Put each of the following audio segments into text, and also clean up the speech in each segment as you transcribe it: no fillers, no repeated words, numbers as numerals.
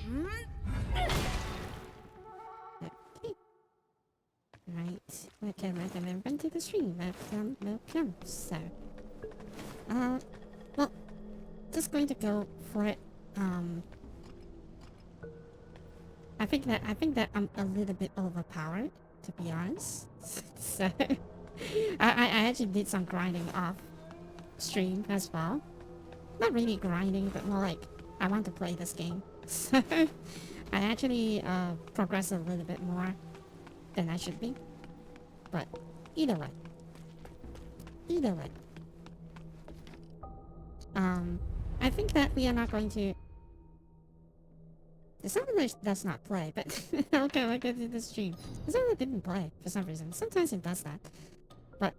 Okay. Right. Okay, welcome to the stream. Welcome. So, well, just going to go for it. I think that I'm a little bit overpowered, to be honest. So, I actually did some grinding off stream as well. Not really grinding, but more like I want to play this game. So, I actually progress a little bit more than I should be. But either way, either way, I think that we are not going to. The server does not play, but okay, look at the stream. The server didn't play for some reason. Sometimes it does that. But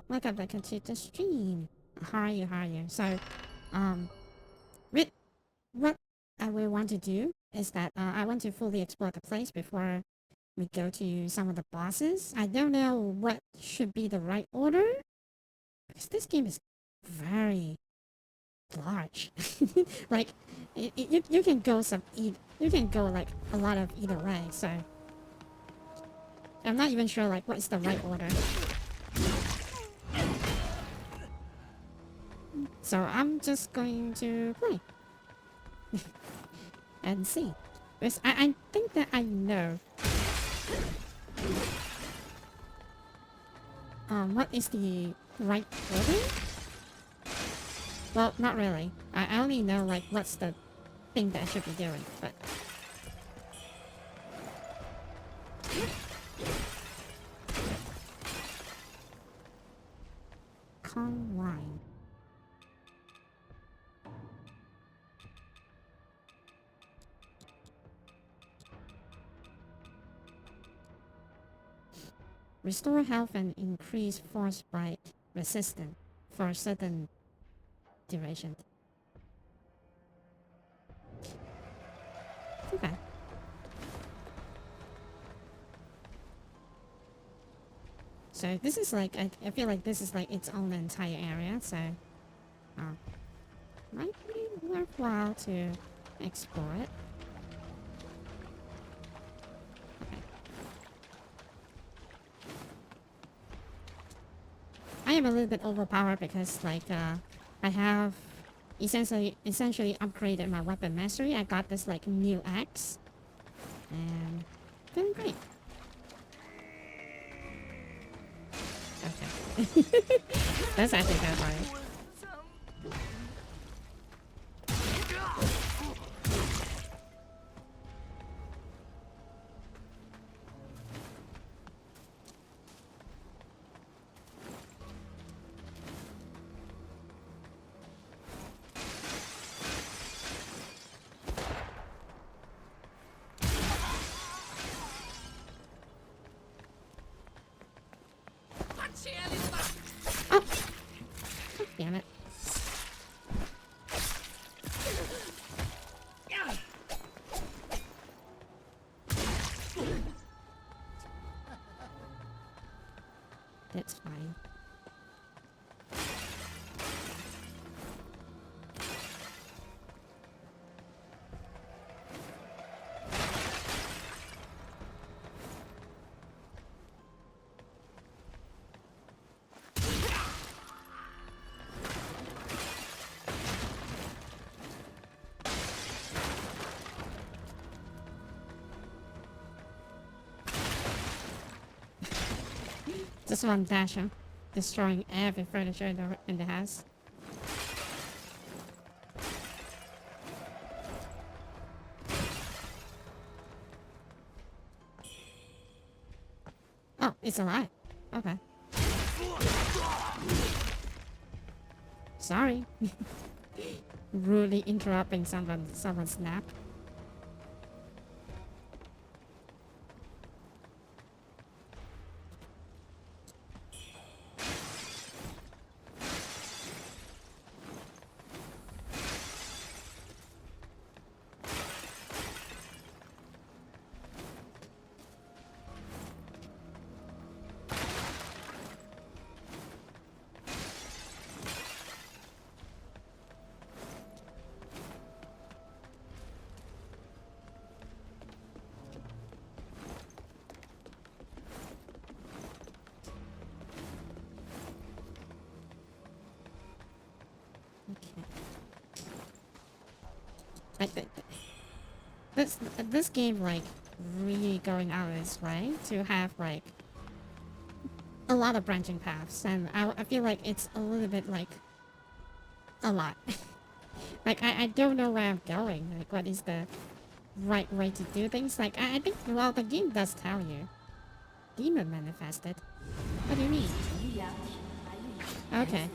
welcome back to the stream. How are you? How are you? So, um, with what I will want to do is that I want to fully explore the place before we go to some of the bosses. I don't know what should be the right order because this game is very large. Like you can go you can go like a lot of either way. So I'm not even sure like what's the right order. So I'm just going to play and see. Because I think that I know what is the right order? Well, not really. I only know like what's the thing that I should be doing, but Conline. Restore health and increase force bite resistance for a certain duration. Okay. So this is like, I feel like this is like its own entire area, so might be worthwhile to explore it. Okay. I am a little bit overpowered because like I have essentially upgraded my weapon mastery. I got this like new axe and doing great. Okay. That's actually kind of funny. Oh! Damn it. That's fine. Just one dasher, destroying every furniture in the house. Oh, it's alive. Okay. Sorry. Rudely interrupting someone's nap. Like this game like really going out of its way to have like a lot of branching paths, and I feel like it's a little bit like a lot. Like I don't know where I'm going. Like what is the right way to do things? Like I think well the game does tell you. Demon manifested. What do you mean? Okay.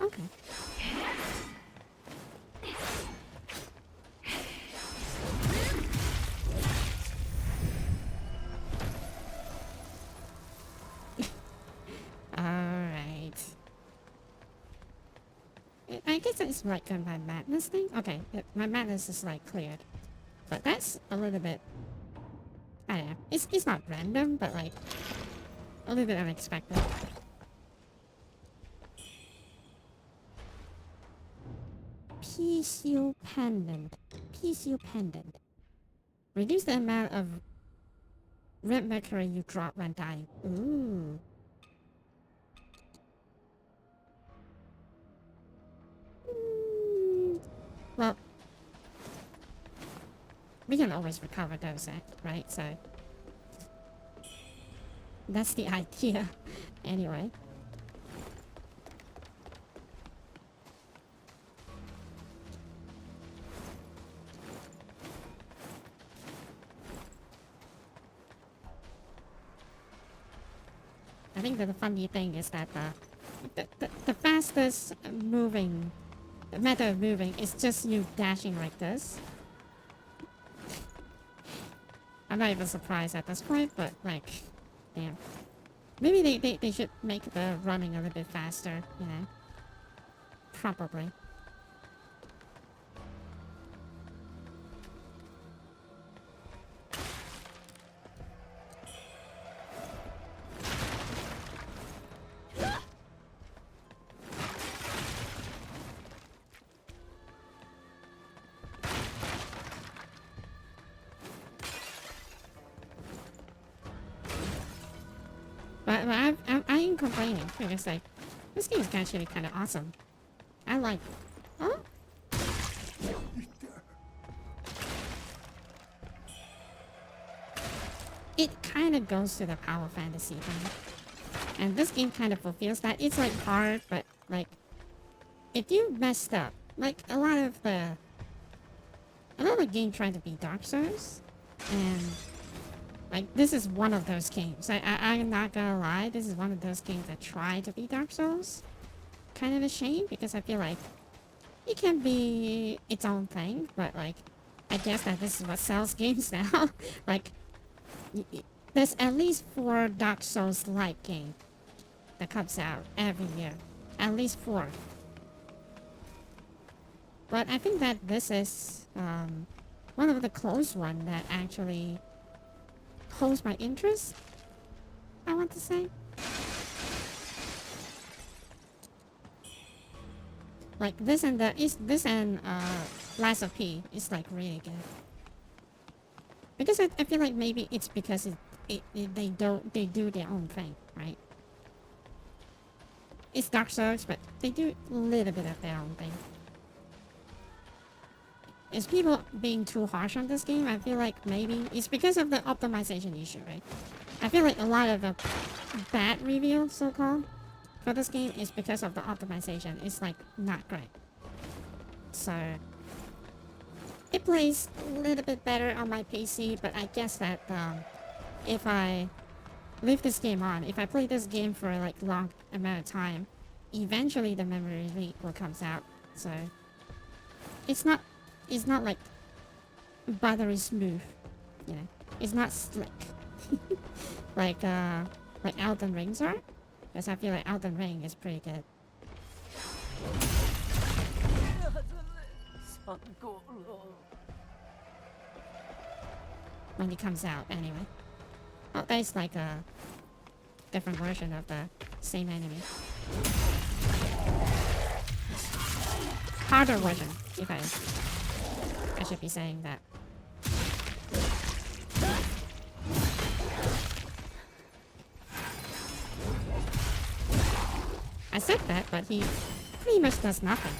Okay. Alright. I guess it's like my madness thing. Okay, my madness is like cleared. But that's a little bit, I don't know. It's not random, but like a little bit unexpected. PCU pendant. PCU pendant. Reduce the amount of red mercury you drop when dying. Ooh. Well, we can always recover those, right? So that's the idea. Anyway. I think that the funny thing is that the fastest moving method of moving is just you dashing like this. I'm not even surprised at this point, but like, damn. Maybe they should make the running a little bit faster, you know? Probably. But I ain't complaining because like this game is actually kind of awesome. I like. Oh. It kind of goes to the power fantasy thing, and this game kind of fulfills that. It's like hard, but like if you messed up, like a lot of the game trying to be Dark Souls, and like this is one of those games. I'm not gonna lie, this is one of those games that try to be Dark Souls. Kind of a shame because I feel like it can be its own thing, but like I guess that this is what sells games now. Like there's at least 4 Dark Souls like game that comes out every year. At least 4. But I think that this is one of the close one that actually holds my interest, I want to say. Like this and Lies of P is like really good. Because I feel like maybe it's because they do their own thing, right? It's Dark Souls, but they do a little bit of their own thing. Is people being too harsh on this game? I feel like maybe it's because of the optimization issue, right? I feel like a lot of the bad reviews, so-called, for this game is because of the optimization. It's like not great. So it plays a little bit better on my PC, but I guess that if I leave this game on, if I play this game for like long amount of time, eventually the memory leak will comes out. So it's not like buttery smooth, you know. It's not slick like Elden Rings are, because I feel like Elden Ring is pretty good. When it comes out, anyway. Oh, there's like a different version of the same enemy. Harder version, if I should be saying that. I said that, but he pretty much does nothing.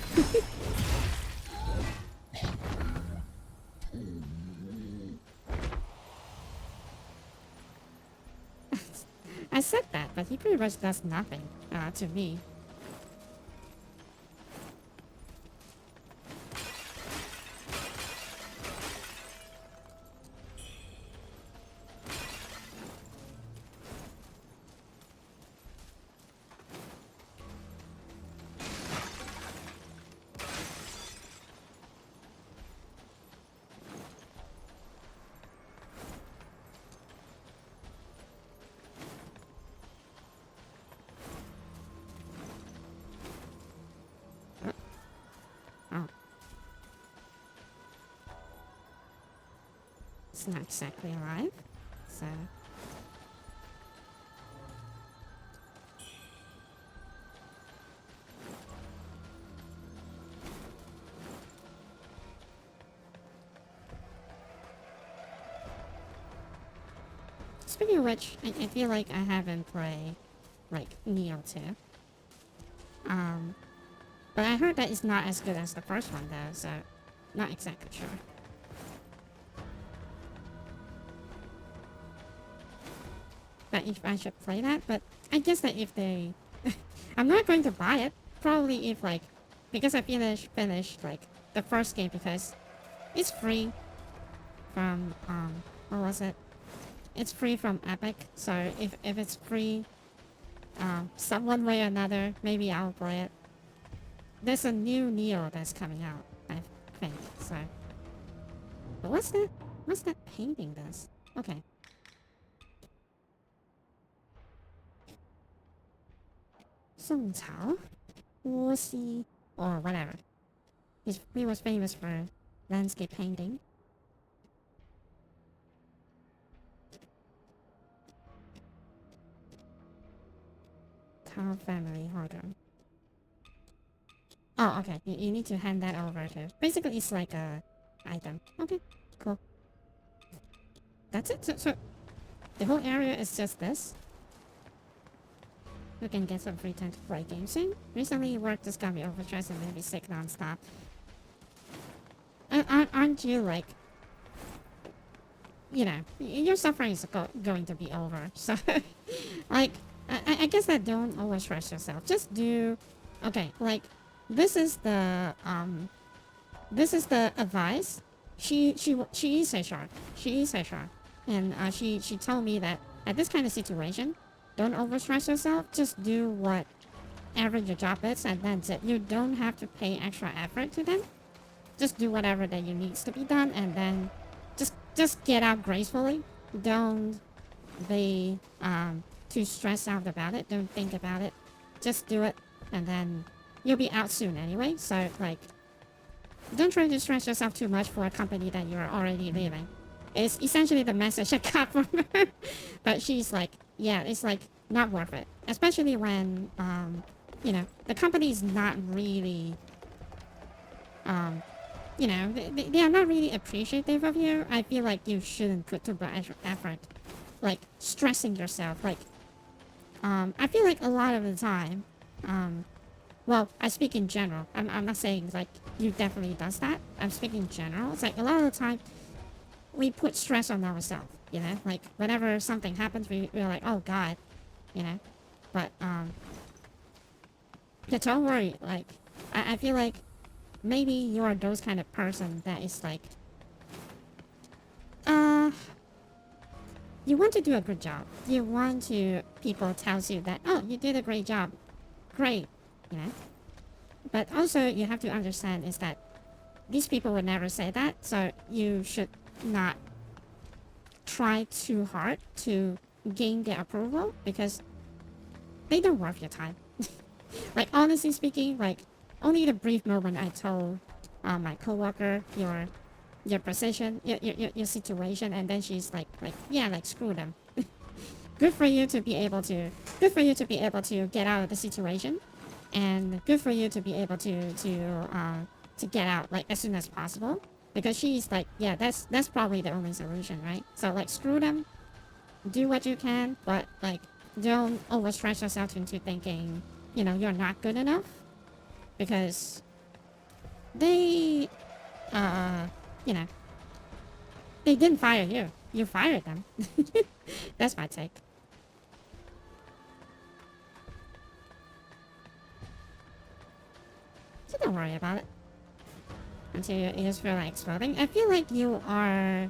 I said that, but he pretty much does nothing to me. Oh. It's not exactly alive, so... Speaking of which, I feel like I haven't played, like, Neo 2. But I heard that it's not as good as the first one, though, so not exactly sure. But if I should play that, but I guess that if they... I'm not going to buy it. Probably if, like, because I finished, like, the first game because it's free from, what was it? It's free from Epic, so if it's free, some one way or another, maybe I'll play it. There's a new Neo that's coming out, I think, so... But what's that? What's that painting does? Okay. Song Cao? Wuxi, or whatever. He was famous for landscape painting. Tao family, hold on. Oh, okay. You need to hand that over to... Basically, it's like a item. Okay, cool. That's it. So the whole area is just this. You can get some free time to play games soon. Recently, work just got me overstressed and made me sick non-stop. Aren't you like... You know, your suffering is going to be over. So, like, I guess that don't overstress yourself. Just do... Okay, like... This is the advice. She is a shark. She is a shark, and she told me that at this kind of situation, don't overstress yourself. Just do whatever your job is, and that's it. You don't have to pay extra effort to them. Just do whatever that you needs to be done, and then just get out gracefully. Don't be too stressed out about it. Don't think about it. Just do it, and then you'll be out soon anyway, so, like, don't try to stress yourself too much for a company that you're already leaving. It's essentially the message I got from her. But she's like, yeah, it's, like, not worth it. Especially when, you know, the company is not really, you know, they are not really appreciative of you. I feel like you shouldn't put too much effort, like, stressing yourself. Like, I feel like a lot of the time, well, I speak in general. I'm not saying, like, you definitely does that. I'm speaking in general. It's like, a lot of the time, we put stress on ourselves, you know? Like, whenever something happens, we're like, oh, God, you know? But, yeah, don't worry. Like, I feel like maybe you're those kind of person that is like, you want to do a good job. You want to, people tells you that, oh, you did a great job. Great. You know? But also, you have to understand is that these people would never say that, so you should not try too hard to gain their approval, because they don't worth your time. Like, honestly speaking, like, only the brief moment I told my coworker your position, your situation, and then she's like, yeah, like, screw them. good for you to be able to, good for you to be able to get out of the situation, and good for you to be able to get out like as soon as possible. Because she's like, yeah, that's probably the only solution, right? So like, screw them, do what you can, but like, don't overstretch yourself into thinking, you know, you're not good enough, because they, you know, they didn't fire you. You fired them. That's my take. So don't worry about it until your ears feel like exploding. I feel like you are,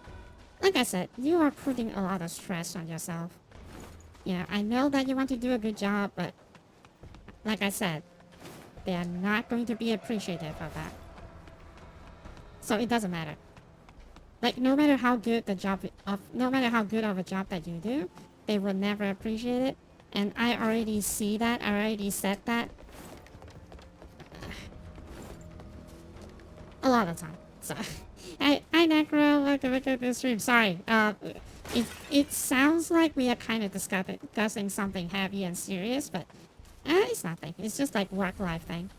like I said, you are putting a lot of stress on yourself. You know, I know that you want to do a good job, but like I said, they are not going to be appreciative of that. So it doesn't matter. Like, no matter how good no matter how good of a job that you do, they will never appreciate it. And I already see that. I already said that a lot of time. So, I Necro, welcome to the stream. Sorry. It sounds like we are kind of discussing something heavy and serious, but it's nothing. It's just like work-life thing.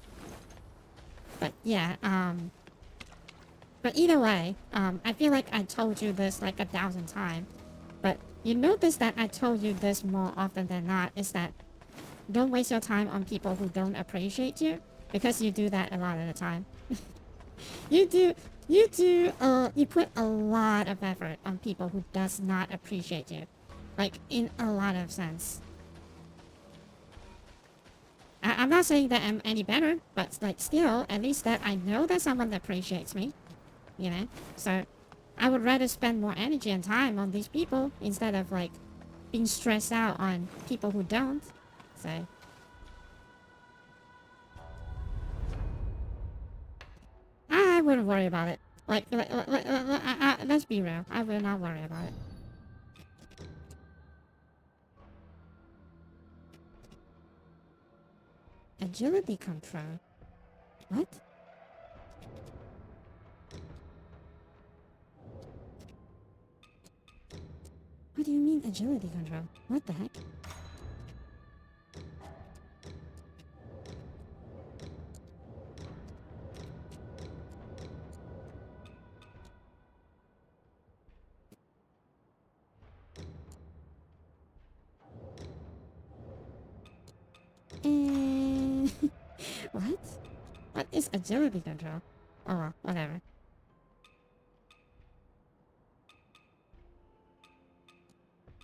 But yeah, but either way, I feel like I told you this like 1,000 times. But you notice that I told you this more often than not, is that don't waste your time on people who don't appreciate you, because you do that a lot of the time. you put a lot of effort on people who does not appreciate you. Like, in a lot of sense. I'm not saying that I'm any better, but like, still, at least that I know that someone appreciates me. You know? So, I would rather spend more energy and time on these people instead of like being stressed out on people who don't. So, I wouldn't worry about it. Like, let's be real. I will not worry about it. Agility control? What? What do you mean agility control? What the heck? What? What is agility control? Oh well, whatever.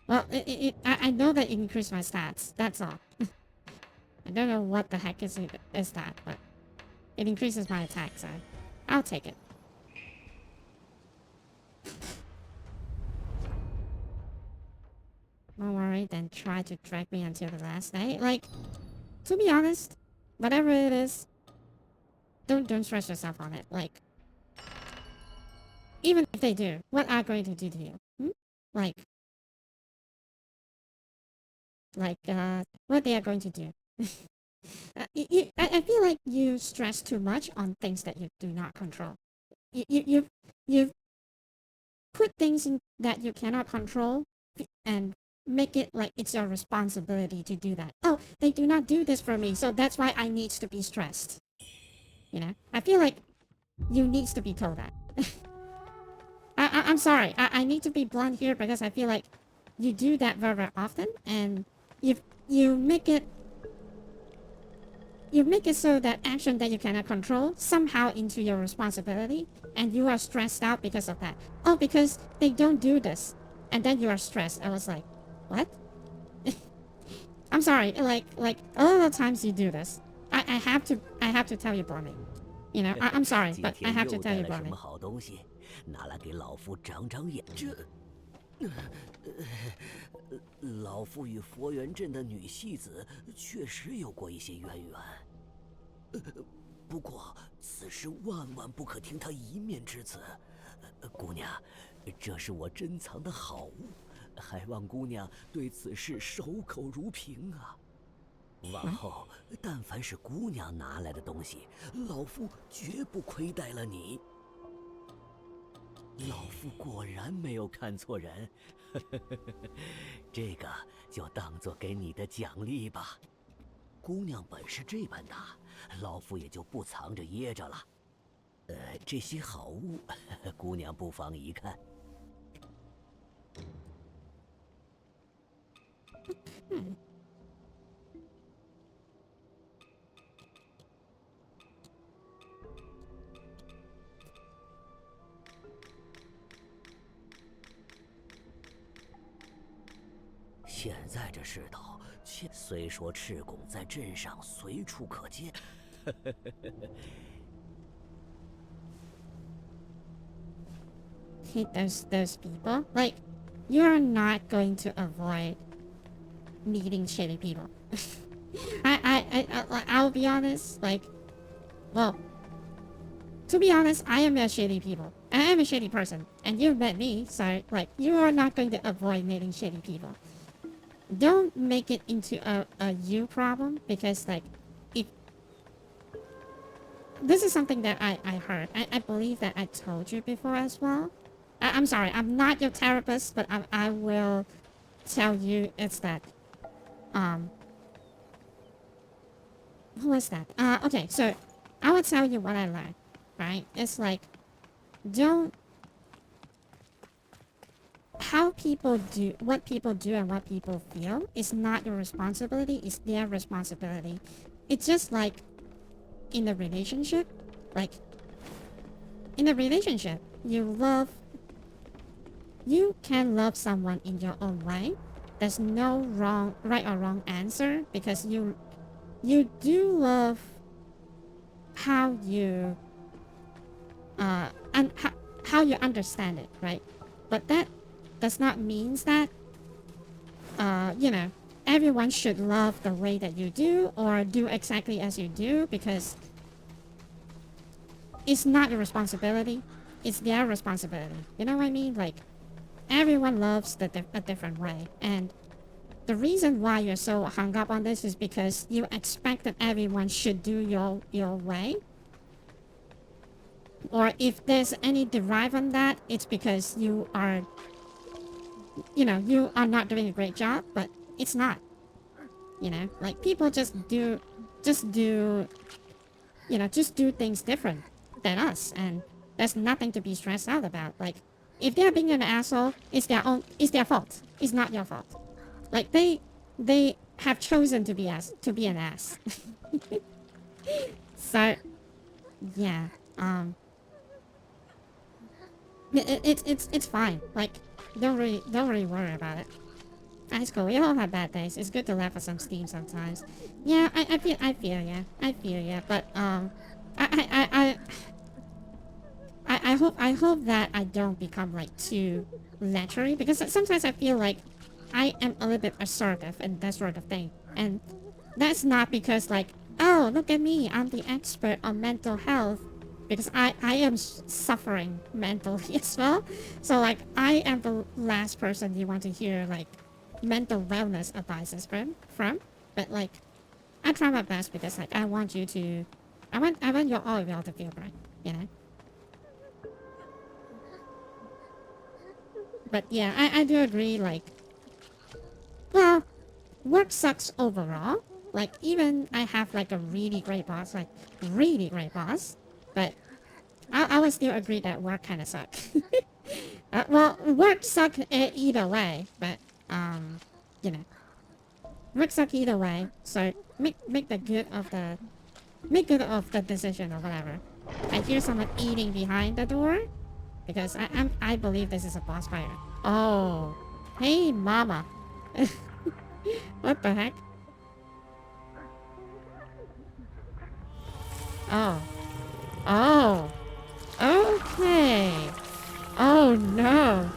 Well, I know that it increased my stats. That's all. I don't know what the heck is that, but it increases my attack, so I'll take it. Don't worry, then try to drag me until the last day. Like, to be honest, whatever it is, don't stress yourself on it. Like, even if they do, what are going to do to you? Hmm? What they are going to do. I feel like you stress too much on things that you do not control. You put things in that you cannot control and make it like it's your responsibility to do that. Oh, they do not do this for me, so that's why I need to be stressed. You know? I feel like you needs to be told that. I'm sorry. I need to be blunt here because I feel like you do that very, very often, and you make it so that action that you cannot control somehow into your responsibility, and you are stressed out because of that. Oh, because they don't do this, and then you are stressed. I was like, what? I'm sorry. Like a lot of times you do this. I have to tell you bluntly. You know, I'm sorry, but I have to tell you bluntly. 拿来给老夫长长眼。老夫与佛缘镇的女戏子确实有过一些渊源，不过此事万万不可听她一面之词。姑娘，这是我珍藏的好物，还望姑娘对此事守口如瓶啊。往后，但凡是姑娘拿来的东西，老夫绝不亏待了你。老夫果然没有看错人，这个就当做给你的奖励吧。姑娘本事这般大，老夫也就不藏着掖着了。这些好物，姑娘不妨一看。现在这世道，虽说赤拱在镇上随处可见，Hate those people. Like, you're not going to avoid meeting shitty people. I'll be honest. Like, well, to be honest, I am a shitty people. I am a shitty person, and you've met me, so like, you are not going to avoid meeting shitty people. Don't make it into a you problem, because like, if this is something that I heard. I believe that I told you before as well. I'm sorry, I'm not your therapist, but I will tell you it's that, who is that? Okay, so I will tell you what I learned, right? It's like, how people do, what people do and what people feel is not your responsibility, it's their responsibility. It's just like in a relationship, like, in a relationship, you can love someone in your own way. There's no right or wrong answer, because you do love how you and how you understand it, right? But that does not mean that you know, everyone should love the way that you do or do exactly as you do, because it's not your responsibility, it's their responsibility. You know what I mean? Like, everyone loves a different way, and the reason why you're so hung up on this is because you expect that everyone should do your way. Or if there's any derive on that, it's because you are, you know, you are not doing a great job, but it's not. You know, like, people just do, you know, just do things different than us, and there's nothing to be stressed out about. Like, if they're being an asshole, it's their fault. It's not your fault. Like, they have chosen to be an ass. So, yeah, it's fine. Like, don't really worry about it. It's cool. We all have bad days. It's good to laugh at some steam sometimes. Yeah, I feel ya. But I hope that I don't become like too lechery, because sometimes I feel like I am a little bit assertive and that sort of thing, and that's not because like, oh, look at me, I'm the expert on mental health, because I am suffering mentally as well. So like, I am the last person you want to hear like mental wellness advices from. But like, I try my best, because like, I want you all of y'all to feel great, you know. But yeah, I do agree, like, well, work sucks overall. Like, even I have like a really great boss, but I would still agree that work kind of sucks. Well, work suck either way, but you know, work suck either way. So make good of the decision or whatever. I hear someone eating behind the door, because I believe this is a boss fight. Oh, hey mama. What the heck? Oh. Oh. Okay. Oh no.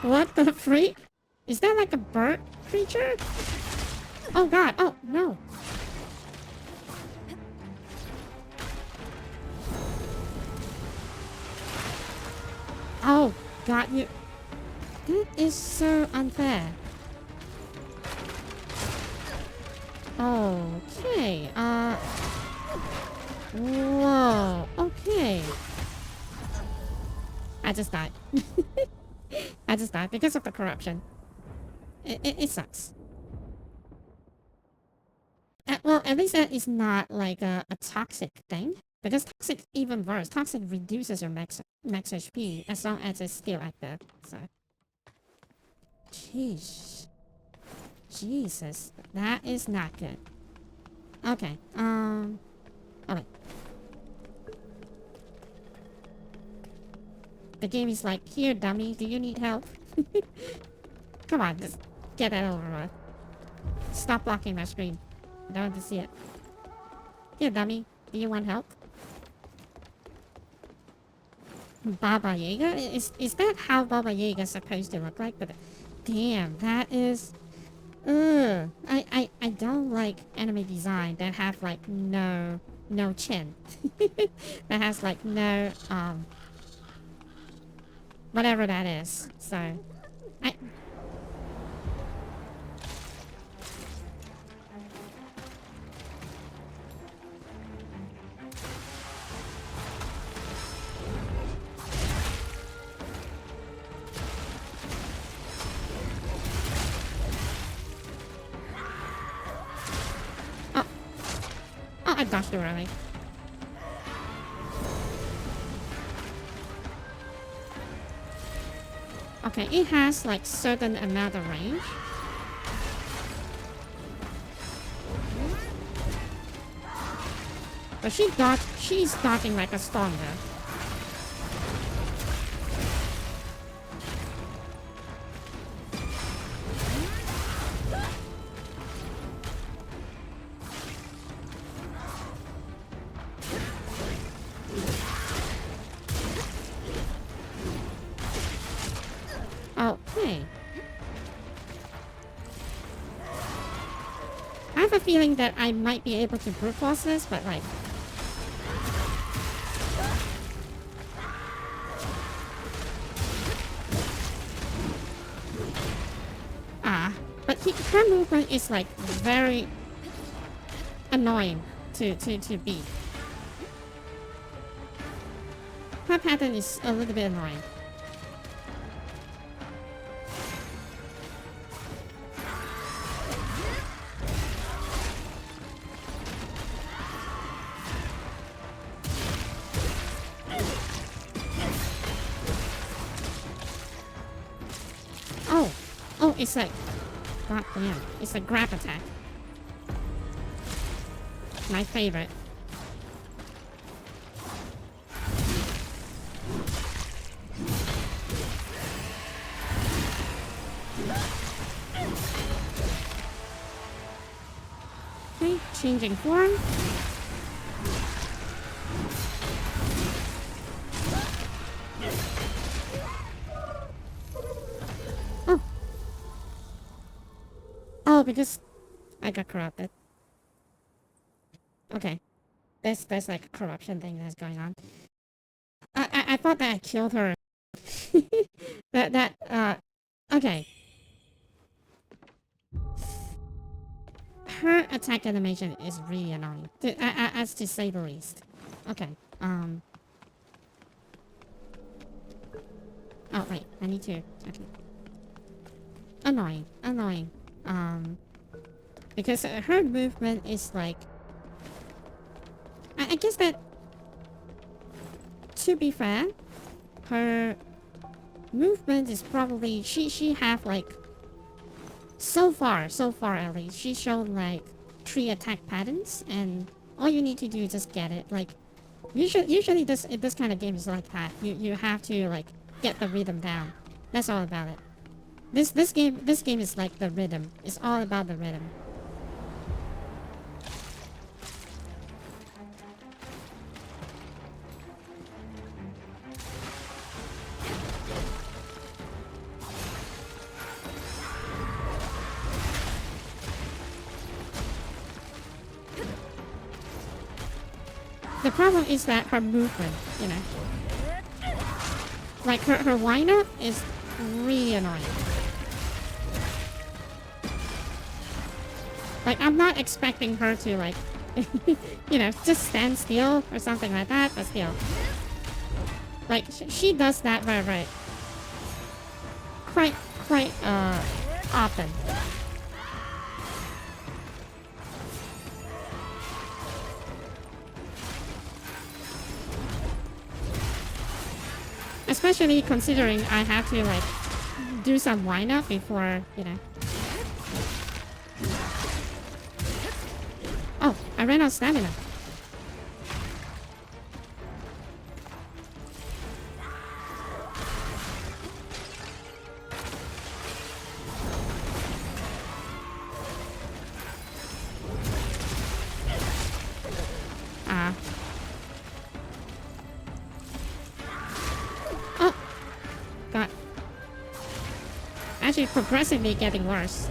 What the freak? Is that like a bird creature? Oh god. Oh no. Oh god, you... That is so unfair. Okay, whoa, okay. I just died. I just died because of the corruption. It sucks. Well, at least that is not like a toxic thing. Because toxic even worse. Toxic reduces your max HP as long as it's still active. So, jeez, Jesus, that is not good. Okay. Alright. The game is like, here, dummy. Do you need help? Come on, just get that over with. Stop blocking my screen. I don't want to see it. Here, dummy. Do you want help? Baba Yaga? Is that how Baba Yaga is supposed to look like? But damn, that is... Ugh. I don't like anime design that have like no chin. That has like no whatever that is. So I I dodged too early. Okay, it has like certain amount of range. But she's dodging like a stronger. Okay. I have a feeling that I might be able to brute force this, but like... But her movement is like very annoying to beat. Her pattern is a little bit annoying. Oh, it's like... God damn. It's a grab attack. My favorite. Okay, changing form. Oh, because I got corrupted. Okay. There's like a corruption thing that's going on. I thought that I killed her. Okay. Her attack animation is really annoying. As to say the least. Okay. Oh, wait. I need to... Okay. Annoying. Because her movement is like... I guess that... To be fair, her movement is probably... She have like... So far at least, she showed like 3 attack patterns, and all you need to do is just get it. Like, usually this kind of game is like that. You have to like get the rhythm down. That's all about it. This game is like the rhythm. It's all about the rhythm. The problem is that her movement, you know. Like her wind-up is really annoying. Like, I'm not expecting her to, like, you know, just stand still or something like that, but still. Like, she does that very quite often. Especially considering I have to like do some wind-up before, you know. Oh, I ran out of stamina. Oh, God. Actually, progressively getting worse.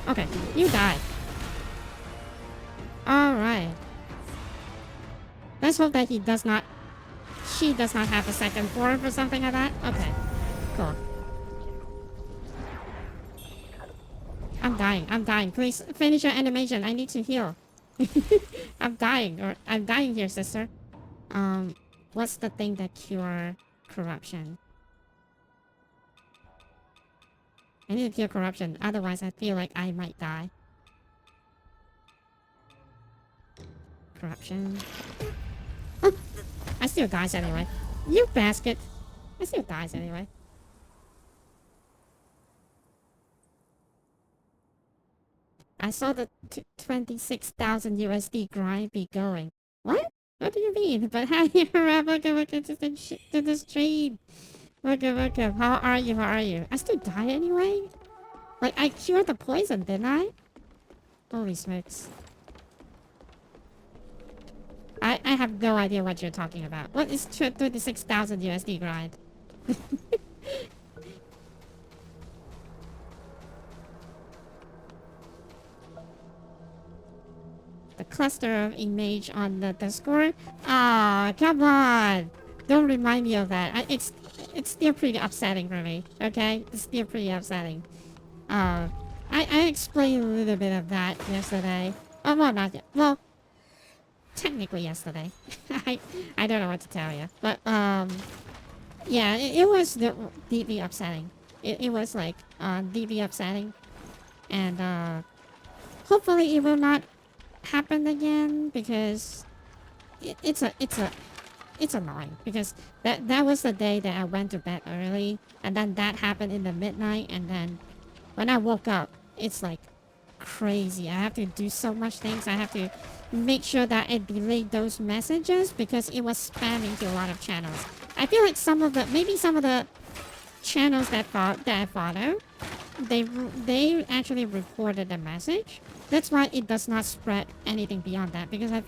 Okay, you died. Alright. Let's hope that she does not have a second form or something like that. Okay, cool. I'm dying. Please finish your animation. I need to heal. I'm dying here, sister. What's the thing that cure corruption? I need to cure corruption, otherwise I feel like I might die. Corruption. Oh, I still dies anyway. You basket. I still dies anyway. I saw the 26,000 USD grind be going. What? What do you mean? But how you look to the stream? Look. How are you? How are you? I still die anyway? Like, I cured the poison, didn't I? Holy smokes. I have no idea what you're talking about. What is 36,000 USD grind? The cluster of image on the Discord? Ah, come on! Don't remind me of that. It's still pretty upsetting for me, okay? It's still pretty upsetting. I explained a little bit of that yesterday. Oh, well, not yet. Well, technically yesterday. I don't know what to tell you. But, yeah, it was deeply upsetting. It was, like, deeply upsetting. And, hopefully it will not happen again, because it's annoying, because that was the day that I went to bed early, and then that happened in the midnight, and then when I woke up, it's like crazy. I have to do so much things. I have to make sure that I delete those messages because it was spamming to a lot of channels. I feel like maybe some of the channels that I follow, they actually reported the message. That's why it does not spread anything beyond that, because I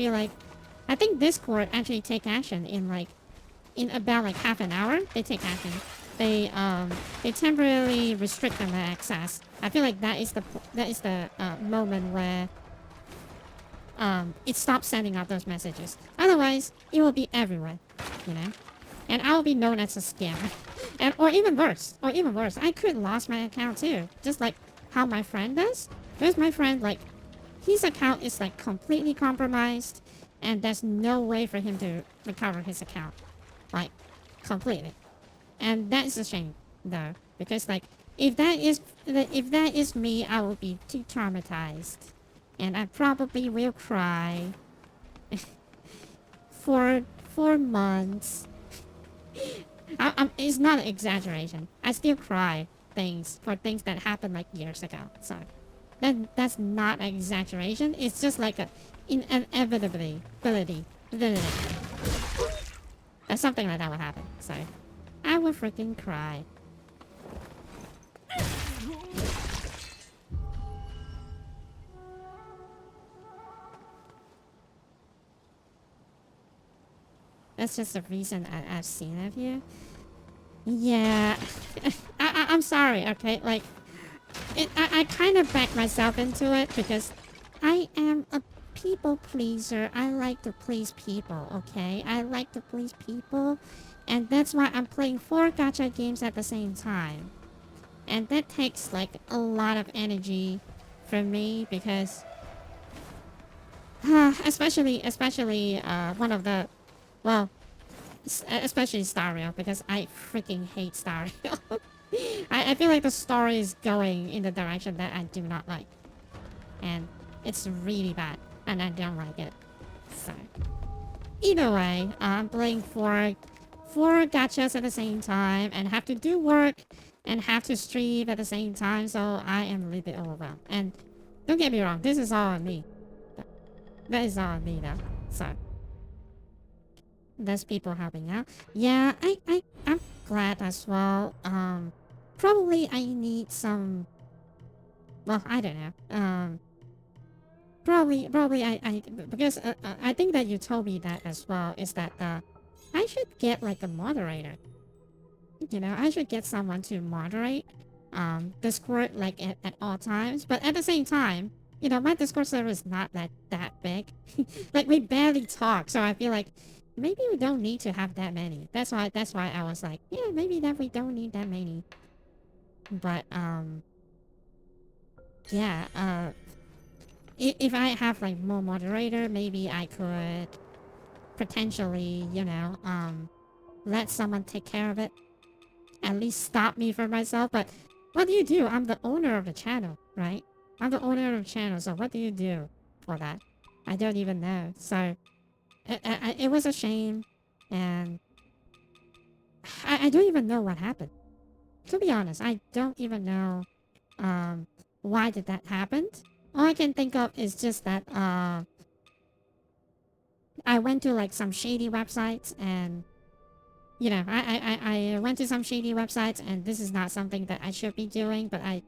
think Discord actually take action in about like half an hour. They take action. They temporarily restrict them access. I feel like that is the moment where it stops sending out those messages. Otherwise, it will be everywhere, you know, and I will be known as a scammer, or even worse. I could lost my account too, just like how my friend does. There's my friend, like, his account is like completely compromised, and there's no way for him to recover his account, like, completely. And that is a shame, though, because like if that is me, I will be too traumatized, and I probably will cry for 4 months. It's not an exaggeration. I still cry for things that happened like years ago. So that's not an exaggeration. It's just like an inevitability. That something like that will happen. So I will freaking cry. That's just the reason I've seen of you. Yeah. I'm sorry, okay? Like, I kind of backed myself into it because I am a people pleaser. I like to please people, okay? I like to please people, and that's why I'm playing 4 gacha games at the same time. And that takes like a lot of energy from me because especially one of the, well, especially Stario, because I freaking hate Stario. I feel like the story is going in the direction that I do not like. And it's really bad. And I don't like it. So, either way, I'm playing four gachas at the same time and have to do work and have to stream at the same time. So I am a little bit overwhelmed. And don't get me wrong, this is all on me. That is all on me though. So, there's people helping out. Yeah, I'm glad as well. Probably I need some, well, I don't know. Probably because I think that you told me that as well, is that I should get like a moderator. You know, I should get someone to moderate Discord like at all times. But at the same time, you know, my Discord server is not that big. Like we barely talk, so I feel like maybe we don't need to have that many. That's why I was like, yeah, maybe that we don't need that many. But yeah, if I have like more moderator, maybe I could potentially, you know, let someone take care of it. At least stop me from myself. But what do you do? I'm the owner of the channel, right? I'm the owner of the channel, so what do you do for that? I don't even know. So it was a shame, and I don't even know what happened. To be honest, I don't even know why did that happen. All I can think of is just that I went to like some shady websites, and you know, I went to some shady websites, and this is not something that I should be doing, but I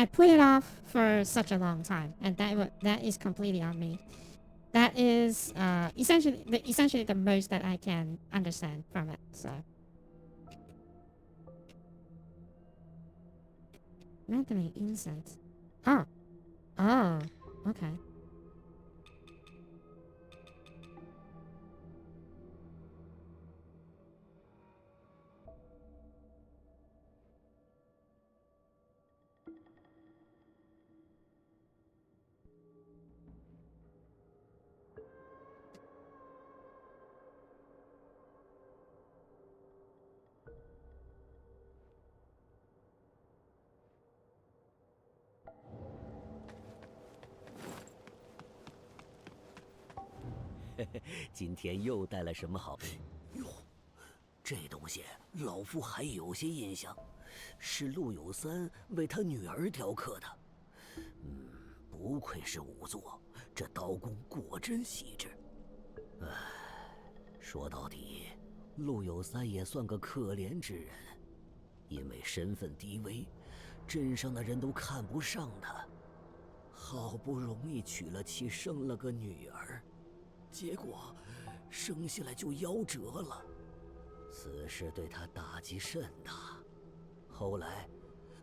put it off for such a long time, and that is completely on me. That is essentially the most that I can understand from it. So, randomly incense. Oh, oh, okay.嘿嘿，今天又带来什么好？哟，这东西老夫还有些印象，是陆有三为他女儿雕刻的。不愧是仵作，这刀工果真细致。唉，说到底，陆有三也算个可怜之人，因为身份低微，镇上的人都看不上他。好不容易娶了妻，生了个女儿。结果，生下来就夭折了，此事对他打击甚大。后来，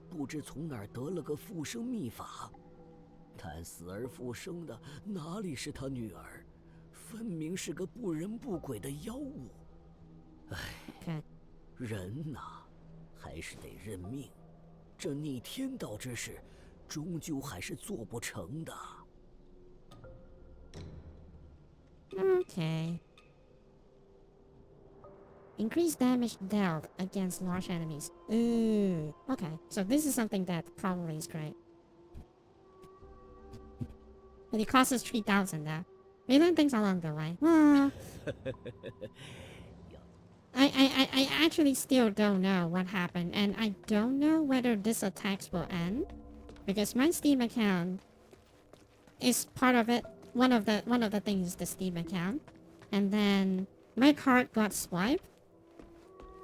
不知从哪儿得了个复生秘法，但死而复生的哪里是他女儿，分明是个不人不鬼的妖物。唉，人呐，还是得认命，这逆天道之事，终究还是做不成的。Okay. Increased damage dealt against large enemies. Ooh. Okay, so this is something that probably is great. But it costs us 3,000 now. We learn things along the way. Well, I actually still don't know what happened, and I don't know whether this attacks will end, because my Steam account is part of it. One of the things is the Steam account, and then my card got swiped,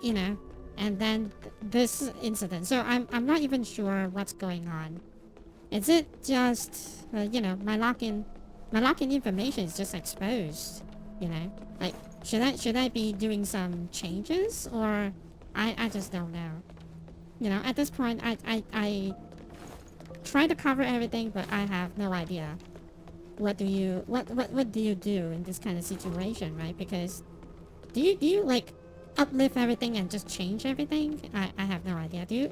you know, and then this incident. So I'm not even sure what's going on. Is it just you know, my login information is just exposed, you know? Like should I be doing some changes, or I just don't know. You know, at this point I try to cover everything, but I have no idea. What do you do in this kind of situation, right? Because do you like uplift everything and just change everything? I have no idea.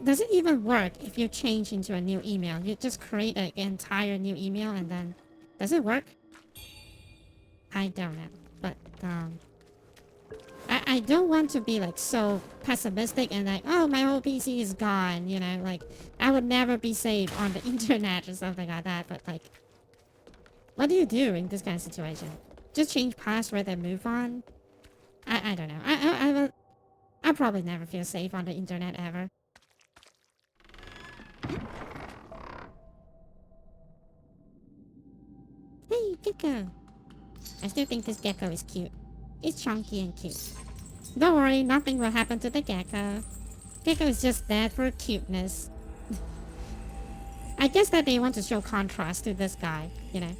Does it even work if you change into a new email? You just create an entire new email and then does it work? I don't know. But I don't want to be like so pessimistic and like, oh, my whole PC is gone, you know, like I would never be safe on the internet or something like that. But like, what do you do in this kind of situation? Just change password and move on? I don't know. I'll probably never feel safe on the internet ever. Hey, gecko. I still think this gecko is cute. It's chunky and cute. Don't worry, nothing will happen to the gecko. Gecko is just there for cuteness. I guess that they want to show contrast to this guy, you know.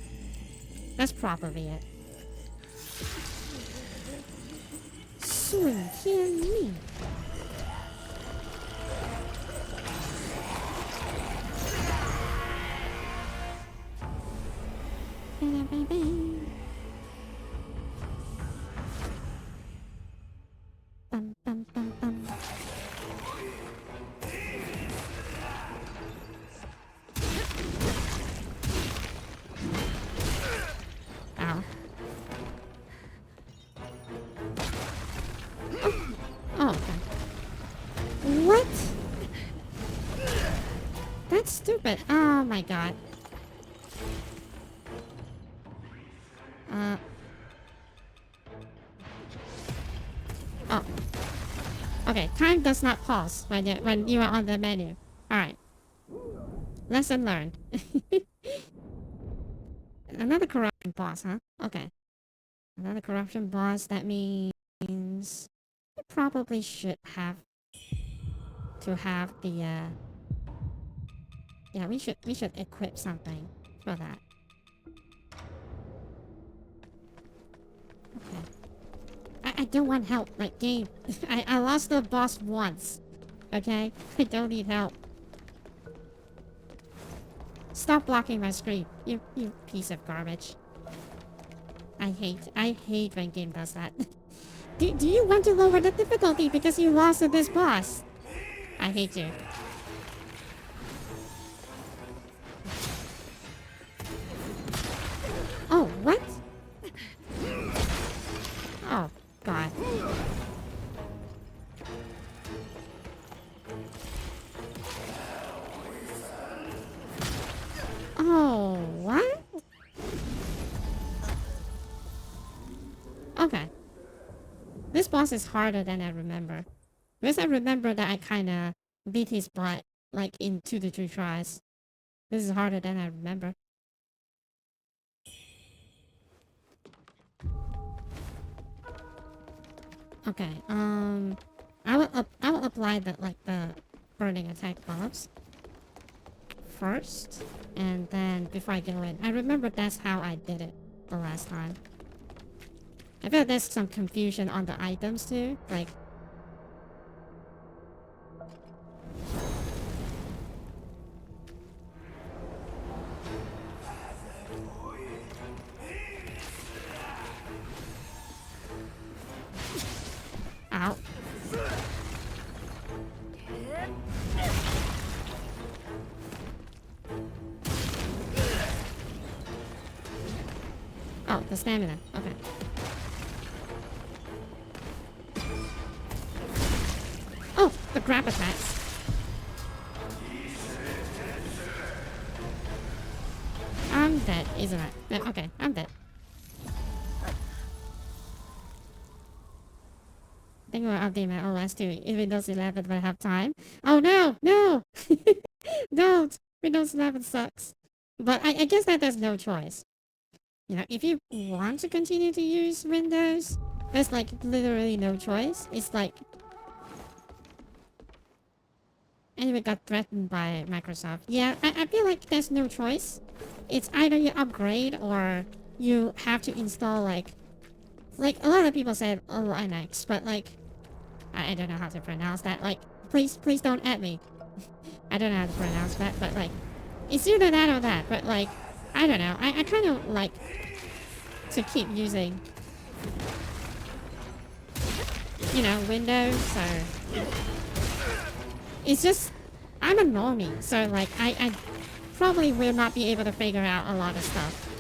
That's probably it. 顺天命. Bum, bum, bum, bum. Ow. Oh, okay. What? That's stupid. Oh my god. Oh. Okay, time does not pause when you are on the menu. Alright. Lesson learned. Another corruption boss, huh? Okay. Another corruption boss, that means we probably should have to have the yeah, we should equip something for that. Okay. I don't want help, like game. I lost the boss once. Okay? I don't need help. Stop blocking my screen, you piece of garbage. I hate when game does that. Do you want to lower the difficulty because you lost to this boss? I hate you. Oh, what? Oh, God. Oh, what? Okay. This boss is harder than I remember. Because I remember that I kinda beat his butt, like, in 2 to 3 tries. This is harder than I remember. Okay, I will apply the burning attack buffs first, and then before I go in. I remember that's how I did it the last time. I feel like there's some confusion on the items too, like... Ow. Oh, the stamina. Okay. Oh, the grab attacks. I'm dead, isn't it? Yeah, okay, I'm dead. I think we'll update my OS to Windows 11 when I have time. Oh no! No! Don't! Windows 11 sucks. But I guess that there's no choice. You know, if you want to continue to use Windows, there's like literally no choice. It's like... Anyway, got threatened by Microsoft. Yeah, I feel like there's no choice. It's either you upgrade or you have to install like a lot of people said Linux, but like I don't know how to pronounce that. Like, please don't add me. I don't know how to pronounce that, but like, it's either that or that. But like, I don't know. I kind of like to keep using, you know, Windows. So it's just I'm a normie, so like I probably will not be able to figure out a lot of stuff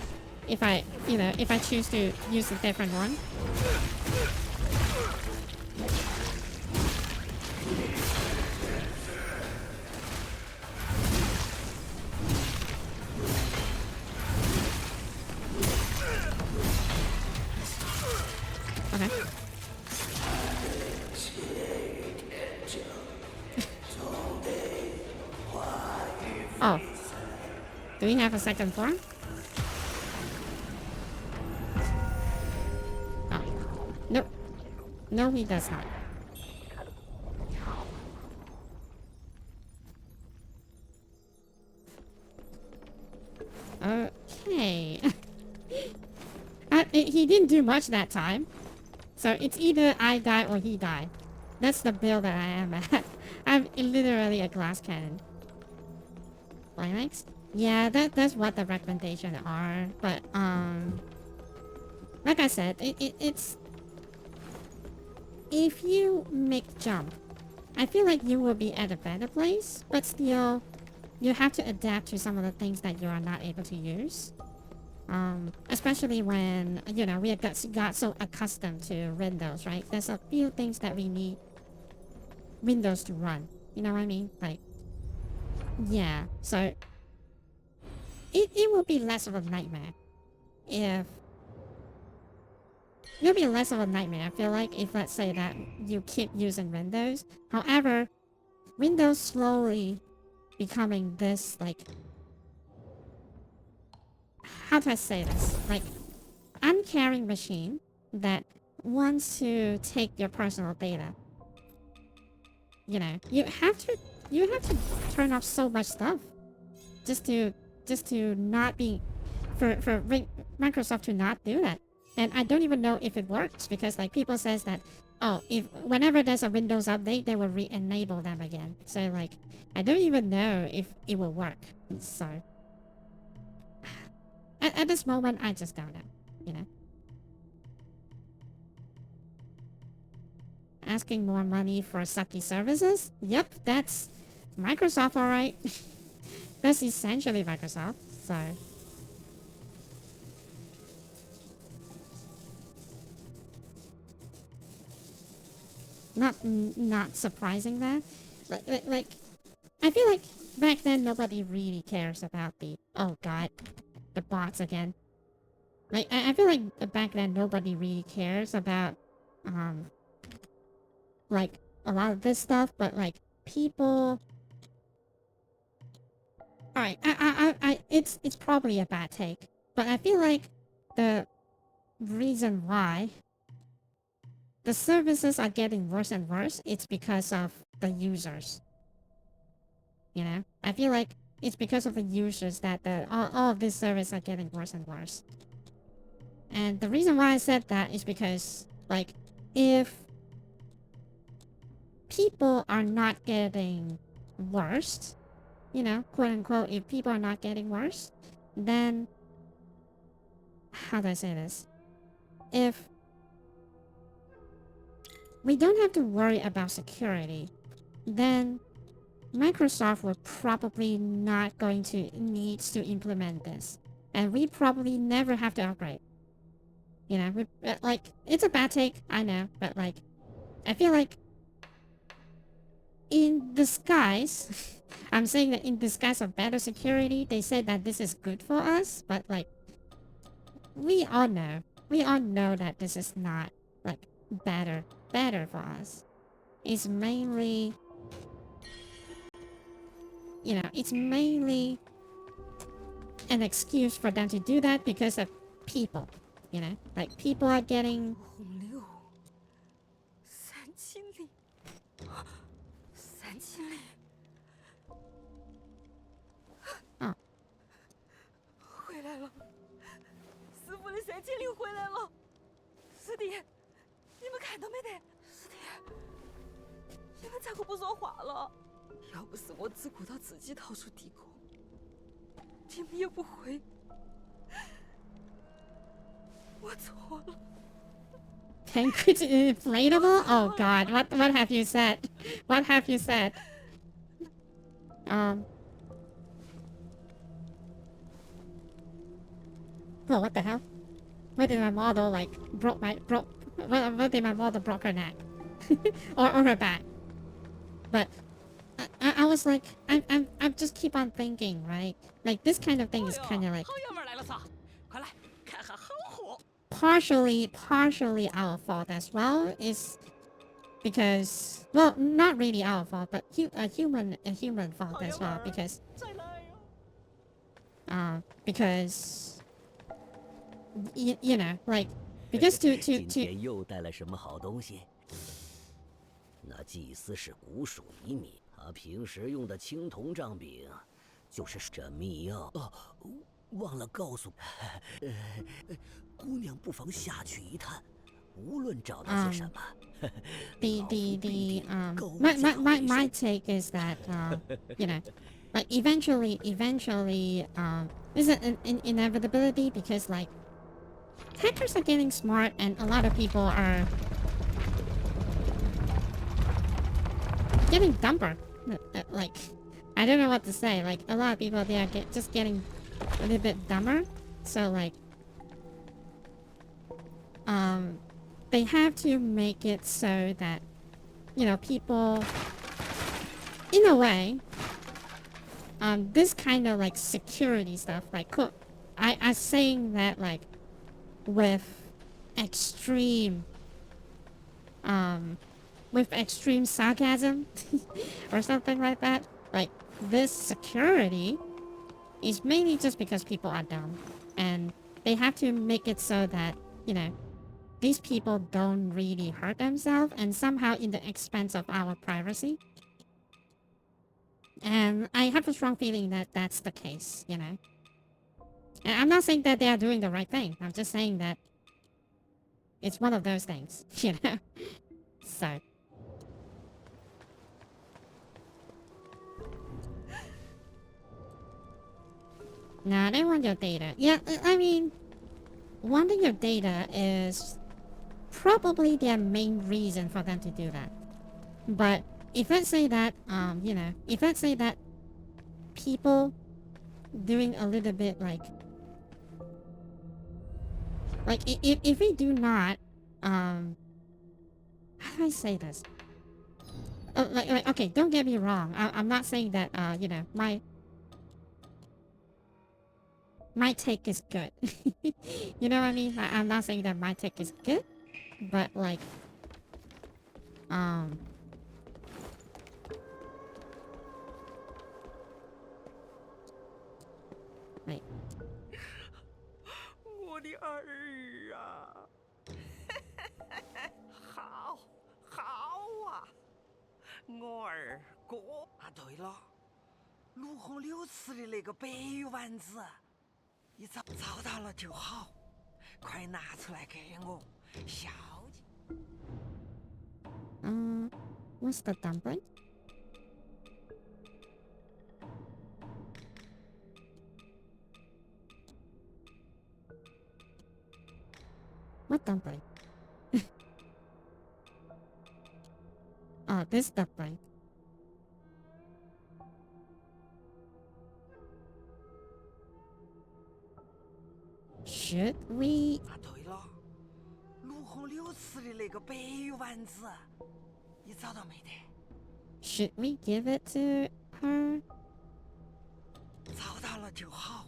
if I, you know, if I choose to use a different one. Okay. Oh. Do we have a second floor? Oh. Nope. No, he does not. Okay. He didn't do much that time. So it's either I die or he die. That's the build that I am at. I'm literally a glass cannon. Climax? Yeah, that's what the recommendations are. But, like I said, it's... If you make jump, I feel like you will be at a better place, but still, you have to adapt to some of the things that you are not able to use. Especially when, you know, we got so accustomed to Windows, right? There's a few things that we need Windows to run. You know what I mean? Like, yeah. So, it will be less of a nightmare if... It'll be less of a nightmare, I feel like, if let's say that you keep using Windows. However, Windows slowly becoming this, like... How do I say this? Like, uncaring machine that wants to take your personal data. You know, you have to turn off so much stuff just to not be for Microsoft to not do that. And I don't even know if it works because like people says that, oh, if whenever there's a Windows update, they will re-enable them again. So like, I don't even know if it will work. So at this moment, I just don't know, you know. Asking more money for sucky services? Yep, that's Microsoft, alright. That's essentially Microsoft, so... Not surprising that. Like, I feel like back then nobody really cares about the... Oh god, the bots again. Like, I feel like back then nobody really cares about, like, a lot of this stuff, but like, people... Alright, it's probably a bad take, but I feel like the reason why the services are getting worse and worse, it's because of the users. You know? I feel like it's because of the users that all of these services are getting worse and worse. And the reason why I said that is because, like, if people are not getting worse, you know, quote unquote, if people are not getting worse, then, how do I say this? If we don't have to worry about security, then Microsoft will probably not going to needs to implement this. And we probably never have to upgrade. You know, like, it's a bad take, I know, but like, I feel like in disguise, I'm saying that in disguise of better security, they said that this is good for us, but like, we all know that this is not, like, better for us. It's mainly, you know, it's mainly an excuse for them to do that because of people, you know? Like, people are getting... 哦。回来了，师傅的3千0回来了。师弟，你们看到没得？师弟，你们咋个不说话了？要不是我只顾到自己逃出帝国，你们也不会。我错了。Tank inflatable? Oh God! What have you said? What have you said? Oh, what the hell? Why did my model like broke? Why did my model broke her neck or her back? But I was like, I just keep on thinking, right? Like this kind of thing is kind of like 好爷们儿来了撒，快来看下好货。partially our fault as well. Is because, well, not really our fault, but a human fault as well, because 再来呀！ because you know, like, because to 今天又带了什么好东西？那祭司是古蜀遗民，他平时用的青铜杖柄，就是这密钥。哦，忘了告诉，姑娘不妨下去一探，无论找到些什么。my take is that you know, like eventually there's an inevitability, because like hackers are getting smart and a lot of people are getting dumber. Like, I don't know what to say. Like, a lot of people, they are just getting a little bit dumber. So like, they have to make it so that, you know, people, in a way, this kind of like security stuff, like, I'm saying that like with extreme sarcasm or something like that. Like, this security is mainly just because people are dumb, and they have to make it so that, you know, these people don't really hurt themselves, and somehow in the expense of our privacy. And I have a strong feeling that that's the case, you know. And I'm not saying that they are doing the right thing. I'm just saying that it's one of those things, you know. So. No, they want your data. Yeah, I mean, wanting your data is probably their main reason for them to do that. But if let's say that, you know, if let's say that people doing a little bit like if we do not, how do I say this? Like okay, don't get me wrong. I'm not saying that, you know, my take is good. You know what I mean? I'm not saying that my take is good, but like, wait. 我的儿啊！好，好啊，我儿哥。啊，对了，卢红柳吃的那个白丸子，你找到了就好，快拿出来给我，孝敬。What's the dumpling? What dumpling? Oh, this dumpling. Should we? 啊，对了，卢红柳吃的那个白丸子，你找到没得？ Should we give it to her? 找到了就好。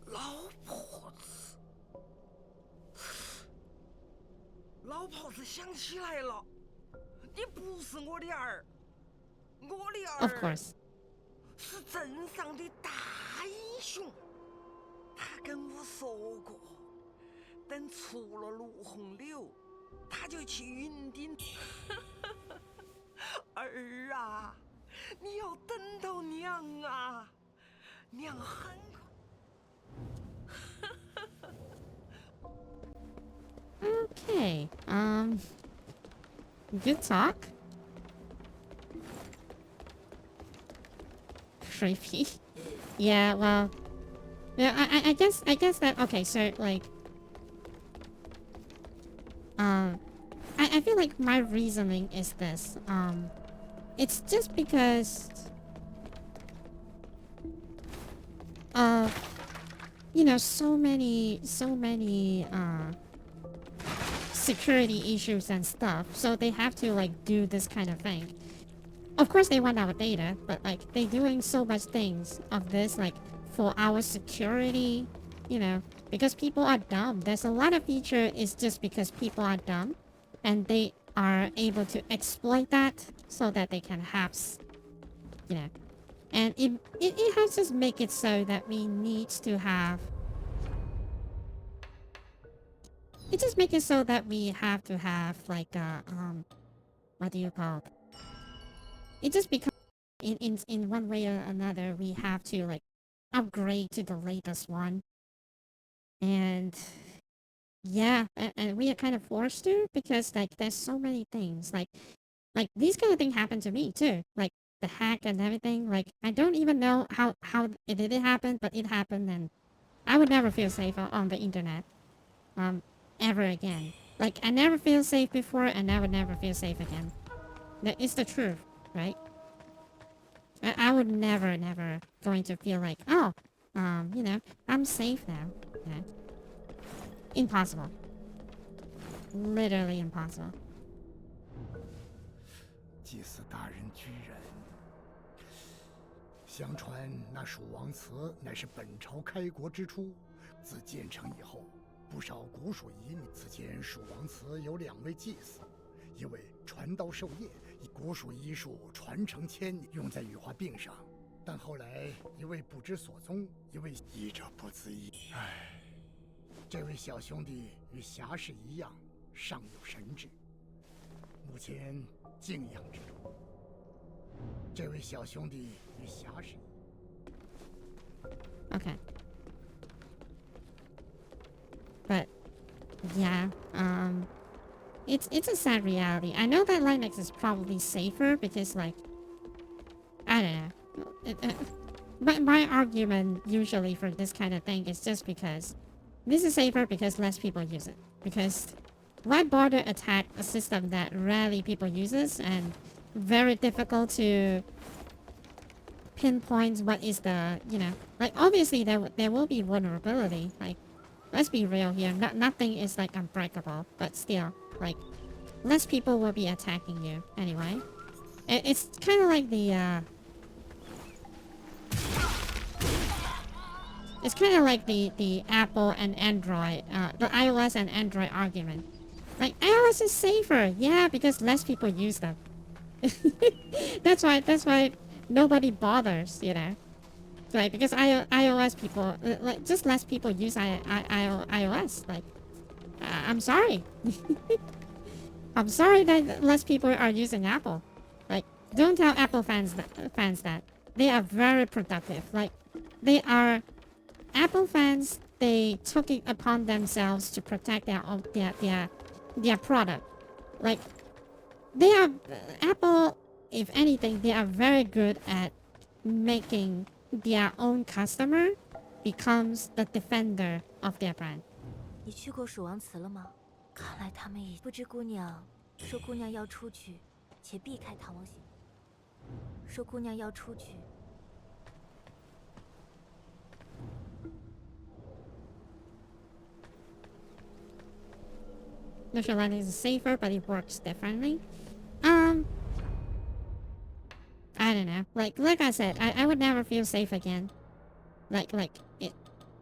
老婆子，老婆子想起来了，你不是我的儿，我的儿 Of course. 是镇上的大英雄。他跟我说过，等出了卢红柳，他就去云顶。儿啊，你要等到娘啊，娘很快。Okay. Good talk. creepy. Yeah, well, yeah, I guess that, okay, so, like, I feel like my reasoning is this, it's just because of, you know, so many, security issues and stuff, so they have to, like, do this kind of thing. Of course they want our data, but, like, they're doing so much things of this, like, for our security, you know, because people are dumb. There's a lot of feature is just because people are dumb, and they are able to exploit that so that they can have, you know, and it has just make it so that we need to have, it just make it so that we have to have, like, what do you call it? It just becomes, in one way or another, we have to, like, upgrade to the latest one. And yeah, and we are kind of forced to, because, like, there's so many things, like these kind of things happen to me too, like the hack and everything. Like, I don't even know how it did happen, but it happened, and I would never feel safe on the internet, ever again. Like, I never feel safe before, and I would never feel safe again. That is the truth, right? I would never going to feel like, oh, you know, I'm safe now. You know? Impossible. Literally impossible. 祭祀大人居人，相传那蜀王祠乃是本朝开国之初，自建成以后，不少古蜀移民。此前蜀王祠有2位祭祀，一位传刀授业，古蜀医术传承千年，用在羽化病上。但后来一位不知所踪，一位医者不自医。唉，这位小兄弟与侠士一样，尚有神智，目前静养之中。这位小兄弟与侠士。Okay. But yeah, it's a sad reality. I know that Linux is probably safer because, like, I don't know. But my argument usually for this kind of thing is just because this is safer because less people use it. Because why bother attack a system that rarely people uses and very difficult to pinpoint what is the, you know, like, obviously there will be vulnerability. Like, let's be real here. Nothing is, like, unbreakable, but still, like, less people will be attacking you anyway. It's kind of like the it's kind of like the Apple and Android, the iOS and Android argument. Like, iOS is safer, yeah, because less people use them. That's why nobody bothers, you know. Like, because iOS people, like, just less people use iOS. Like, I'm sorry. I'm sorry that less people are using Apple. Like, don't tell Apple fans that. They are very productive. Like, they are Apple fans. They took it upon themselves to protect their product. Like, they are Apple. If anything, they are very good at making their own customer becomes the defender of their brand. 你去过蜀王祠了吗？看来他们已不知姑娘说姑娘要出去，且避开唐王行。说姑娘要出去。Neutral landing is safer, but it works differently. I don't know. Like I said, I would never feel safe again. Like it.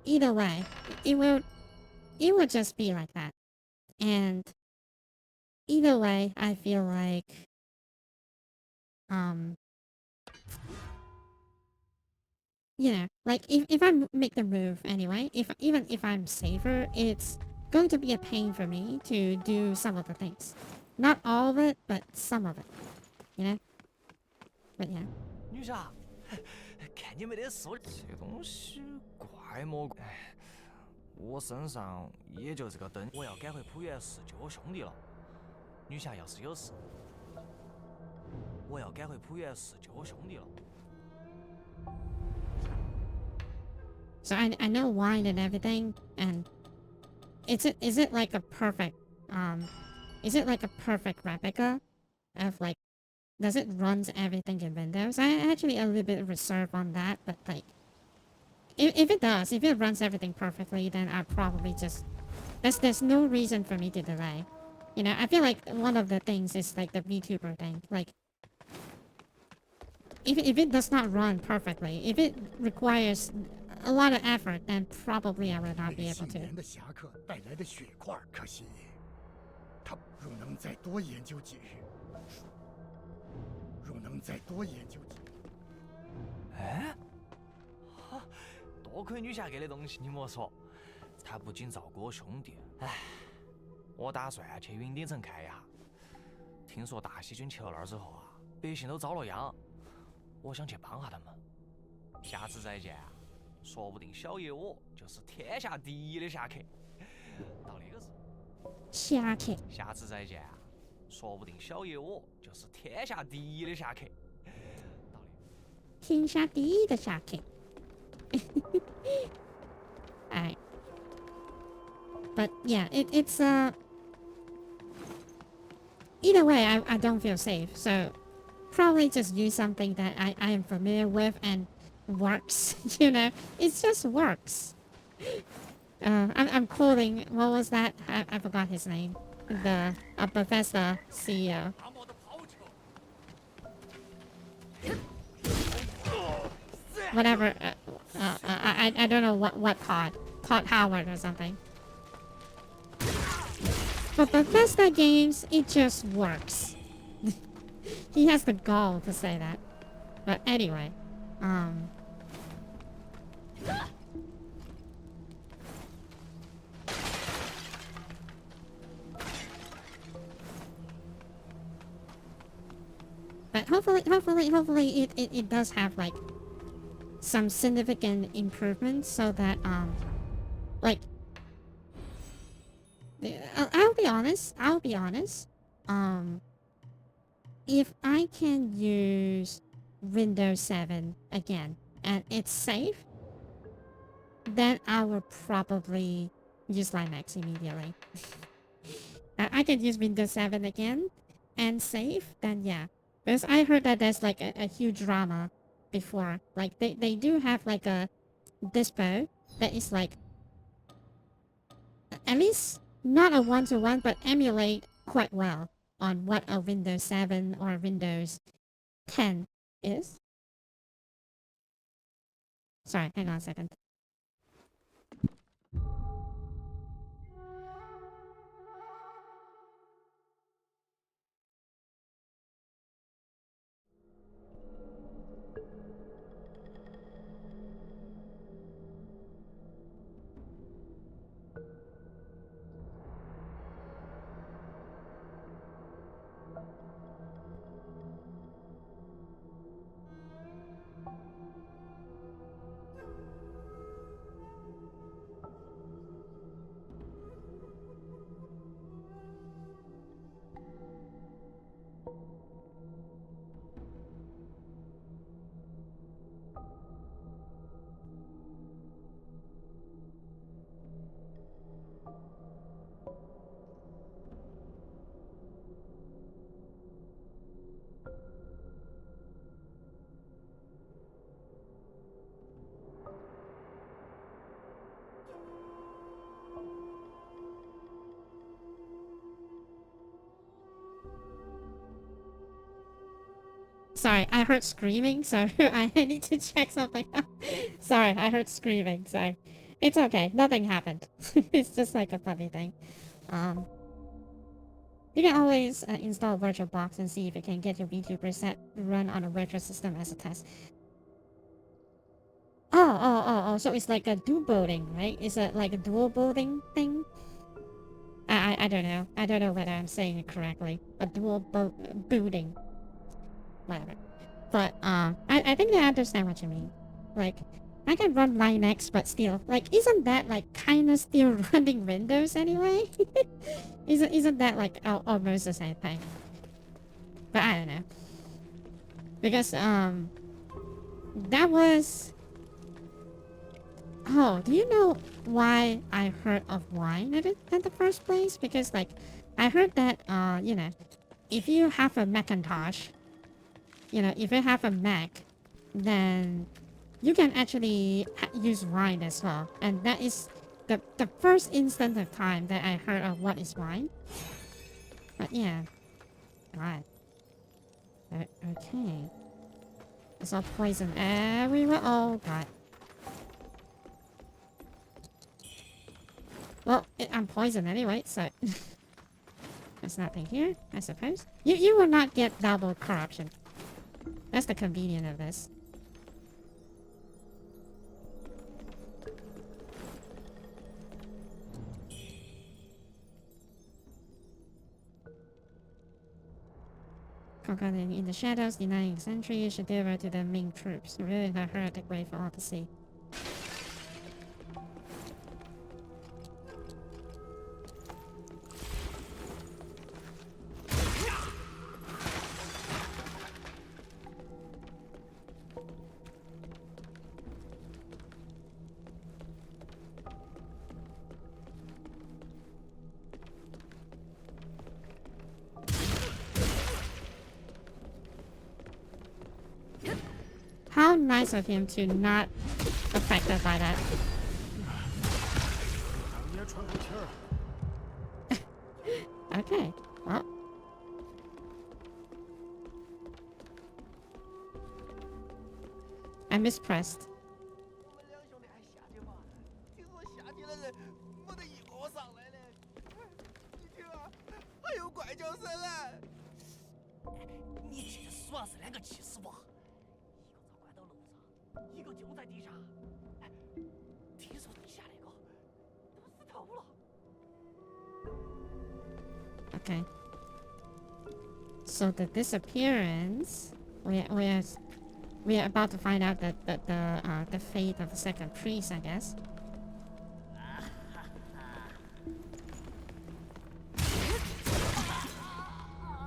Either way, it would just be like that. And either way, I feel like you know, like if I make the move anyway, even if I'm safer, it's going to be a pain for me to do some of the things. Not all of it, but some of it. You know? But yeah. 女侠，看你没得事，这东西怪么怪？哎，我身上也就这个灯，我要赶回浦原市救我兄弟了。女侠要是有事，我要赶回浦原市救我兄弟了。So I know wine and everything, and is it like a perfect is it like a perfect replica of like, does it runs everything in Windows? I actually a little bit reserved on that, but like if it does, if it runs everything perfectly, then I probably just there's no reason for me to delay. You know, I feel like one of the things is like the VTuber thing. Like if it does not run perfectly, if it requires a lot of effort, then probably I will not be 为 able 新 to. 年的侠客带来的血块，可惜他若能再多研究几日，若能再多研究几日。哎，哈，多亏女侠给的东西，你莫说，他不仅照顾我兄弟，哎，我打算去云顶城看一下。听说大细菌去了那儿之后啊，百姓都遭了殃，我想去帮下他们。下次再见啊，说不定小爷我就是天下第一的侠客。到那个时候，侠客，下次再见啊，说不定小爷我就是天下第一的侠客。到那。天下第一的侠客。Alright. But yeah, it's either way I don't feel safe, so probably just use something that I am familiar with and works, you know? It just works. I'm quoting, what was that? I forgot his name. The Bethesda CEO. Whatever, I don't know what Todd Howard or something. But Bethesda games, it just works. He has the gall to say that. But anyway, but hopefully it does have like some significant improvements so that like I'll be honest, if I can use Windows 7 again and it's safe, then I will probably use Linux immediately. I can use Windows 7 again and safe, then yeah. Because I heard that there's like a huge drama before. Like they do have like a dispo that is like at least not a one-to-one, but emulate quite well on what a Windows 7 or Windows 10 is. Sorry, hang on a second. Sorry, I heard screaming, so I need to check something out. Sorry, I heard screaming, so it's okay. Nothing happened. It's just like a funny thing. You can always install VirtualBox and see if you can get your VTuber set run on a virtual system as a test. Oh, so it's like a dual boating, right? Is it like a dual boating thing? I don't know. I don't know whether I'm saying it correctly. A dual booting. Whatever. But I think I understand what you mean. Like, I can run Linux, but still, like, isn't that like kind of still running Windows anyway? Isn't that like almost the same thing? But I don't know, because that was Oh, do you know why I heard of wine in the first place? Because, like, I heard that, you know, if you have a Macintosh, you know, if you have a Mac, then you can actually use wine as well. And that is the first instant of time that I heard of what is wine. But yeah, right. Okay. It's all poison everywhere. Oh, God. Well, I'm poisoned anyway, so... There's nothing here, I suppose. You will not get double corruption. That's the convenience of this. Conquering in the shadows, denying sentry, should deliver to the main troops. Revealing the heretic way for all to see. How nice of him to not affected by that. Okay, well. I mispressed. 我们两兄弟还下去嘛？听说下去的人没得一个上来的。你听啊，还有怪叫声啊！你记得死亡是两个气死吧？一个遭关到楼上，一个就在地上。哎，听说底下那个都死透了。Okay. So the disappearance, we are about to find out that the fate of the second priest, I guess.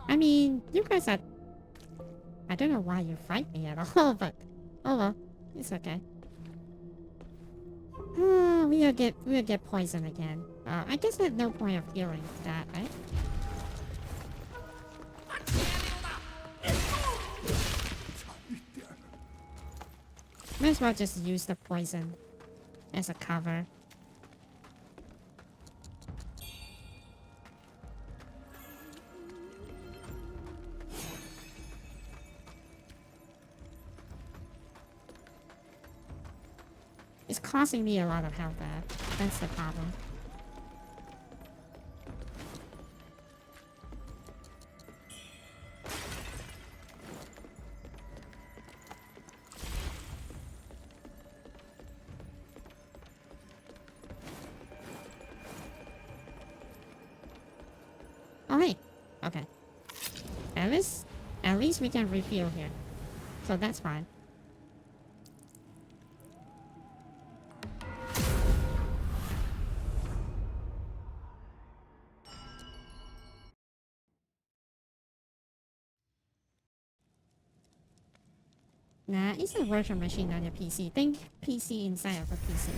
I mean, you guys are... I don't know why you fight me at all, but oh well, it's okay. We'll get poisoned again. I guess there's no point of healing that, right? Might as well just use the poison as a cover. It's costing me a lot of health there. That's the problem. Oh, hey. Okay. At least we can refuel here. So that's fine. Nah, it's a virtual machine on your PC. Think PC inside of a PC.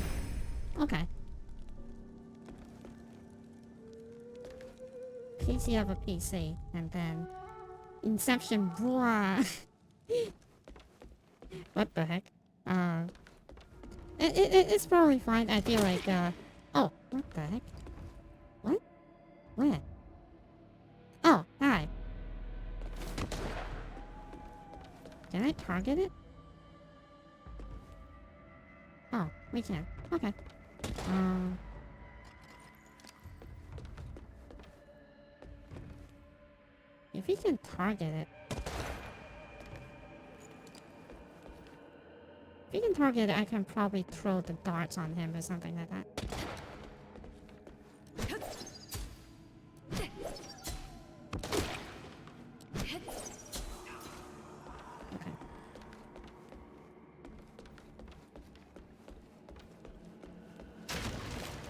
Okay. PC of a PC, and then Inception. Blah. What the heck? It's probably fine. I feel like oh, what the heck? What? Where? Oh, hi. Can I target it? Oh, we can. Okay. If we can target it... If we can target it, I can probably throw the darts on him or something like that. Okay.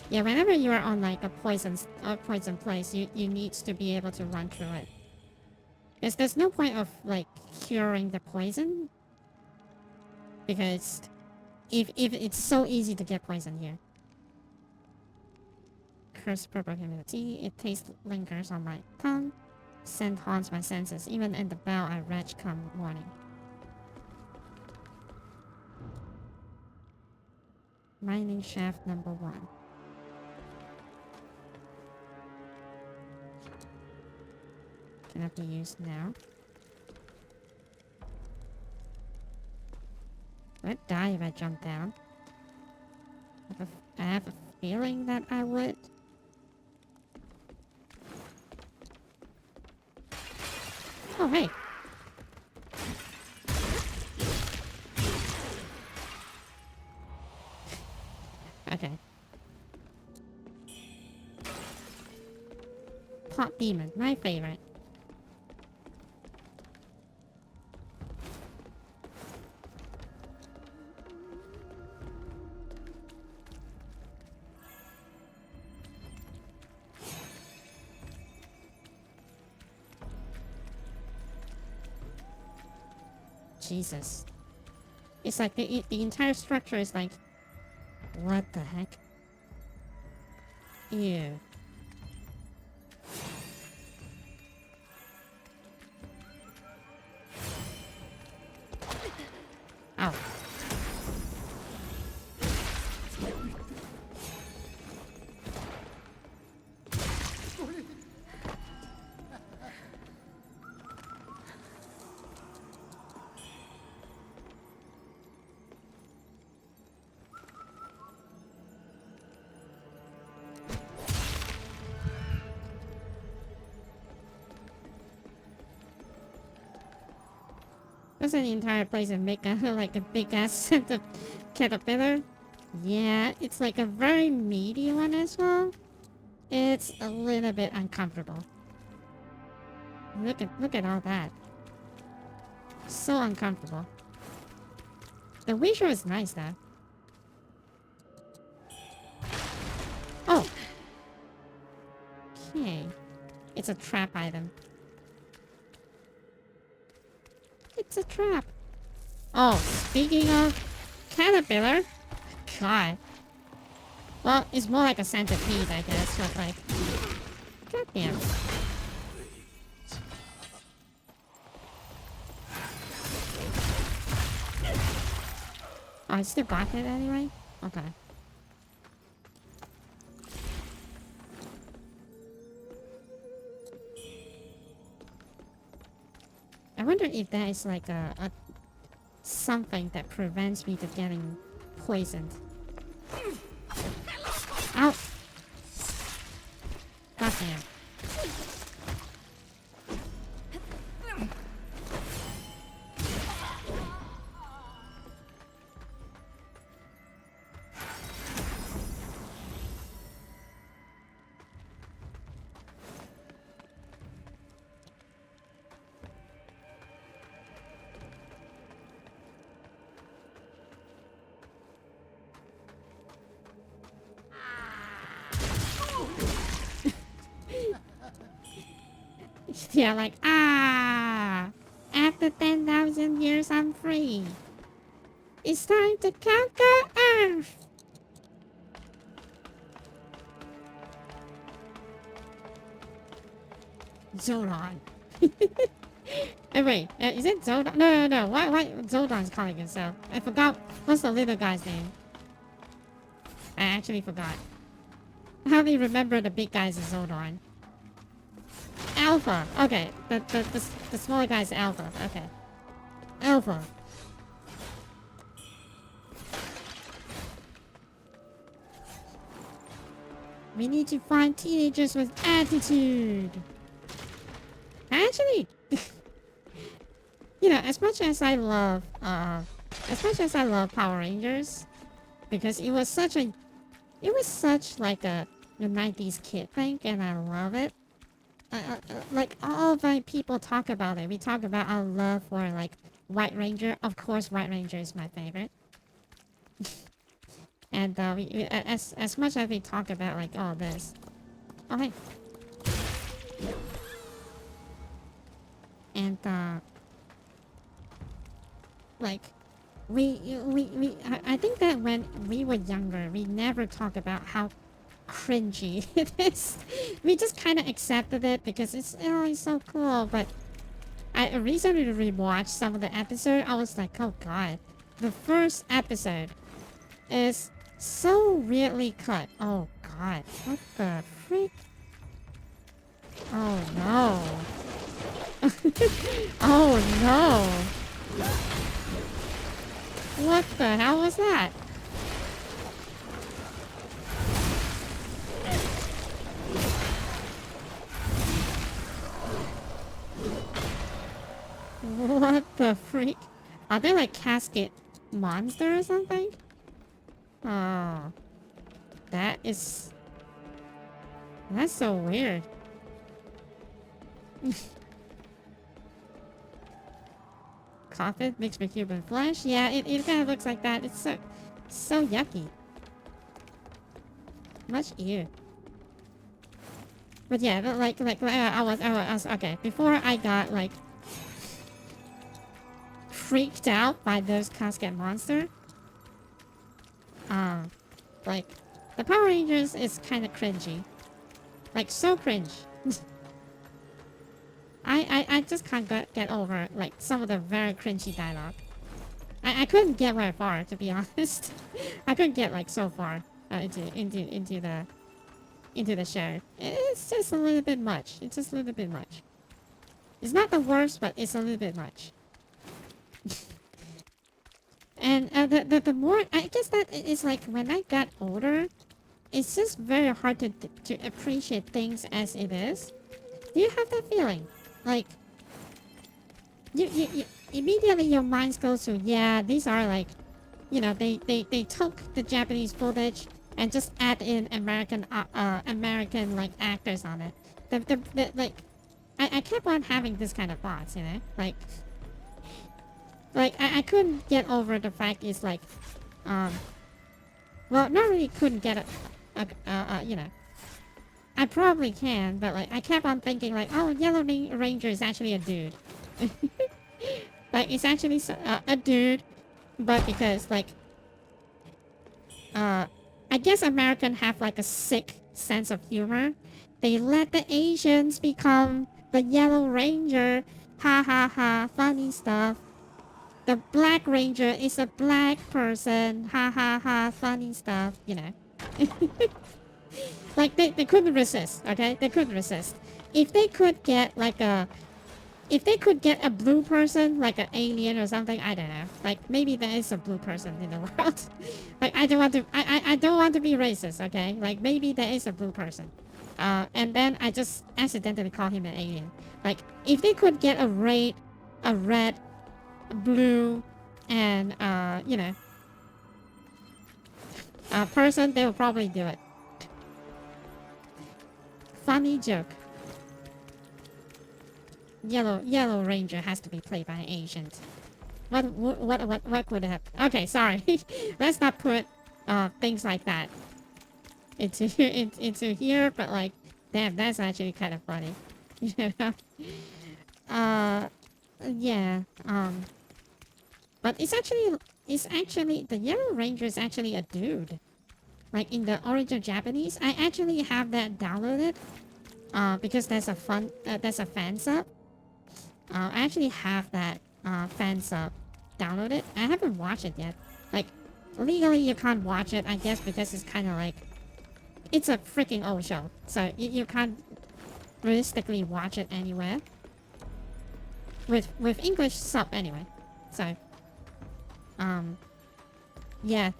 Yeah, whenever you are on like a poison place, you need to be able to run through it. Because there's no point of like curing the poison, because If it's so easy to get poison here. Cursed purple humidity. It taste lingers on my tongue. Scent haunts my senses. Even in the bell I retch come morning. Mining shaft number 1. Cannot be used now. Would I die if I jump down? I have a feeling that I would. Oh, hey. Okay. Pot demon, my favorite. Jesus. It's like the entire structure is like... What the heck? Ew. Ow. Doesn't the entire place make a, like a big ass caterpillar? Yeah, it's like a very meaty one as well. It's a little bit uncomfortable. Look at all that. So uncomfortable. The visual is nice though. Oh. Okay. It's a trap item. It's a trap. Oh, speaking of caterpillar. God. Well, it's more like a centipede, I guess, but like... Goddamn. Oh, I still got it anyway? Okay. I wonder if that is like a something that prevents me from getting poisoned. Ow! Goddamn. Yeah, like, ah! After 10,000 years, I'm free. It's time to conquer Earth! Zodon. Hey, wait, is it Zodon? No. Why Zodon's calling himself? I forgot. What's the little guy's name? I actually forgot. I hardly remember the big guy's Zodon. Alpha. Okay, the smaller guy's Alpha. Okay. Alpha. We need to find teenagers with attitude. Actually, you know, as much as I love Power Rangers, because it was such like a 90s kid thing, and I love it. Like all of my people talk about it. We talk about our love for like White Ranger. Of course, White Ranger is my favorite. And as much as we talk about like all this, oh hey, and like I think that when we were younger, we never talked about how cringy it is. We just kind of accepted it because it's so cool. But I recently rewatched some of the episode. I was like, oh god, the first episode is so weirdly cut. Oh god, what the freak? Oh no. Oh no. What the hell was that? What the freak? Are they like casket monster or something? Oh. That's so weird. Coffin mixed with human flesh? Yeah, it kind of looks like that. It's so yucky. Much ew. But yeah, I was okay. Before I got like freaked out by those casket monster. Like the Power Rangers is kind of cringy. Like so cringe. I just can't get over like some of the very cringy dialogue. I couldn't get very far, to be honest. I couldn't get like so far into the show. It's just a little bit much. It's just a little bit much. It's not the worst, but it's a little bit much. And the more I guess that is like when I got older, it's just very hard to appreciate things as it is. Do you have that feeling? Like you immediately your mind goes to, yeah, these are like, you know, they took the Japanese footage and just add in American like actors on it. The like I kept on having this kind of thoughts, you know, like I couldn't get over the fact is like well, not really couldn't get it, you know. I probably can, but like I kept on thinking like, oh, Yellow Ranger is actually a dude. Like it's actually a dude, but because like I guess Americans have like a sick sense of humor. They let the Asians become the Yellow Ranger. Ha ha ha, funny stuff. The Black Ranger is a black person. Ha ha ha, funny stuff, you know. Like they couldn't resist, okay? They couldn't resist. If they could get like a blue person, like an alien or something, I don't know. Like maybe there is a blue person in the world. Like I don't want to be racist, okay? Like maybe there is a blue person. And then I just accidentally call him an alien. Like if they could get a red, blue, and you know, a person, they will probably do it. Funny joke. Yellow Ranger has to be played by an Asian. What could happen? Okay, sorry. Let's not put things like that into here. But like, damn, that's actually kind of funny. You know? Yeah. But it's actually the Yellow Ranger is actually a dude. Like in the original Japanese, I actually have that downloaded. Because there's a fan sub. I actually have that fan sub downloaded. I haven't watched it yet. Like legally you can't watch it, I guess, because it's kind of like it's a freaking old show, so you can't realistically watch it anywhere with English sub anyway. So yeah.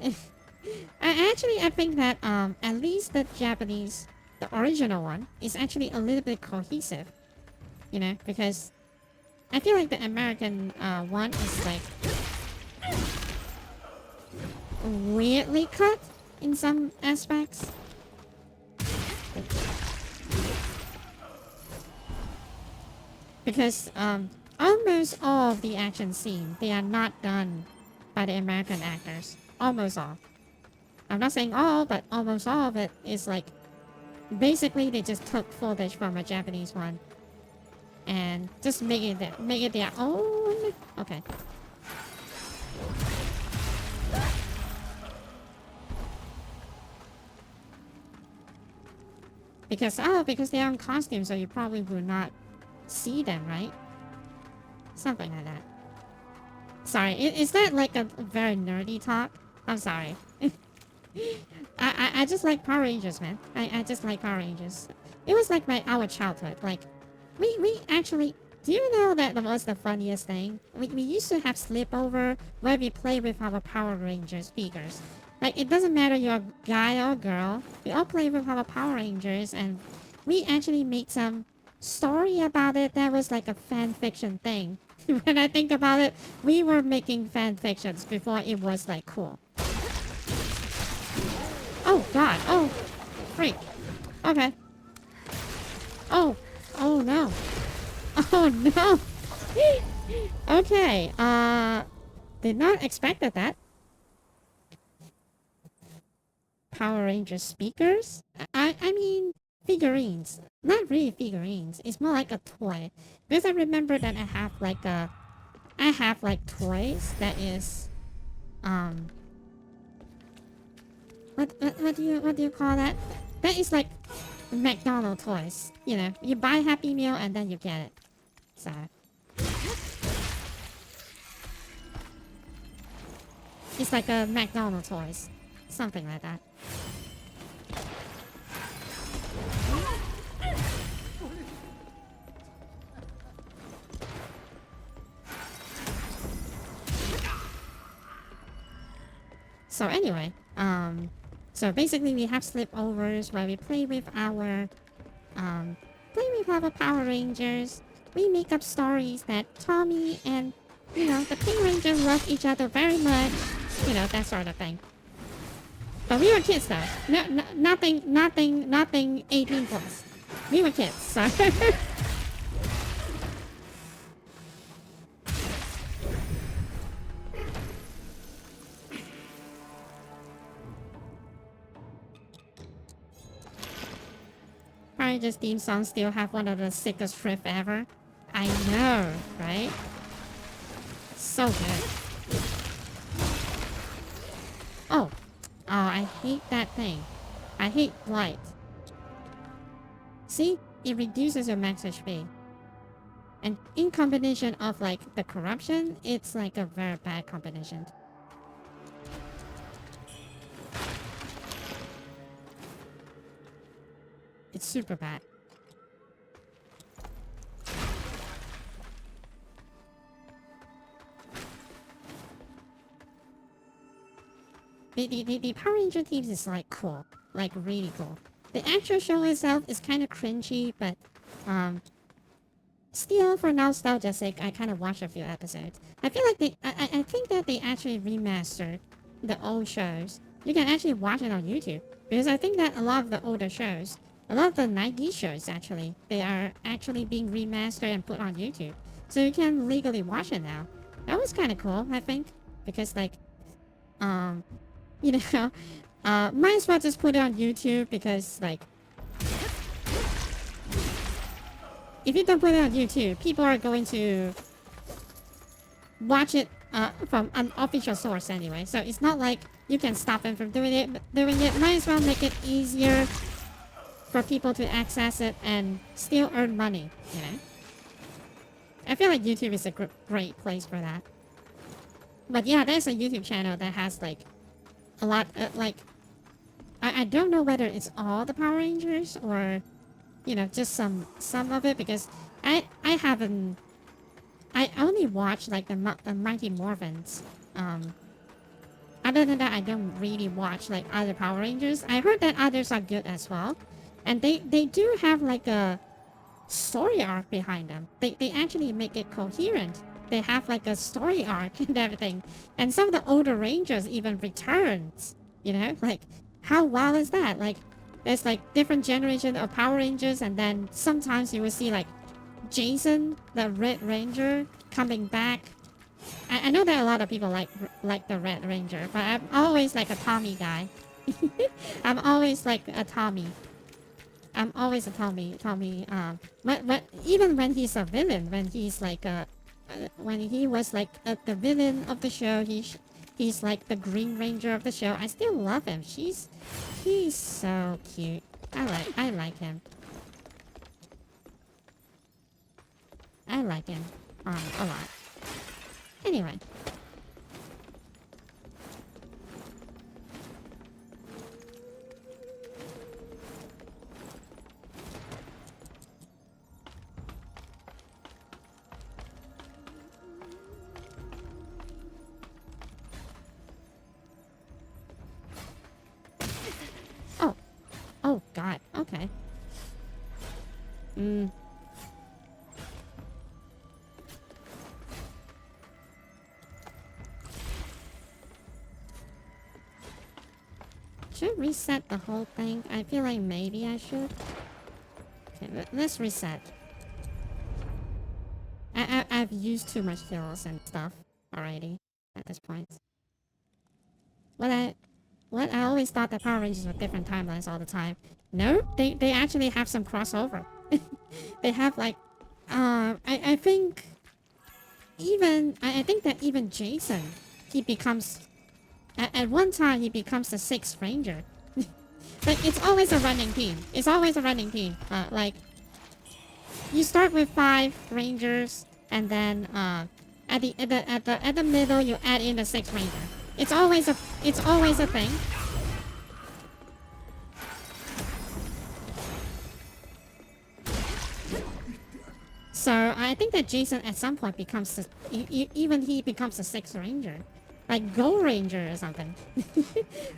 I think that at least the Japanese, the original one, is actually a little bit cohesive, you know, because I feel like the American one is like weirdly cut in some aspects. Because almost all of the action scene, they are not done by the American actors. Almost all. I'm not saying all, but almost all of it is like basically they just took footage from a Japanese one and just make it their own. Okay. because they're in costume, so you probably will not see them, right? Something like that. Sorry, is that like a very nerdy talk? I'm sorry. I just like Power Rangers, man. I just like Power Rangers. It was like our childhood. Like, we actually... Do you know that was the funniest thing? We used to have sleepover where we play with our Power Rangers figures. Like, it doesn't matter you're a guy or girl. We all play with our Power Rangers, and we actually made some story about it that was like a fan fiction thing. When I think about it, we were making fan fictions before it was like cool. Oh god, oh, freak. Okay. Oh, oh no. Oh no. Okay, did not expect that. Power Ranger speakers? I mean, figurines. Not really figurines. It's more like a toy. Because I remember that I have like toys that is, what do you call that? That is like McDonald's toys. You know, you buy Happy Meal and then you get it. So. It's like a McDonald's toys. Something like that. So anyway, so basically we have sleepovers where we play with our Power Rangers. We make up stories that Tommy and, you know, the Pink Rangers love each other very much. You know, that sort of thing. But we were kids though. No, nothing 18 plus. We were kids, so. Power Rangers theme song still have one of the sickest riff ever. I know, right? So good. Oh. Oh, I hate that thing. I hate blight. See? It reduces your max HP. And in combination of like the corruption, it's like a very bad combination. It's super bad. The Power Ranger teams is like cool. Like really cool. The actual show itself is kind of cringy, but still for nostalgia's sake, I kind of watched a few episodes. I feel like I think that they actually remastered the old shows. You can actually watch it on YouTube. Because I think that a lot of the older shows, a lot of the 90s shows actually, they are actually being remastered and put on YouTube. So you can legally watch it now. That was kind of cool, I think. Because like, you know, might as well just put it on YouTube because like, if you don't put it on YouTube, people are going to watch it from an official source anyway. So it's not like you can stop them from doing it. Might as well make it easier for people to access it and still earn money, you know? I feel like YouTube is a great place for that. But yeah, there's a YouTube channel that has like a lot, like, I don't know whether it's all the Power Rangers or, you know, just some of it, because I only watch like the Mighty Morphins. Other than that, I don't really watch like other Power Rangers. I heard that others are good as well, and they do have like a story arc behind them. They actually make it coherent. They have like a story arc and everything. And some of the older Rangers even returns. You know, like how wild is that? Like there's like different generation of Power Rangers, and then sometimes you will see like Jason, the Red Ranger, coming back. I know that a lot of people like the Red Ranger, but I'm always like a Tommy guy. I'm always like a Tommy. I'm always a Tommy. But even when he's a villain, when he's like when he was like the villain of the show, he's like the Green Ranger of the show. I still love him. He's so cute. I like him. I like him a lot. Anyway. Oh. Oh God. Okay. Should reset the whole thing? I feel like maybe I should. Okay, let's reset. I've used too much heals and stuff already at this point. I always thought that Power Rangers were different timelines all the time. No, they actually have some crossover. They have like, I think I think that even Jason, he becomes, at one time he becomes the 6th Ranger. But it's always a running team. It's always a running team. Like, you start with 5 Rangers, and then at the middle you add in the 6th Ranger. It's always a thing. So I think that Jason at some point becomes even he becomes the 6th Ranger, like Gold Ranger or something.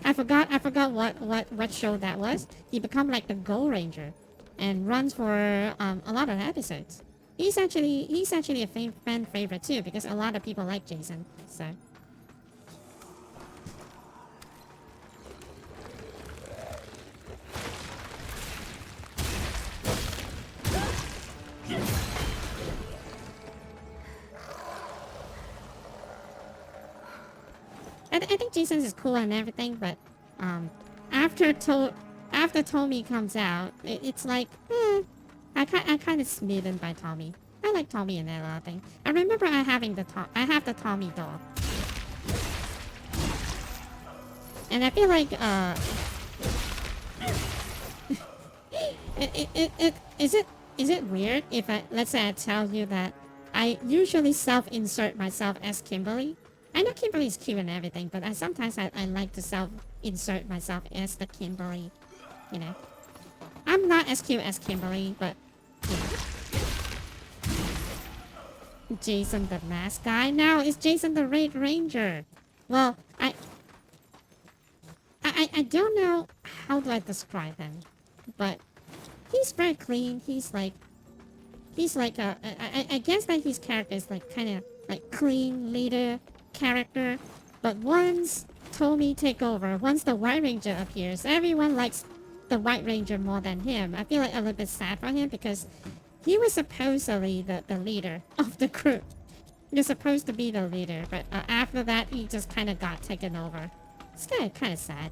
I forgot what show that was. He become like the Gold Ranger, and runs for a lot of episodes. He's actually a fan favorite too, because a lot of people like Jason. So. I think Jason's is cool and everything, but after Tommy comes out, it's like, I kind of smitten by Tommy. I like Tommy and that other thing. I remember I have the Tommy doll, and I feel like is it weird if let's say I tell you that I usually self-insert myself as Kimberly? I know Kimberly's cute and everything, but sometimes I like to self-insert myself as the Kimberly, you know. I'm not as cute as Kimberly, but, you know. Jason the mask guy? No, it's Jason the Red Ranger. Well, I don't know how do I describe him, but he's very clean. He's like I guess that his character is like kind of like clean leader character, but once Tommy take over, once the White Ranger appears, everyone likes the White Ranger more than him. I feel like a little bit sad for him because he was supposedly the leader of the group. You're supposed to be the leader, but after that he just kind of got taken over. It's kind of sad.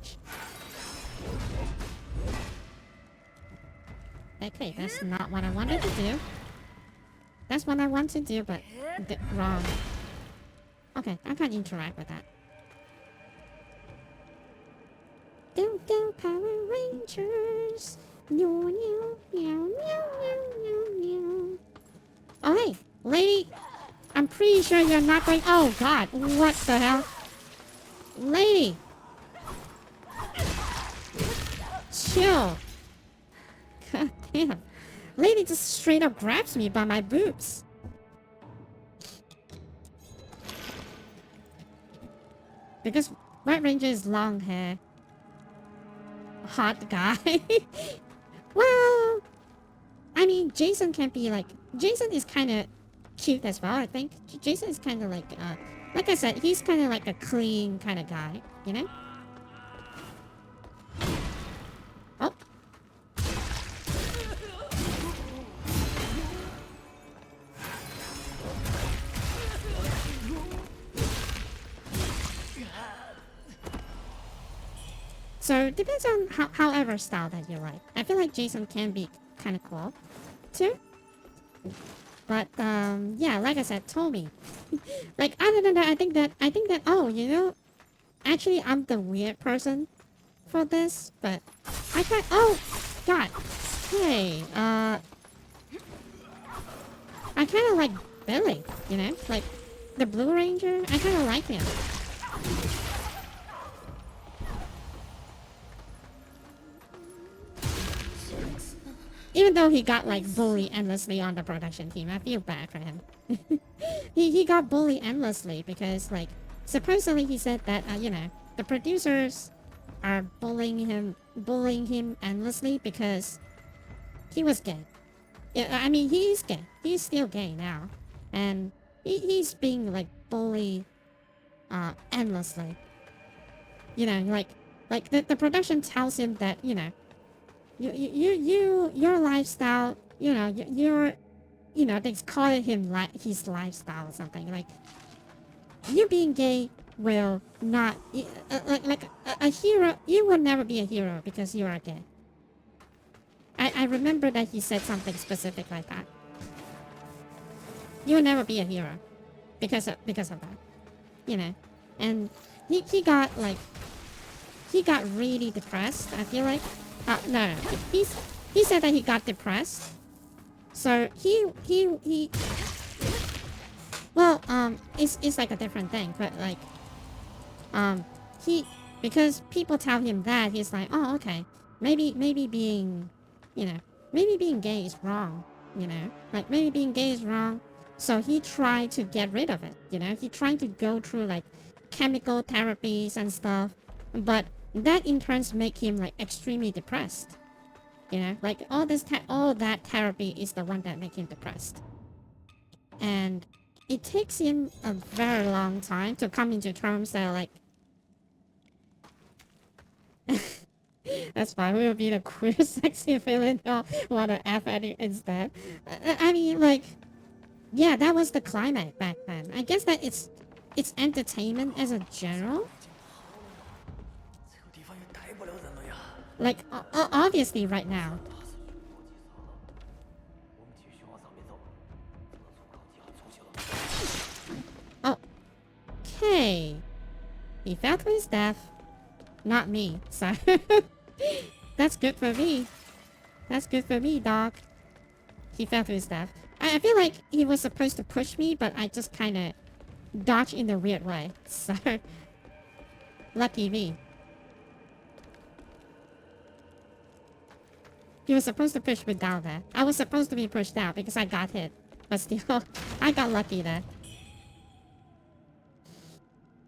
Okay, that's not what I wanted to do. That's what I want to do, but wrong. Okay, I can't interact with that. Go Power Rangers! Meow meow meow meow meow meow. Oh hey, lady! I'm pretty sure you're not going. Oh God! What the hell, lady? Chill. God damn, lady just straight up grabs me by my boobs. Because White Ranger is long hair. Hot guy. Well, I mean, Jason can be like... Jason is kind of cute as well, I think. Jason is kind of like I said, he's kind of like a clean kind of guy, you know? Oh. So it depends on however style that you like. I feel like Jason can be kind of cool too. But yeah, like I said, Tommy. Like other than that, I think that oh, you know, actually I'm the weird person for this, but I can't. Oh, God. Hey, I kind of like Billy, you know? Like, the Blue Ranger, I kind of like him. Even though he got, like, bullied endlessly on the production team, I feel bad for him. he got bullied endlessly because, like, supposedly he said that, you know, the producers are bullying him endlessly because he was gay. Yeah, I mean, he's gay. He's still gay now. And he's being, like, bullied, endlessly. You know, like the production tells him that, you know, your lifestyle, you know, you know, they call it his lifestyle or something. Like, you being gay will not, like a hero, you will never be a hero because you are gay. I remember that he said something specific like that. You'll never be a hero because of that, you know. And he got really depressed. I feel like, no, he said that he got depressed. So he well, it's like a different thing, but like, because people tell him that, he's like, oh, okay, maybe being, you know, maybe being gay is wrong, you know, like maybe being gay is wrong. So he tried to get rid of it, you know, he tried to go through like chemical therapies and stuff, but that in turn make him like extremely depressed, you know, like all that therapy is the one that make him depressed. And it takes him a very long time to come into terms that like, that's fine, we'll be the queer sexy villain or what the F instead. I mean, like, yeah, that was the climate back then. I guess that it's entertainment as a general. Like, obviously right now. Okay. He fell to his death. Not me, so... That's good for me. That's good for me, dog. He fell to his death. I feel like he was supposed to push me, but I just kind of dodged in a weird way. So... Lucky me. He was supposed to push me down there. I was supposed to be pushed down because I got hit. But still, I got lucky there.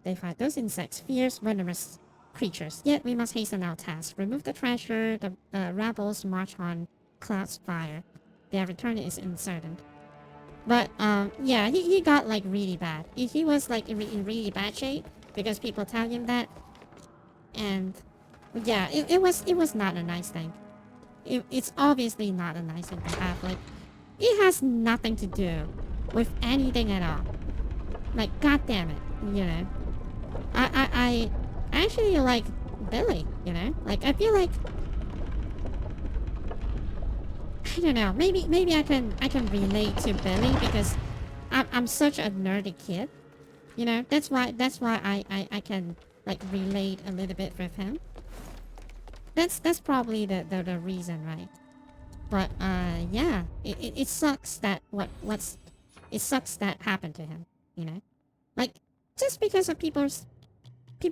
They fight those insects, fierce, venomous creatures. Yet we must hasten our task. Remove the treasure. The rebels march on Cloud's fire. Their return is uncertain. But, yeah, he got, like, really bad. He was, like, in really bad shape because people tell him that. And, yeah, it was not a nice thing. It's obviously not a nice thing to have. Like, it has nothing to do with anything at all. Like, god damn it, you know. I actually like Billy, you know? Like, I feel like, I don't know, maybe I can relate to Billy because I'm such a nerdy kid. You know, that's why I can like relate a little bit with him. That's probably the reason, right? But yeah, it sucks that it sucks that happened to him, you know? Like, just because of people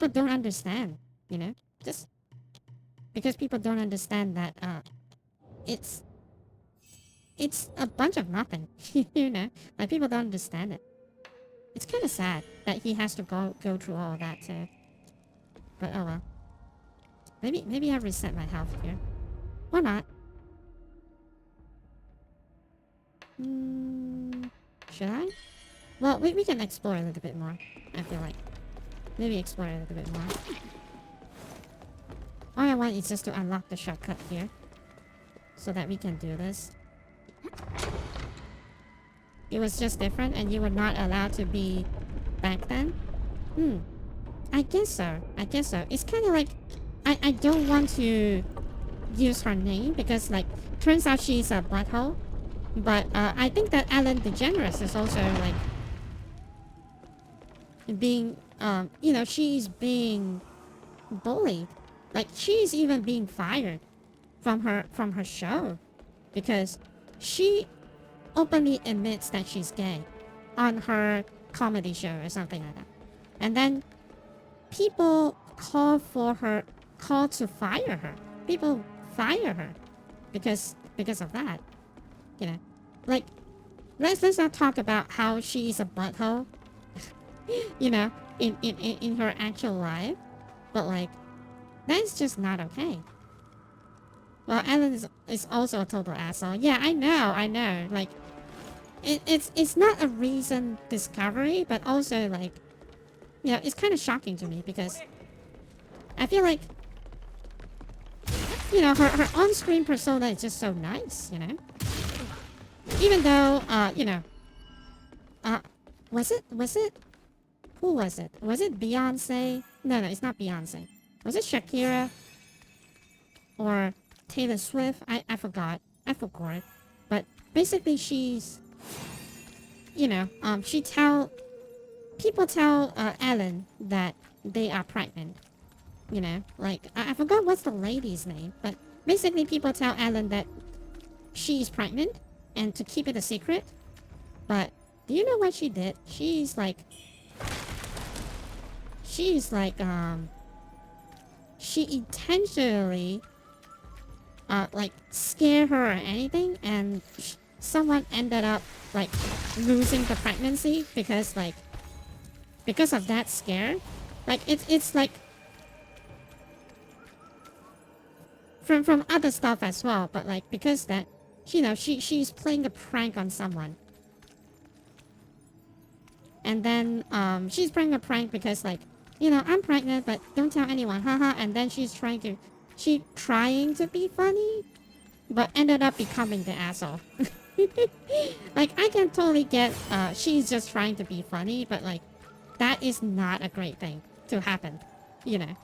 don't understand, you know? Just because people don't understand that it's a bunch of nothing, you know? Like, people don't understand it. It's kind of sad that he has to go through all of that too. But oh well. Maybe I reset my health here. Or not. Should I? Well, we can explore a little bit more, I feel like. Maybe explore a little bit more. All I want is just to unlock the shortcut here. So that we can do this. It was just different and you were not allowed to be back then? I guess so. It's kind of like... I don't want to use her name because, like, turns out she's a butthole. But I think that Ellen DeGeneres is also, like... being... you know, she's being bullied. Like, she's even being fired. from her show, because she openly admits that she's gay on her comedy show or something like that. And then people call to fire her. People fire her because of that. You know, like let's not talk about how she's a butthole. You know, in her actual life, but like that's just not okay. Well, Ellen is also a total asshole. Yeah, I know. Like, it's not a recent discovery, but also like, yeah, it's kind of shocking to me because I feel like, you know, her on-screen persona is just so nice, you know. Even though, you know, was it? Who was it? Was it Beyonce? No, it's not Beyonce. Was it Shakira? Or Taylor Swift? I forgot. But basically she's, you know, people tell Ellen that they are pregnant. You know, like, I forgot what's the lady's name, but basically people tell Ellen that she's pregnant and to keep it a secret. But do you know what she did? She's like, she intentionally like scare her or anything, and someone ended up like losing the pregnancy because of that scare. Like it's like from other stuff as well, but like because that, you know, she's playing a prank on someone. And then she's playing a prank because like, you know, I'm pregnant, but don't tell anyone, haha. And then she's trying to be funny, but ended up becoming the asshole. Like, I can totally get she's just trying to be funny, but like that is not a great thing to happen, you know.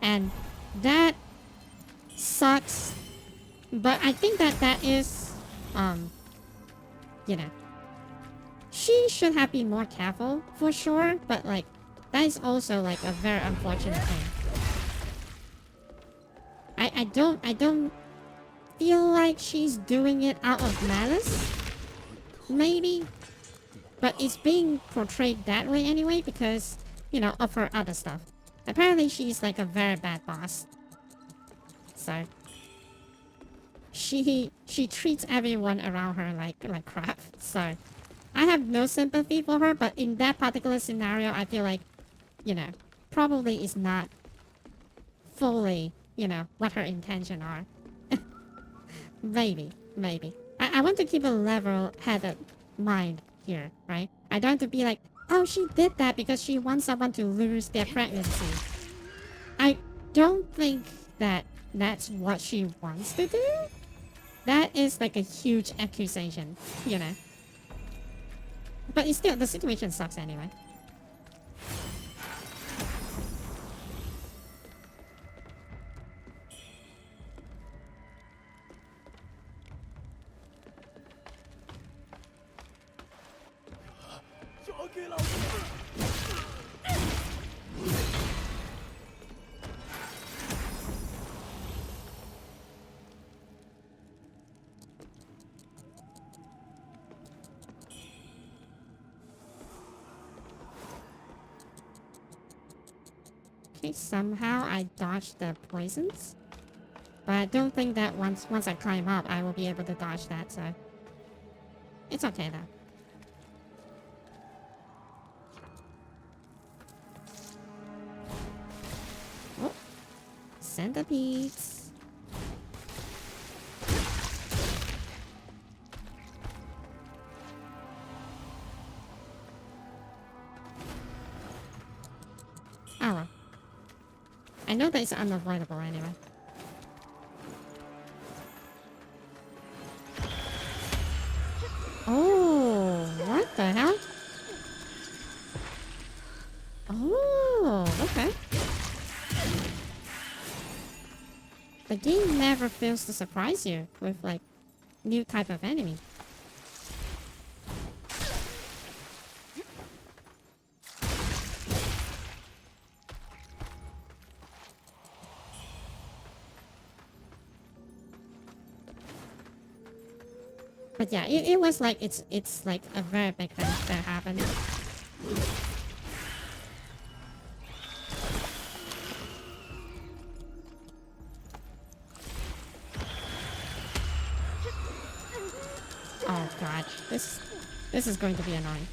And that sucks, but I think that is you know, she should have been more careful for sure, but like that is also like a very unfortunate thing. I don't feel like she's doing it out of malice, maybe, but it's being portrayed that way anyway because, you know, of her other stuff. Apparently she's like a very bad boss, so she treats everyone around her like crap. So I have no sympathy for her, but in that particular scenario, I feel like, you know, probably is not fully, you know, what her intention are. Maybe. I want to keep a level-headed mind here, right? I don't want to be like, oh, she did that because she wants someone to lose their pregnancy. I don't think that that's what she wants to do. That is like a huge accusation, you know. But it's still, the situation sucks anyway. Okay, somehow I dodged the poisons. But I don't think that once I climb up, I will be able to dodge that, so it's okay though. Oh, centipedes. Oh well. I know that it's unavoidable anyway. Oh, what the hell? Oh, okay. The game never fails to surprise you with like new type of enemy. But yeah, it was like it's like a very big thing that happened. Oh god, this is going to be annoying.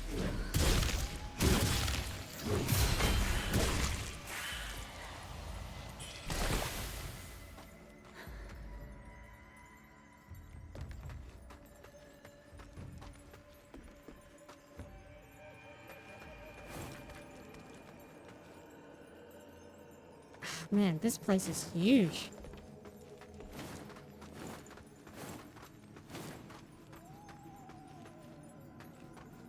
Man, this place is huge.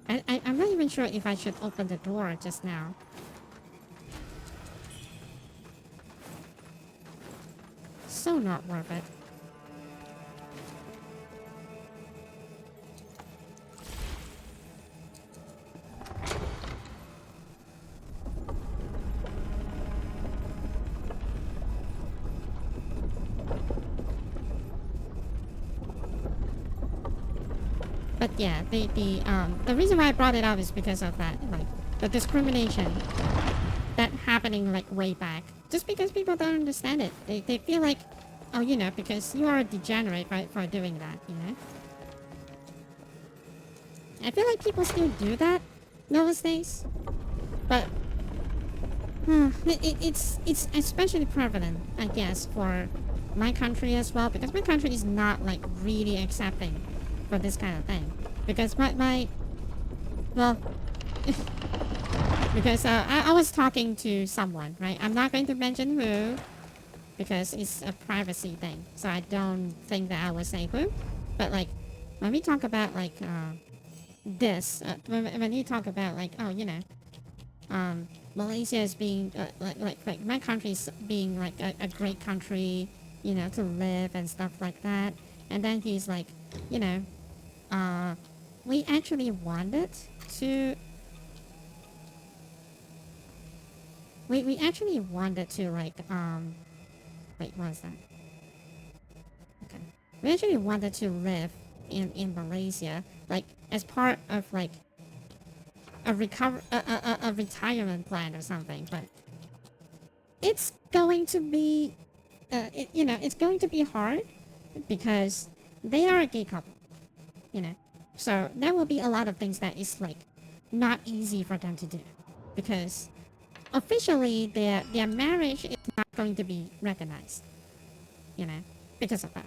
I'm not even sure if I should open the door just now. So not worth it. But yeah, the reason why I brought it up is because of that, like, the discrimination that happening like way back. Just because people don't understand it. They feel like, oh, you know, because you are a degenerate for doing that, you know? I feel like people still do that those days. But it's especially prevalent, I guess, for my country as well, because my country is not like really accepting for this kind of thing, because well because I was talking to someone, right? I'm not going to mention who because it's a privacy thing, so I don't think that I will say who. But like when we talk about like this, when you talk about like, oh, you know, Malaysia is being like my country's being like a great country, you know, to live and stuff like that, and then he's like, you know, we actually wanted to we actually wanted to like wait, what is that? Okay. We actually wanted to live in Malaysia, like as part of like a retirement plan or something, but it's going to be you know, it's going to be hard because they are a gay couple, you know, so there will be a lot of things that is like not easy for them to do because officially their marriage is not going to be recognized, you know, because of that.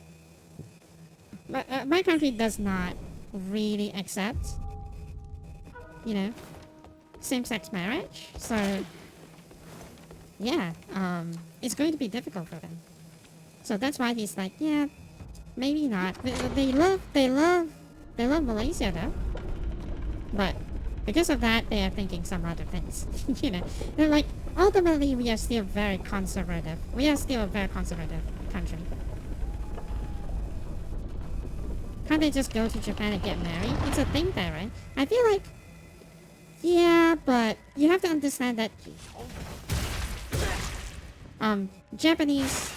But my country does not really accept, you know, same-sex marriage, so yeah, it's going to be difficult for them. So that's why he's like, yeah, maybe not. They love Malaysia though, but because of that, they are thinking some other things. You know, they're like, ultimately, we are still very conservative. We are still a very conservative country. Can't they just go to Japan and get married? It's a thing there, right? I feel like, yeah, but you have to understand that Japanese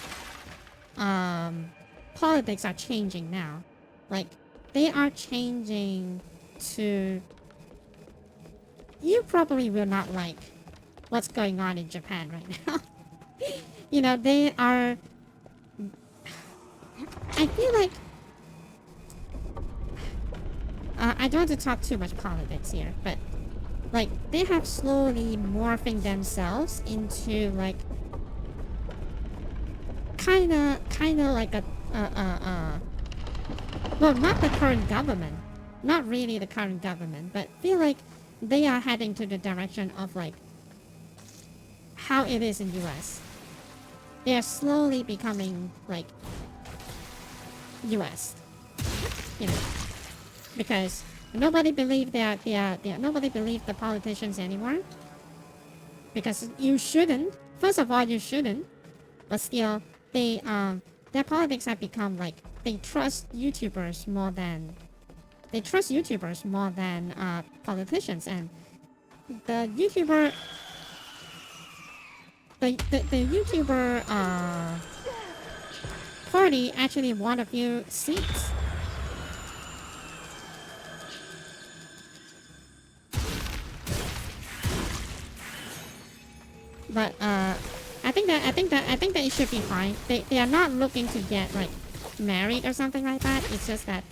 politics are changing now. Like, they are changing to... You probably will not like what's going on in Japan right now. You know, they are... I feel like... I don't want to talk too much politics here, but... Like, they have slowly morphing themselves into, like... Kinda like a... Well, not the current government. Not really the current government, but feel like they are heading to the direction of like how it is in US. They are slowly becoming like US, you know, because nobody believe nobody believe the politicians anymore. Because you shouldn't. First of all, you shouldn't. But still, their politics have become like they trust YouTubers more than politicians, and the YouTuber party actually won a few seats. But I think that it should be fine. They are not looking to get like married or something like that. It's just that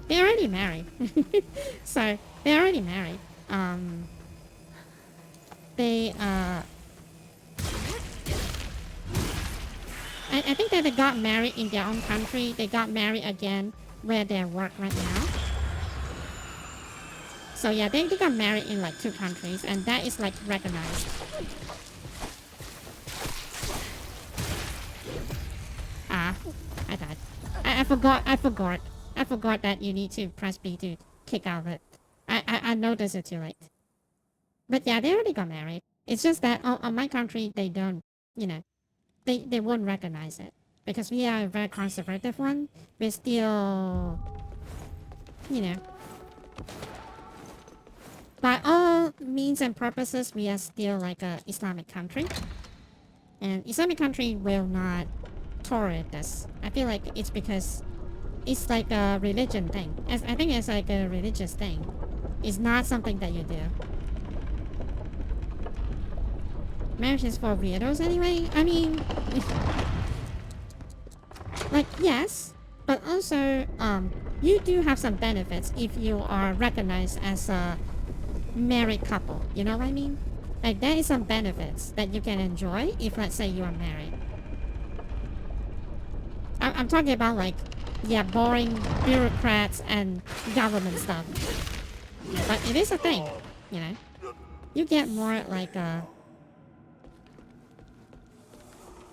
they're already married. So they're already married. They I think that they got married in their own country. They got married again where they work right now. So yeah, they got married in like 2 countries, and that is like recognized. Ah, I died. I forgot that you need to press B to kick out of it. I noticed it too late. But yeah, they already got married. It's just that on my country, they don't, you know, they won't recognize it. Because we are a very conservative one. We're still, you know, by all means and purposes, we are still like a Islamic country. And Islamic country will not tolerate this. I feel like it's because it's like a religion thing. I think it's like a religious thing. It's not something that you do. Marriage is for weirdos anyway. I mean, like, yes, but also, you do have some benefits if you are recognized as a married couple. You know what I mean? Like, there is some benefits that you can enjoy if, let's say, you are married. I'm talking about, like, yeah, boring bureaucrats and government stuff. But it is a thing, you know? You get more, like,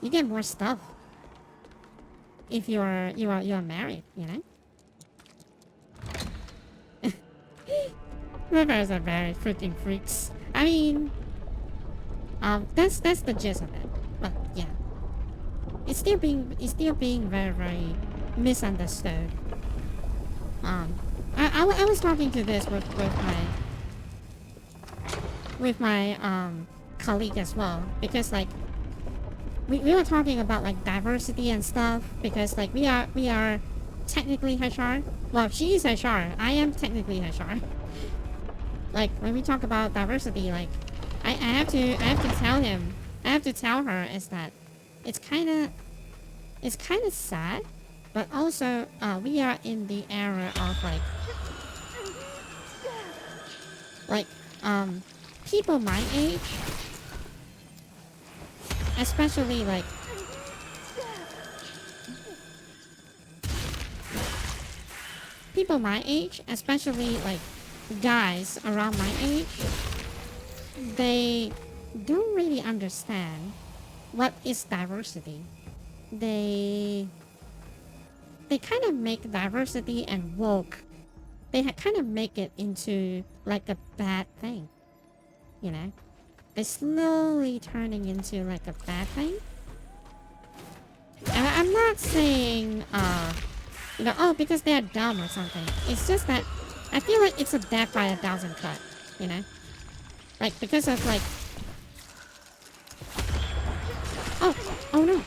you get more stuff if you're married, you know? Members are very freaking freaks. I mean, that's the gist of it. But yeah, it's still being very, very misunderstood. I was talking to this with my colleague as well, because like we were talking about like diversity and stuff, because like we are technically HR. Well, she is HR. I am technically HR. Like when we talk about diversity, like I have to tell her is that it's kind of sad, but also we are in the era of like people my age, especially like people my age, especially like guys around my age, they don't really understand what is diversity. They kind of make diversity and woke, they kind of make it into like a bad thing, you know? They're slowly turning into like a bad thing. And I'm not saying, you know, oh, because they're dumb or something. It's just that I feel like it's a death by 1,000 cut, you know? Like, because of like... Oh no.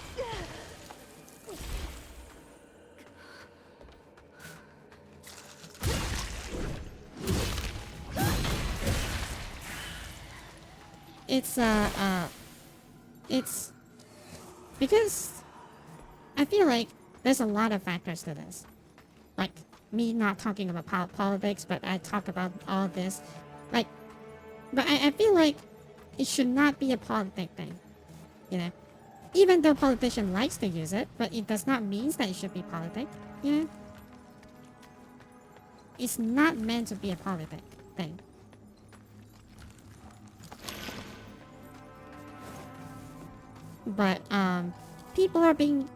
It's because I feel like there's a lot of factors to this. Like, me not talking about politics, but I talk about all this. Like, but I feel like it should not be a politic thing, you know? Even though politician likes to use it, but it does not mean that it should be politic, you know? It's not meant to be a politic thing. But, people are being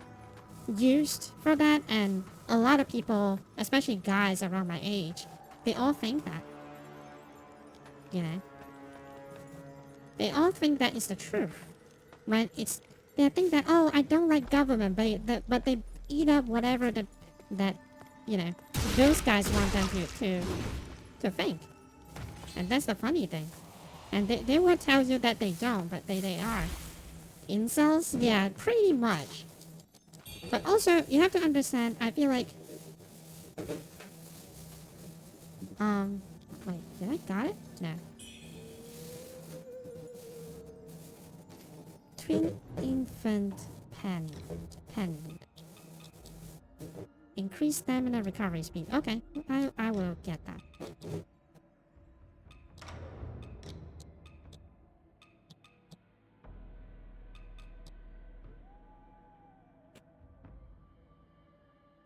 used for that, and a lot of people, especially guys around my age, they all think that. You know? They all think that is the truth. When it's, they think that, oh, I don't like government, but they eat up whatever that, you know, those guys want them to think. And that's the funny thing. And they will tell you that they don't, but they are. Incels? Yeah, pretty much. But also, you have to understand, I feel like... Wait, did I got it? No. Twin infant pen. Increase stamina recovery speed. Okay, I will get that.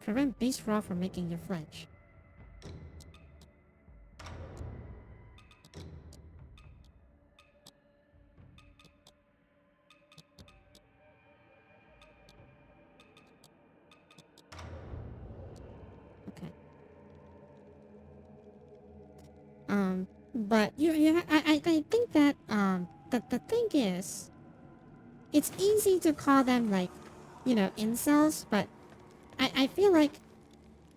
Prevent beast roar from making you flinch. Okay. But I think that the thing is, it's easy to call them like, you know, incels, but I feel like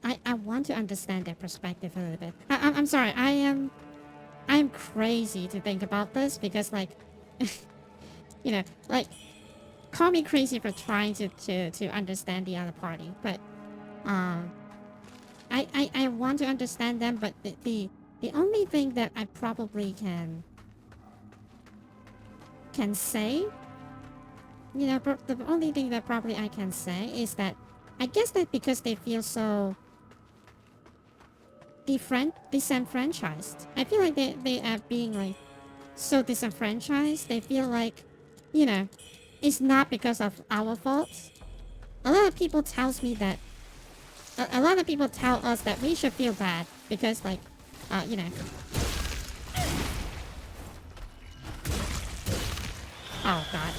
I want to understand their perspective a little bit. I'm sorry, I'm crazy to think about this because like, you know, like, call me crazy for trying to understand the other party, but I want to understand them, but the only thing that I probably can say, you know, the only thing that probably I can say is that I guess that because they feel so disenfranchised. I feel like they are being like so disenfranchised. They feel like, you know, it's not because of our fault. A lot of people tells me that a lot of people tell us that we should feel bad because like, you know. Oh god.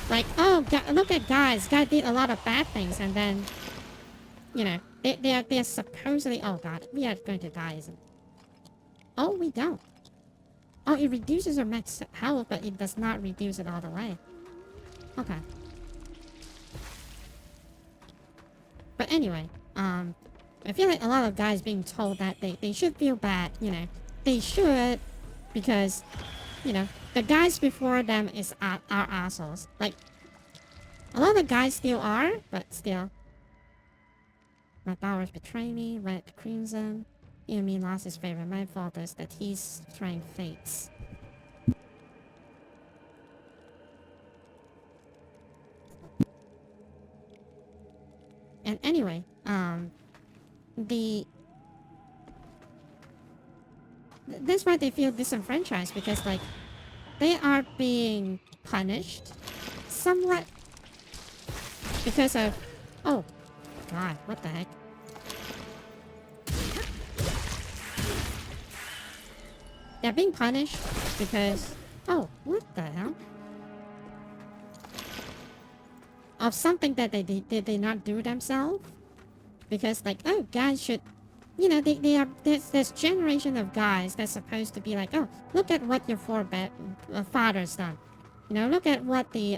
Like, oh, look at guys. Guy did a lot of bad things, and then, you know, they're supposedly. Oh god, we are going to die, isn't it? Oh, we don't. Oh, it reduces our max health, but it does not reduce it all the way. Okay. But anyway, I feel like a lot of guys being told that they should feel bad, you know. They should, because, you know, the guys before them are assholes. Like, a lot of guys still are, but still. My powers betray me, red crimson. Yumi lost his favor. My fault is that he's trying fates. And anyway, that's why they feel disenfranchised, because like they are being punished somewhat because of, oh god, what the heck. They're being punished because, oh, what the hell? Of something that they did they not do themselves? Because like, oh, guys should, you know, they are, there's generation of guys that's supposed to be like, oh, look at what your father's done. You know, look at what the,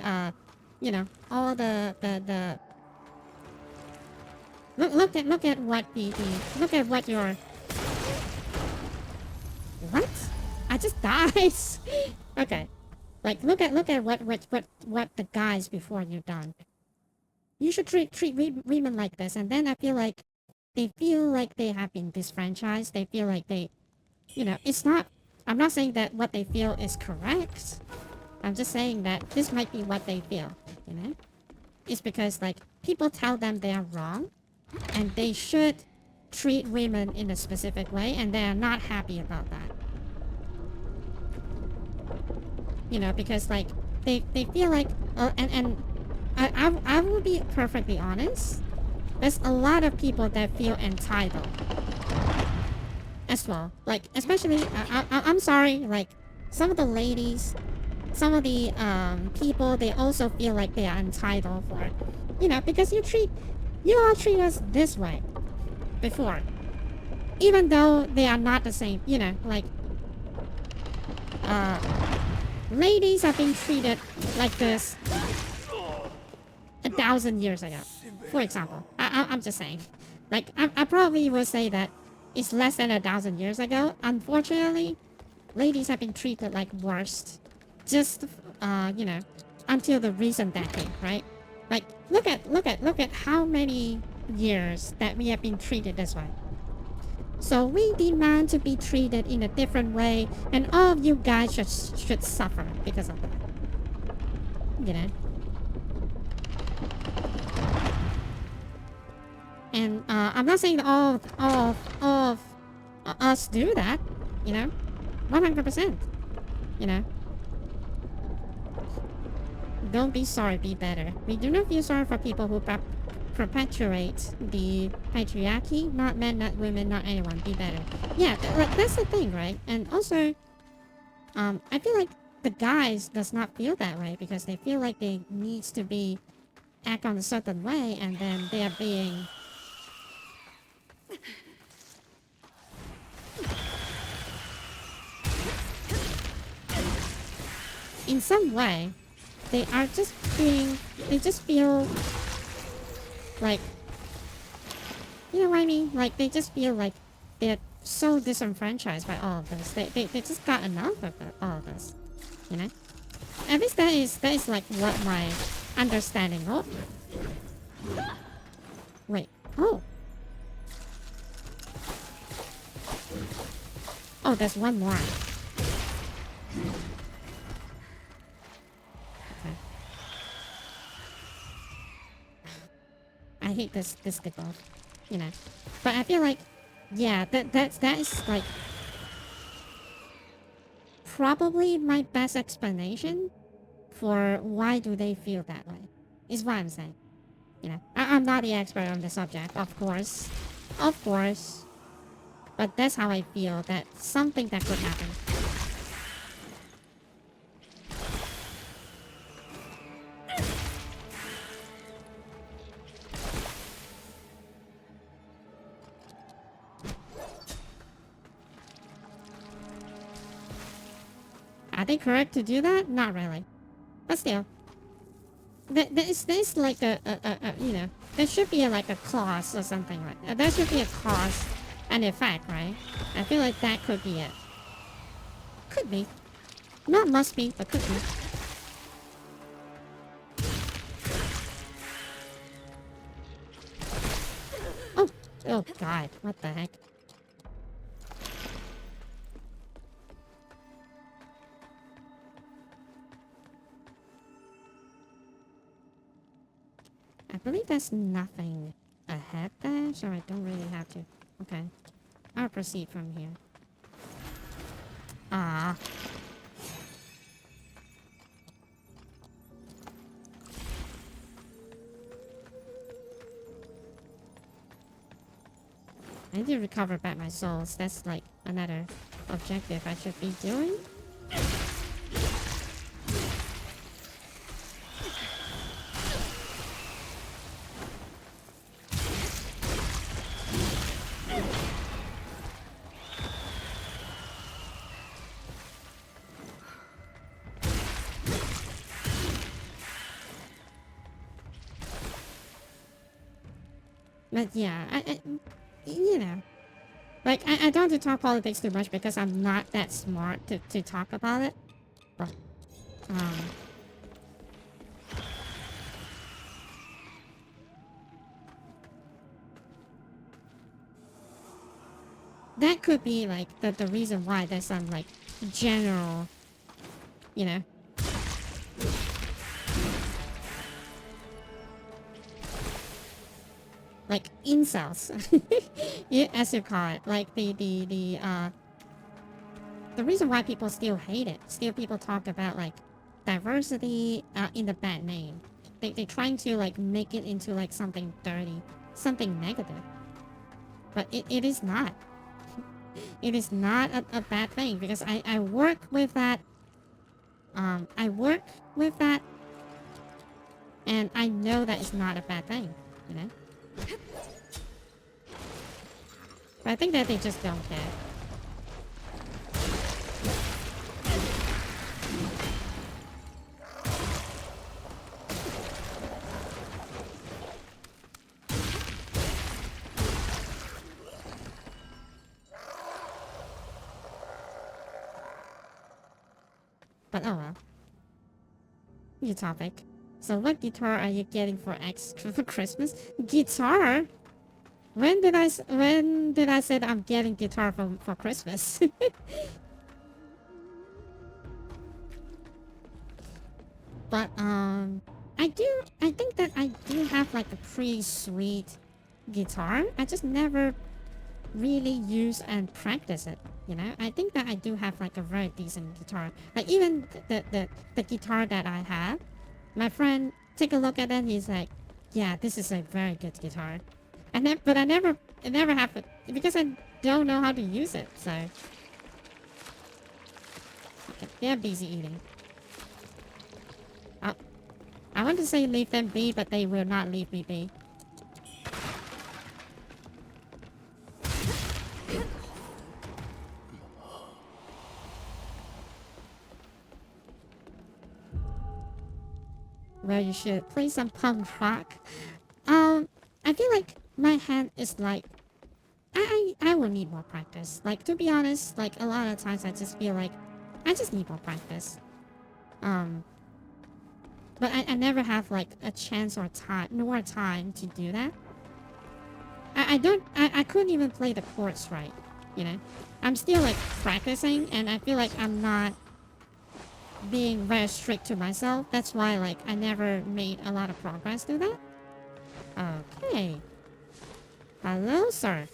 you know, all the look at what your, what? I just died. Okay. Like, look at what the guys before you done. You should treat women like this, and then I feel like they feel like they have been disfranchised. They feel like they, you know, it's not, I'm not saying that what they feel is correct. I'm just saying that this might be what they feel, you know? It's because, like, people tell them they are wrong, and they should treat women in a specific way, and they are not happy about that. You know, because, like, they feel like, and I will be perfectly honest, there's a lot of people that feel entitled as well. Like, especially, I'm sorry, like, some of the ladies, some of the people, they also feel like they are entitled for it. You know, because you all treat us this way before. Even though they are not the same, you know, like, ladies have been treated like this 1,000 years ago, for example. I'm just saying. Like, I probably would say that it's less than 1,000 years ago. Unfortunately, ladies have been treated like worst. Just, you know, until the recent decade, right? Like, look at how many years that we have been treated this way. So we demand to be treated in a different way, and all of you guys should suffer because of that. You know? And I'm not saying that all of us do that, you know? 100%, you know? Don't be sorry, be better. We do not feel sorry for people who perpetuate the patriarchy. Not men, not women, not anyone. Be better. Yeah, that's the thing, right? And also, I feel like the guys does not feel that way because they feel like they needs to be act on a certain way, and then they are being in some way they are just being, they just feel like, you know what I mean? Like they just feel like they're so disenfranchised by all of this. They just got enough of all of this, you know? At least that is like what my understanding of. Wait. Oh. Oh, there's one more. Okay. I hate this kickoff, you know. But I feel like, yeah, that is like probably my best explanation for why do they feel that way. Is what I'm saying. You know, I'm not the expert on the subject, of course. Of course. But that's how I feel, that something that could happen. Are they correct to do that? Not really. But still. There's like a, you know, there should be like a clause or something like that. There should be a cause and effect, right? I feel like that could be it. Could be. Not must be, but could be. Oh, oh god, what the heck? I believe there's nothing ahead there, so I don't really have to. Okay. I'll proceed from here. Ah. I need to recover back my souls. That's like another objective I should be doing. But yeah, I you know, like I don't want to talk politics too much because I'm not that smart to talk about it. But that could be like the reason why there's some like general, you know, like incels, yeah, as you call it, like the reason why people still hate it, still people talk about like diversity in the bad name. They're trying to like make it into like something dirty, something negative, but it is not. It is not a bad thing because I work with that. I work with that, and I know that it's not a bad thing, you know. But I think that they just don't care. But oh well. New topic. So what guitar are you getting for X for Christmas? Guitar? when did I say that I'm getting guitar for Christmas? But I think that I do have like a pretty sweet guitar. I just never really use and practice it. You know, I think that I do have like a very decent guitar. Like even the guitar that I have, my friend take a look at it. He's like, "Yeah, this is a very good guitar." But I never have it because I don't know how to use it. So okay, they're busy eating. I want to say leave them be, but they will not leave me be. Well, you should play some punk rock. I feel like my hand is like, I will need more practice. Like, to be honest, like a lot of times I just feel like I just need more practice. But I never have like a chance or time to do that. I couldn't even play the chords right, you know. I'm still like practicing and I feel like I'm not being very strict to myself. That's why like I never made a lot of progress through that. Okay. Hello, sir.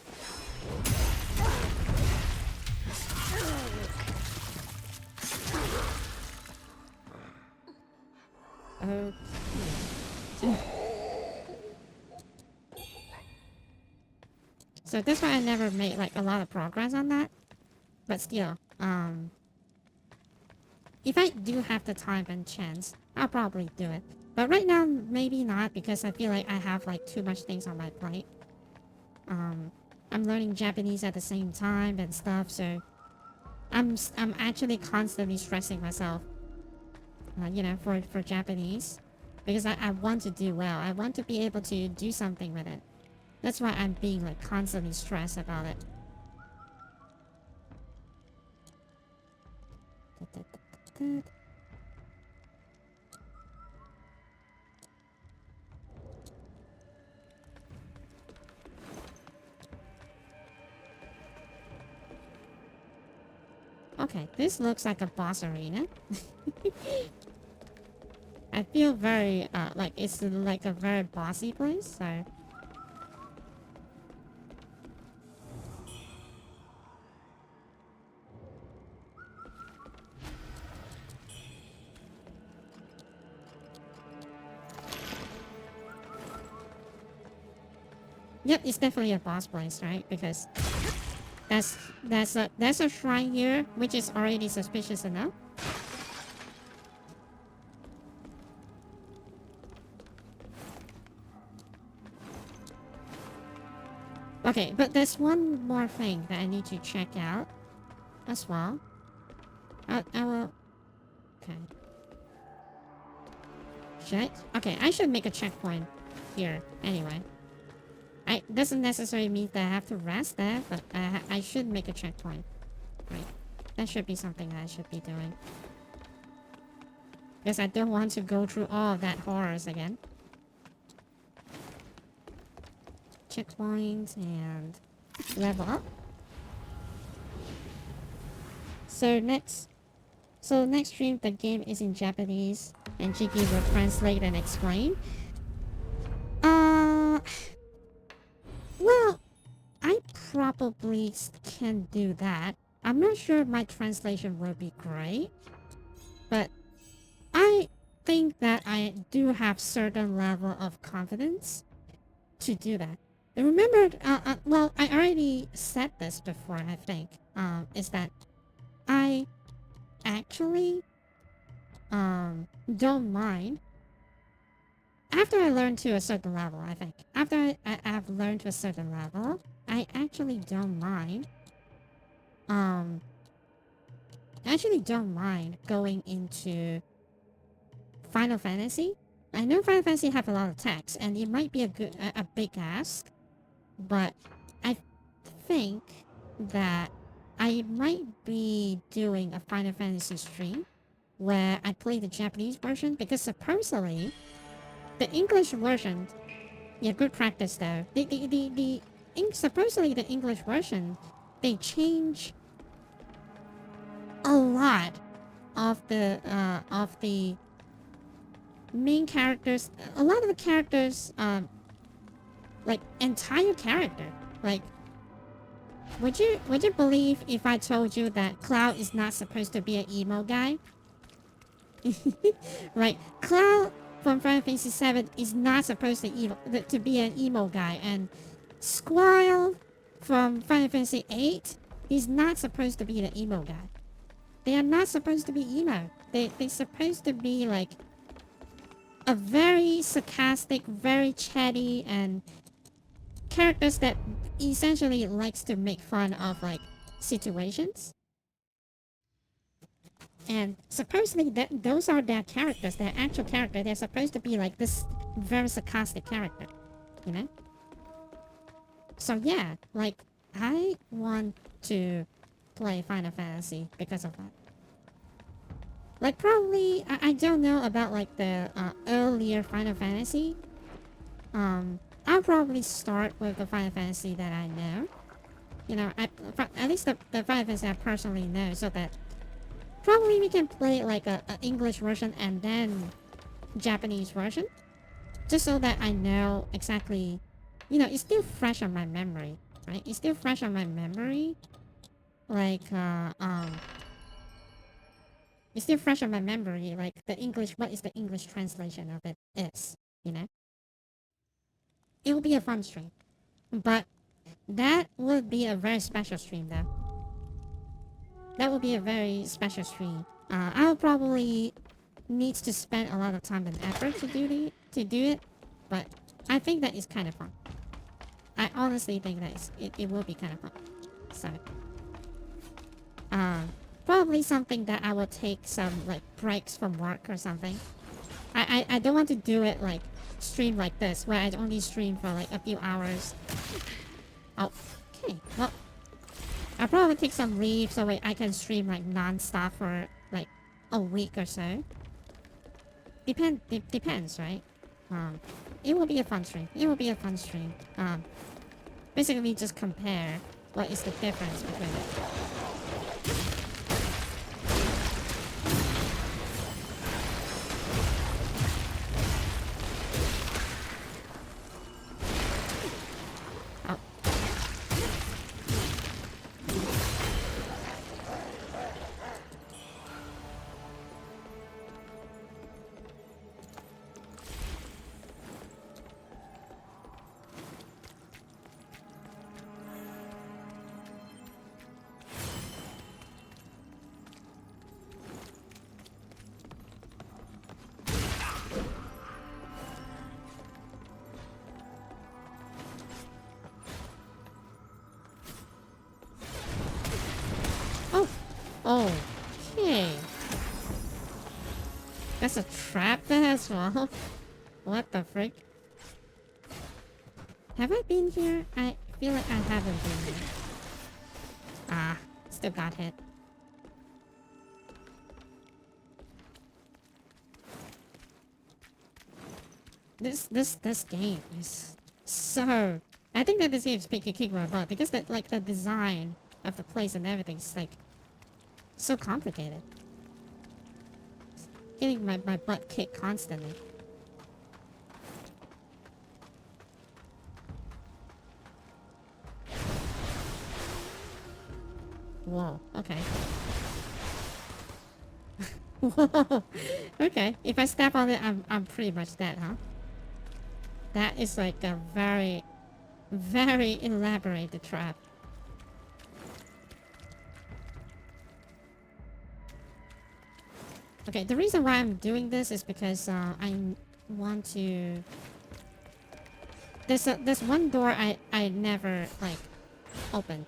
Okay. So that's why I never made like a lot of progress on that. But still, if I do have the time and chance, I'll probably do it. But right now, maybe not because I feel like I have like too much things on my plate. I'm learning Japanese at the same time and stuff, so I'm actually constantly stressing myself, you know, for Japanese, because I want to do well. I want to be able to do something with it. That's why I'm being like constantly stressed about it. Okay, this looks like a boss arena. I feel very, like it's like a very bossy place, so... Yep, it's definitely a boss place, right? Because there's a shrine here, which is already suspicious enough. Okay, but there's one more thing that I need to check out as well. I will... Okay. Okay, I should make a checkpoint here anyway. It doesn't necessarily mean that I have to rest there, but I should make a checkpoint. Right. That should be something that I should be doing. Because I don't want to go through all of that horrors again. Checkpoint and level up. So next stream the game is in Japanese and Jiggy will translate and explain. Well, I probably can do that. I'm not sure my translation will be great, but I think that I do have certain level of confidence to do that. And remember, well, I already said this before, I think, is that I actually don't mind after I learn to a certain level, I think. After I've learned to a certain level, I actually don't mind. I actually don't mind going into Final Fantasy. I know Final Fantasy have a lot of text, and it might be a big ask, but I think that I might be doing a Final Fantasy stream where I play the Japanese version, because supposedly the English version, yeah, good practice though. The supposedly the English version, they change a lot of the main characters. A lot of the characters, like entire character. Like, would you believe if I told you that Cloud is not supposed to be an emo guy? Right, Cloud from Final Fantasy VII is not supposed to be an emo guy, and Squall from Final Fantasy VIII is not supposed to be the emo guy. They are not supposed to be emo. They're supposed to be like a very sarcastic, very chatty, and characters that essentially likes to make fun of like situations. And supposedly those are their characters, their actual character. They're supposed to be like this very sarcastic character, you know? So yeah, like, I want to play Final Fantasy because of that. Like, probably, I don't know about like the earlier Final Fantasy. I'll probably start with the Final Fantasy that I know. You know, at least the Final Fantasy I personally know, so that probably we can play like a English version and then Japanese version. Just so that I know exactly, you know, it's still fresh on my memory, right? It's still fresh on my memory. Like, it's still fresh on my memory, like the English, what is the English translation of it is, you know? It will be a fun stream. But that would be a very special stream though. That would be a very special stream. I'll probably need to spend a lot of time and effort to do it, but I think that is kind of fun. I honestly think that it will be kind of fun. So, probably something that I will take some like breaks from work or something. I don't want to do it like stream like this, where I only stream for like a few hours. Oh, okay. Well, I'll probably take some leave so I can stream like non-stop for like a week or so. Depends, right? It will be a fun stream. It will be a fun stream. Basically just compare what is the difference between it. Okay. That's a trap there as well. What the frick? Have I been here? I feel like I haven't been here. Ah, still got hit. This game is so... I think that this game is kicking my butt because the design of the place and everything is like so complicated. Getting my butt kicked constantly. Whoa, okay. Whoa, okay. If I step on it, I'm pretty much dead, huh? That is like a very, very elaborate trap. Okay, the reason why I'm doing this is because I want to... There's one door I never like opened.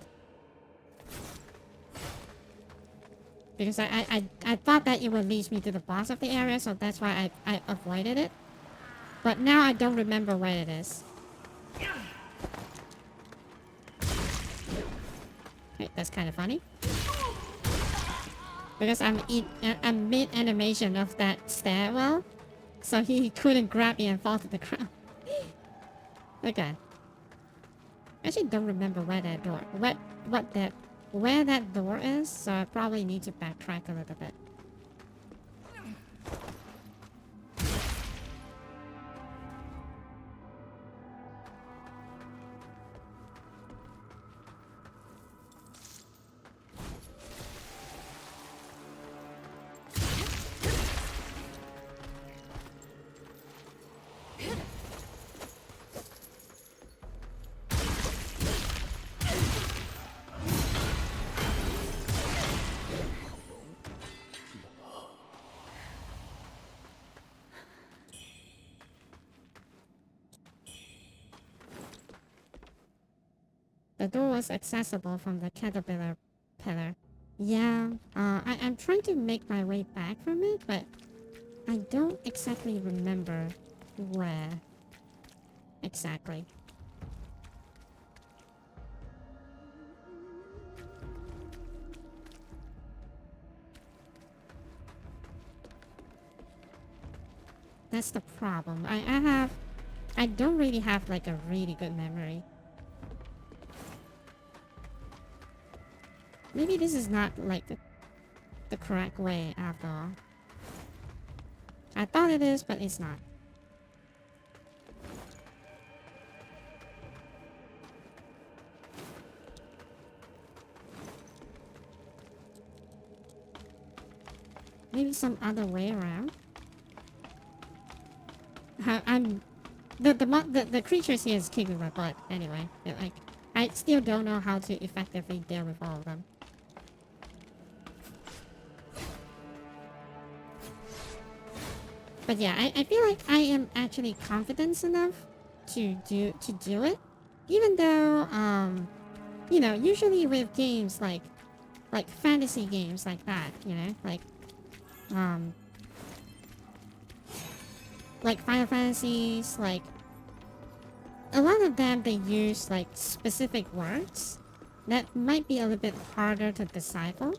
Because I thought that it would lead me to the boss of the area, so that's why I avoided it. But now I don't remember where it is. Wait, that's kind of funny. Because I'm mid-animation of that stairwell, so he couldn't grab me and fall to the ground. Okay. I actually don't remember where that door, where that door is, so I probably need to backtrack a little bit. The door was accessible from the caterpillar pillar. Yeah, I'm trying to make my way back from it, but I don't exactly remember where exactly. That's the problem. I don't really have like a really good memory. Maybe this is not like the correct way after all. I thought it is, but it's not. Maybe some other way around. The creatures here is kicking my butt anyway. Like, I still don't know how to effectively deal with all of them. But yeah, I feel like I am actually confident enough to do it, even though you know, usually with games like fantasy games like that, you know, like Final Fantasies, like a lot of them they use like specific words that might be a little bit harder to decipher,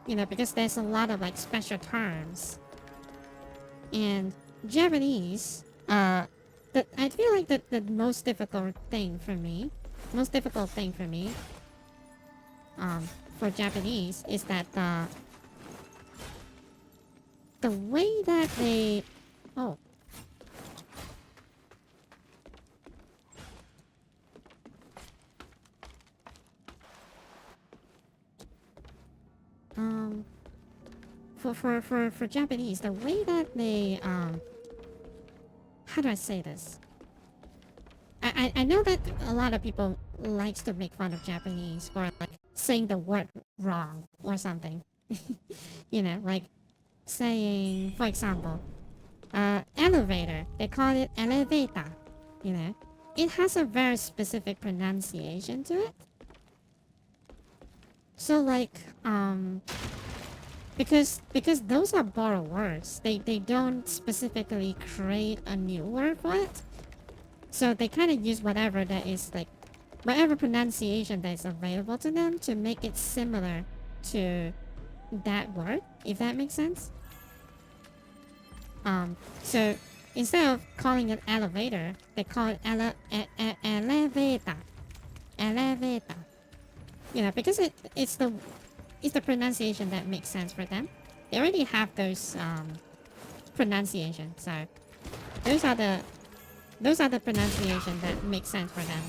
you know, because there's a lot of like special terms. And Japanese, I feel like the most difficult thing for me, for Japanese is that the way that they, oh, for Japanese, the way that they, how do I say this? I know that a lot of people likes to make fun of Japanese for like saying the word wrong or something. You know, like saying, for example, elevator, they call it elevator, you know. It has a very specific pronunciation to it. So like, because those are borrowed words, they don't specifically create a new word for it. So they kind of use whatever that is like, whatever pronunciation that is available to them to make it similar to that word, if that makes sense. So instead of calling it elevator, they call it elevator. Elevator. You know, because it's the pronunciation that makes sense for them. They already have those pronunciations, so those are the pronunciation that make sense for them.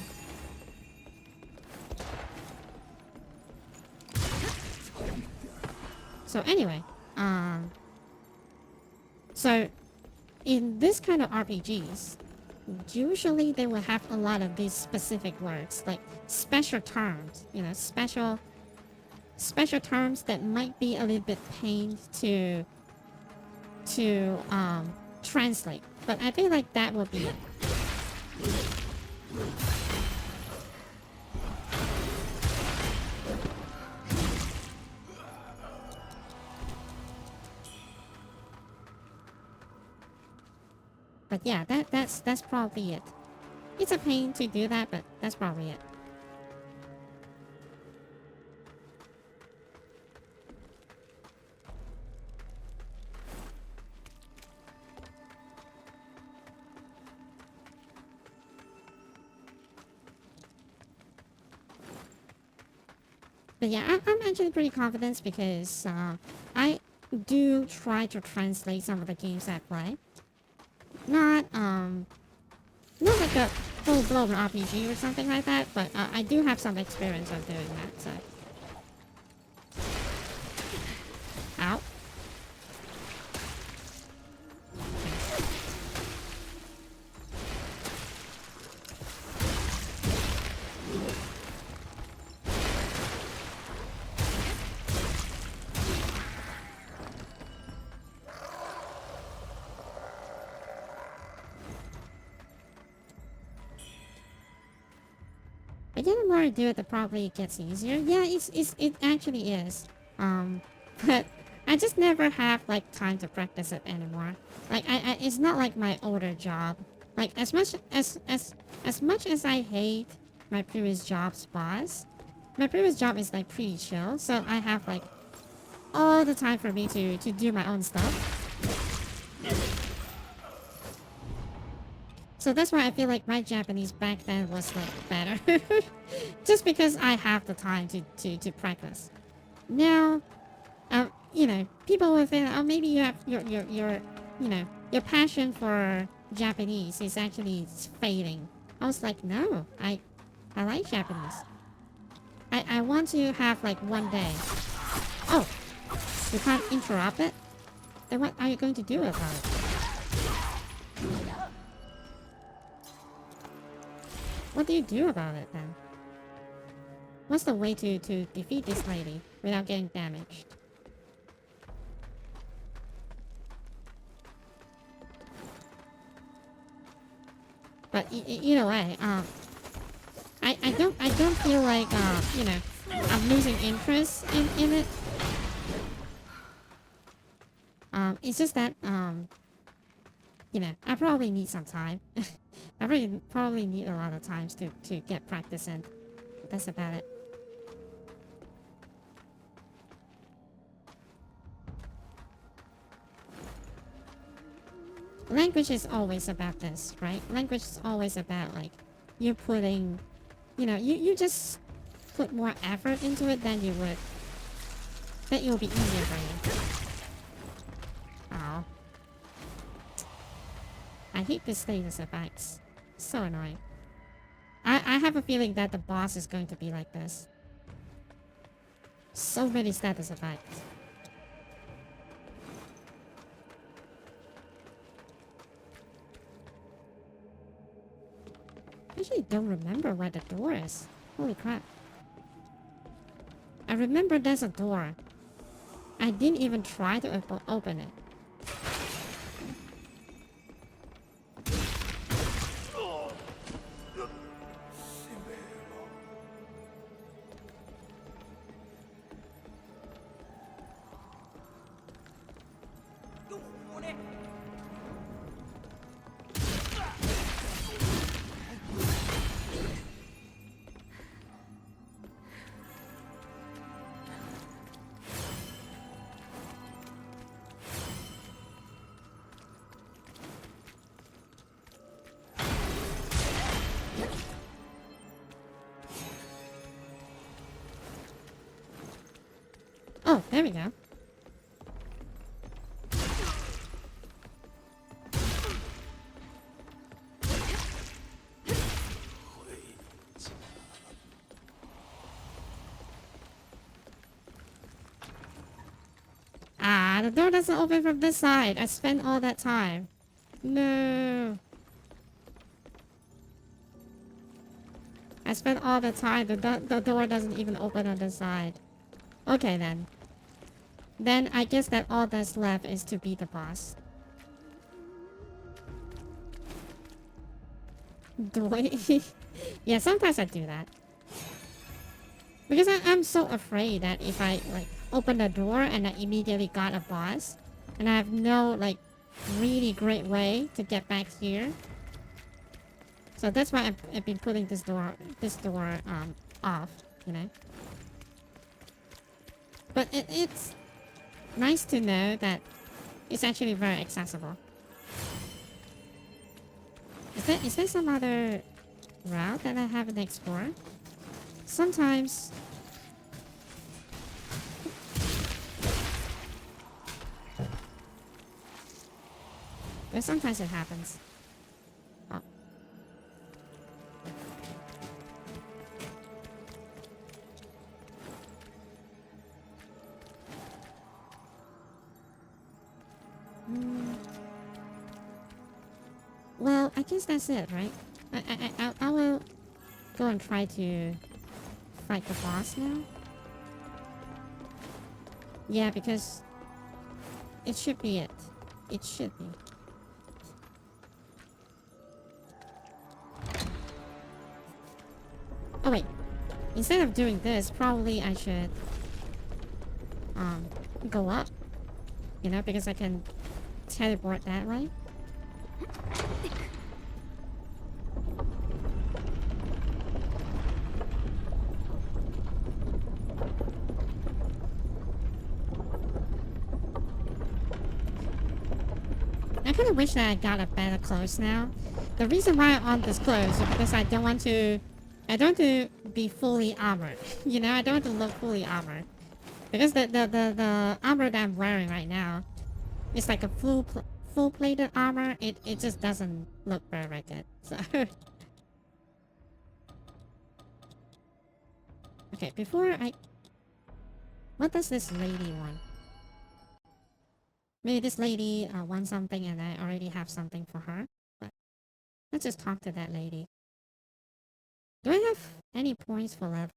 So anyway, so in this kind of RPGs, usually they will have a lot of these specific words, like special terms, you know, special terms that might be a little bit pain to translate. But I feel like that will be it. But yeah, that's probably it. It's a pain to do that, but that's probably it. But yeah, I'm actually pretty confident because I do try to translate some of the games I play. Not like a full-blown RPG or something like that, but I do have some experience of doing that, so. Ow. But yeah, the more I do it, the probably it gets easier. Yeah, it actually is. But I just never have like time to practice it anymore. Like it's not like my older job. Like as much as I hate my previous job's boss, my previous job is like pretty chill, so I have like all the time for me to do my own stuff. So that's why I feel like my Japanese back then was like better. Just because I have the time to practice. Now, you know, people will think, oh, maybe you have you know, your passion for Japanese is actually fading. I was like, no, I like Japanese. I want to have like one day. Oh, you can't interrupt it? Then what are you going to do about it? What do you do about it then? What's the way to defeat this lady without getting damaged? But either way, I don't feel like you know, I'm losing interest in it. It's just that you know, I probably need some time. I probably need a lot of times to get practice in. That's about it. Language is always about this, right? Language is always about like you putting, you know, you just put more effort into it than you would. That it will be easier for you. Oh. I hate this status effects. So annoying. I have a feeling that the boss is going to be like this. So many status effects. I actually don't remember where the door is. Holy crap. I remember there's a door. I didn't even try to open it. Oh, there we go. Ah, the door doesn't open from this side. I spent all that time. No. I spent all the time. The door doesn't even open on this side. Okay, then. Then I guess that all that's left is to beat the boss. Do I? Yeah, sometimes I do that. Because I'm so afraid that if I, like, open the door and I immediately got a boss, and I have no, like, really great way to get back here. So that's why I've been putting this door, off, you know? But it's nice to know that it's actually very accessible. Is there some other route that I haven't explored? Sometimes But sometimes it happens. Oh. Well, I guess that's it, right? I will go and try to fight the boss now. Yeah, because it should be it. It should be. Oh wait. Instead of doing this, probably I should go up. You know, because I can teleport that way. I kind of wish that I got a better clothes now. The reason why I'm on this clothes is because I don't want to be fully armored. You know, I don't want to look fully armored. Because the armor that I'm wearing right now is like a full plated armor. It just doesn't look very good. So okay, before I, what does this lady want? Maybe this lady wants something and I already have something for her. But let's just talk to that lady. Do I have any points for level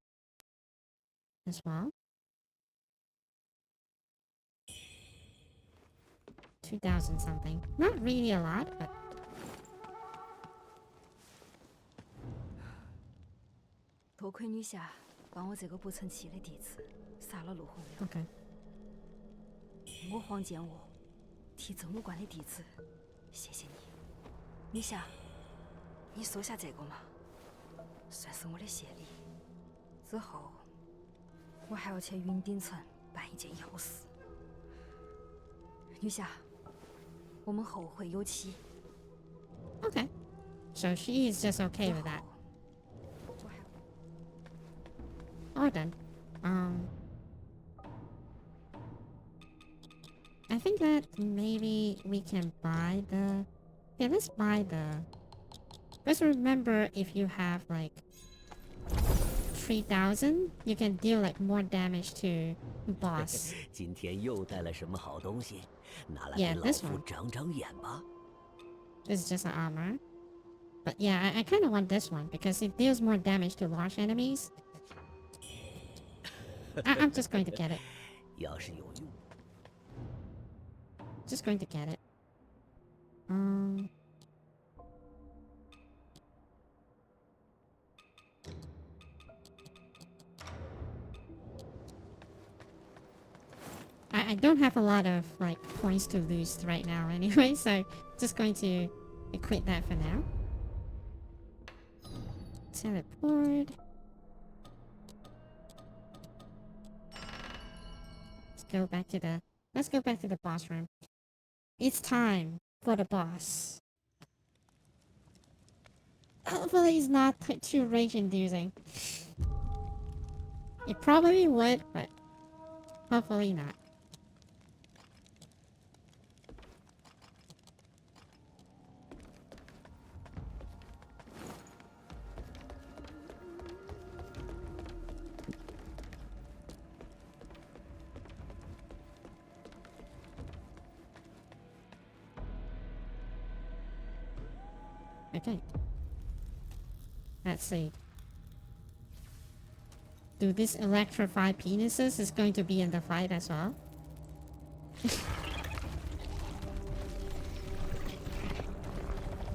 as well? 2,000 something. Not really a lot, but多亏女侠帮我这个不成器的弟子杀了陆洪了。 okay. 我黄建我替政务官的弟子，谢谢你。女侠，你收下这个嘛，算是我的谢礼。之后我还要去云顶城办一件要事。女侠，我们后会有期。 Okay. So she is just okay with that. 我还 Alright then. I think that maybe we can buy the... Yeah, let's buy the... Just remember, if you have like 3,000, you can deal like more damage to boss. 今天又带了什么好东西？拿来 Yeah, 给老 this 夫 one. 长长眼吧。 This is just an armor. But yeah, I kind of want this one because it deals more damage to large enemies. I'm just going to get it. 要是有用， Just going to get it. I don't have a lot of like points to lose right now anyway, so just going to equip that for now. Teleport. Let's go back to the boss room. It's time for the boss. Hopefully it's not too rage inducing. It probably would, but hopefully not. Okay. Let's see. Do these electrified penises is going to be in the fight as well?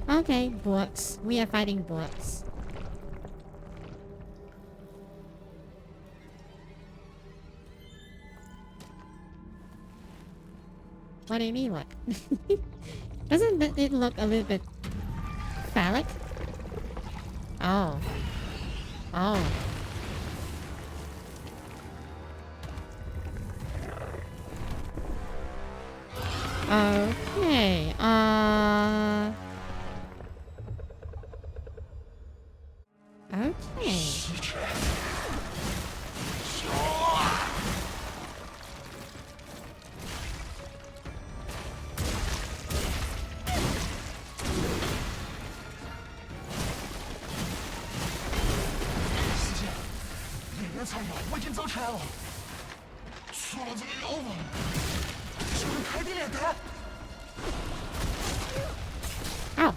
Okay, books. We are fighting books. What do you mean, what? Doesn't it look a little bit phallic? Oh. Oh. Okay, okay. 材料我已经找全了，除了这个药房，就是开的炼丹。Oh.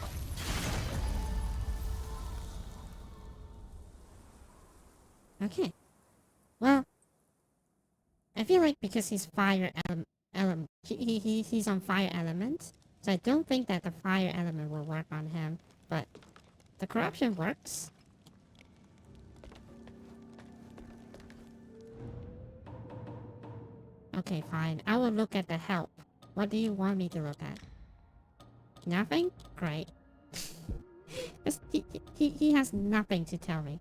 Okay. Well, I feel like because he's fire he's on fire element, so I don't think that the fire element will work on him. But the corruption works. Okay, fine. I will look at the help. What do you want me to look at? Nothing? Great. He has nothing to tell me.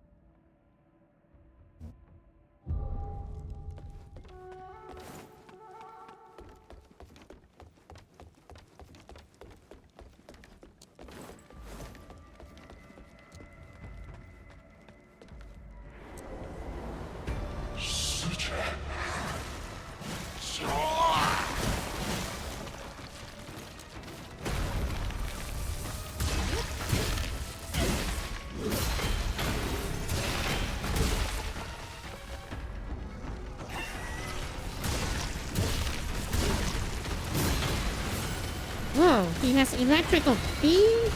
Whoa, he has electrical beam?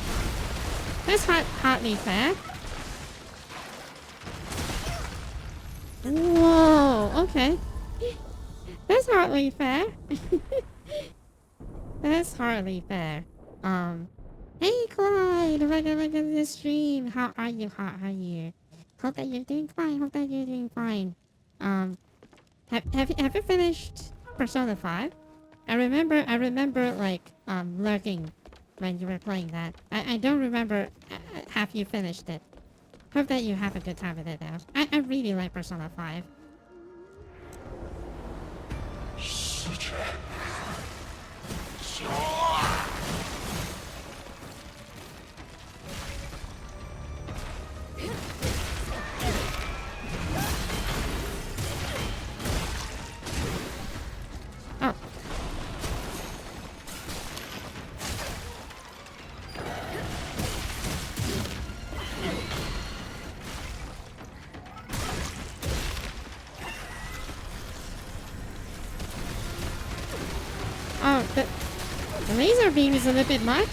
That's hardly fair. Whoa, okay. That's hardly fair. That's hardly fair. Hey Clyde, welcome to the stream. How are you? How are you? Hope that you're doing fine. Hope that you're doing fine. Have you finished Persona 5? I remember like lurking when you were playing that. I don't remember have you finished it. Hope that you have a good time with it though. I really like Persona 5. Oh. Oh, the laser beam is a little bit much.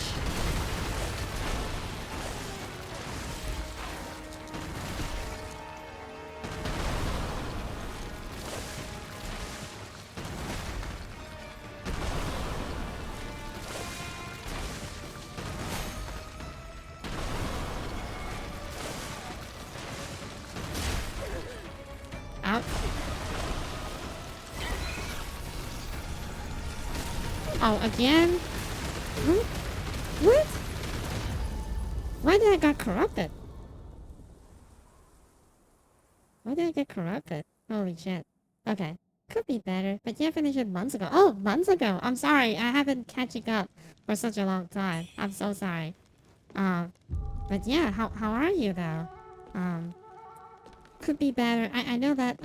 Out. Oh, again? What? Why did I get corrupted? Why did I get corrupted? Holy shit. Okay. Could be better, but yeah, finished it months ago. Oh, months ago. I'm sorry. I haven't catching up for such a long time. I'm so sorry. But yeah, how are you though? Could be better. I know that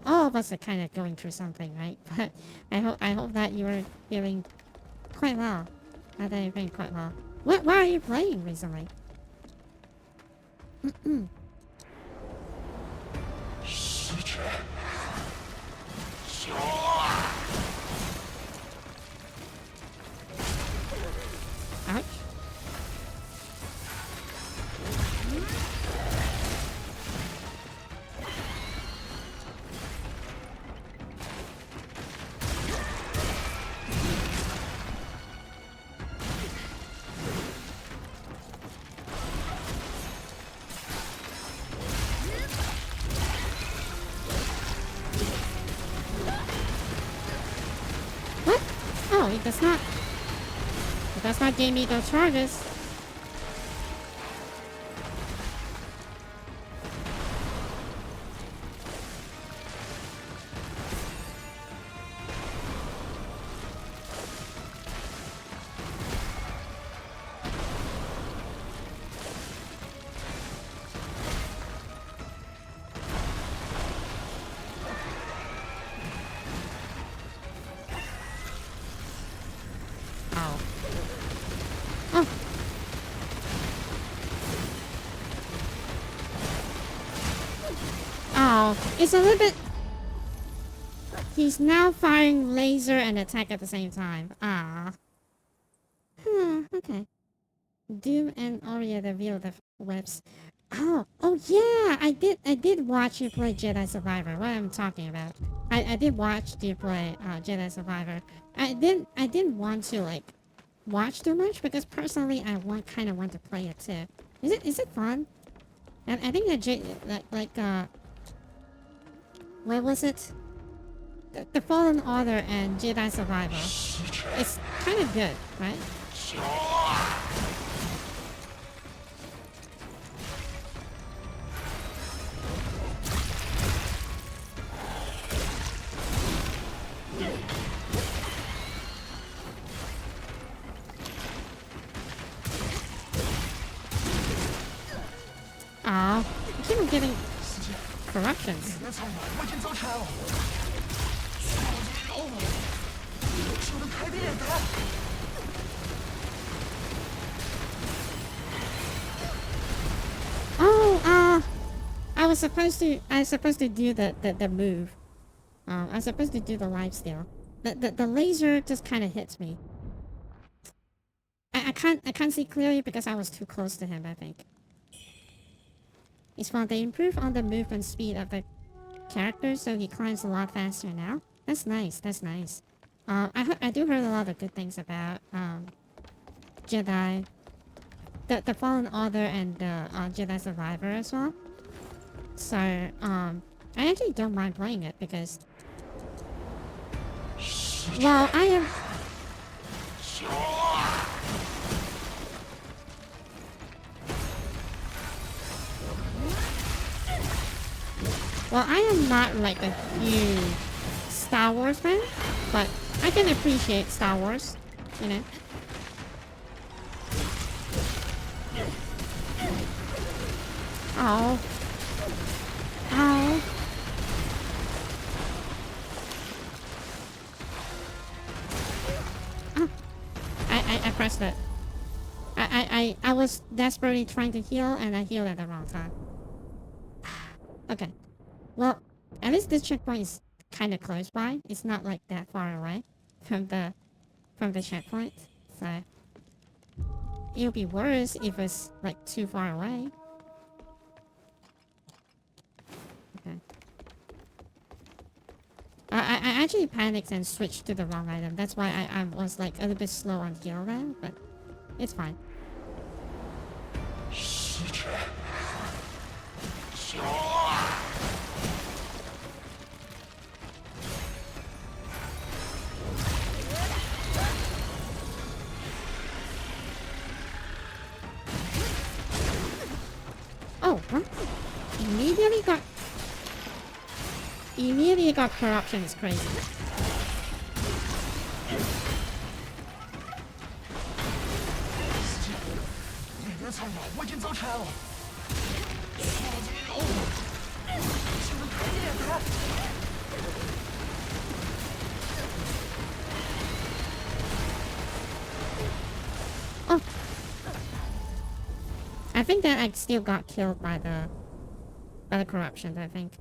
all of us are kind of going through something, right? But I hope that you are feeling quite well. I think you're feeling quite well. What are you playing recently? Ouch. What? Oh, it does not. It does not give me those charges. Oh. Oh, it's a little bit... He's now firing laser and attack at the same time. Ah. Okay. Doom and Aria reveal the webs. Oh yeah, I did watch you play Jedi Survivor. What I'm talking about. I did watch you play Jedi Survivor. I didn't want to like watch too much because personally I kind of want to play it too. Is it fun? And I think that where was it? The Fallen Order and Jedi Survivor. It's kind of good, right? Oh, I keep on getting corruptions. Oh, I was supposed to do the move. I was supposed to do the lifesteal. The laser just kind of hits me. I can't see clearly because I was too close to him, I think. It's fun. They improve on the movement speed of the character, so he climbs a lot faster now. That's nice. That's nice. I do heard a lot of good things about Jedi, the Fallen Order and the Jedi Survivor as well. So I actually don't mind playing it because, well, I am. Well, I am not like a huge Star Wars fan, but I can appreciate Star Wars, you know. Oh. Oh. Oh. I pressed it. I was desperately trying to heal and I healed at the wrong time. Okay. Well, at least this checkpoint is kind of close by. It's not like that far away from the checkpoint. So it'll be worse if it's like too far away. Okay. I actually panicked and switched to the wrong item. That's why I was like a little bit slow on heal there, but it's fine. Oh, what? Immediately got corruption is crazy. Oh. I think that I still got killed by the corruption, I think.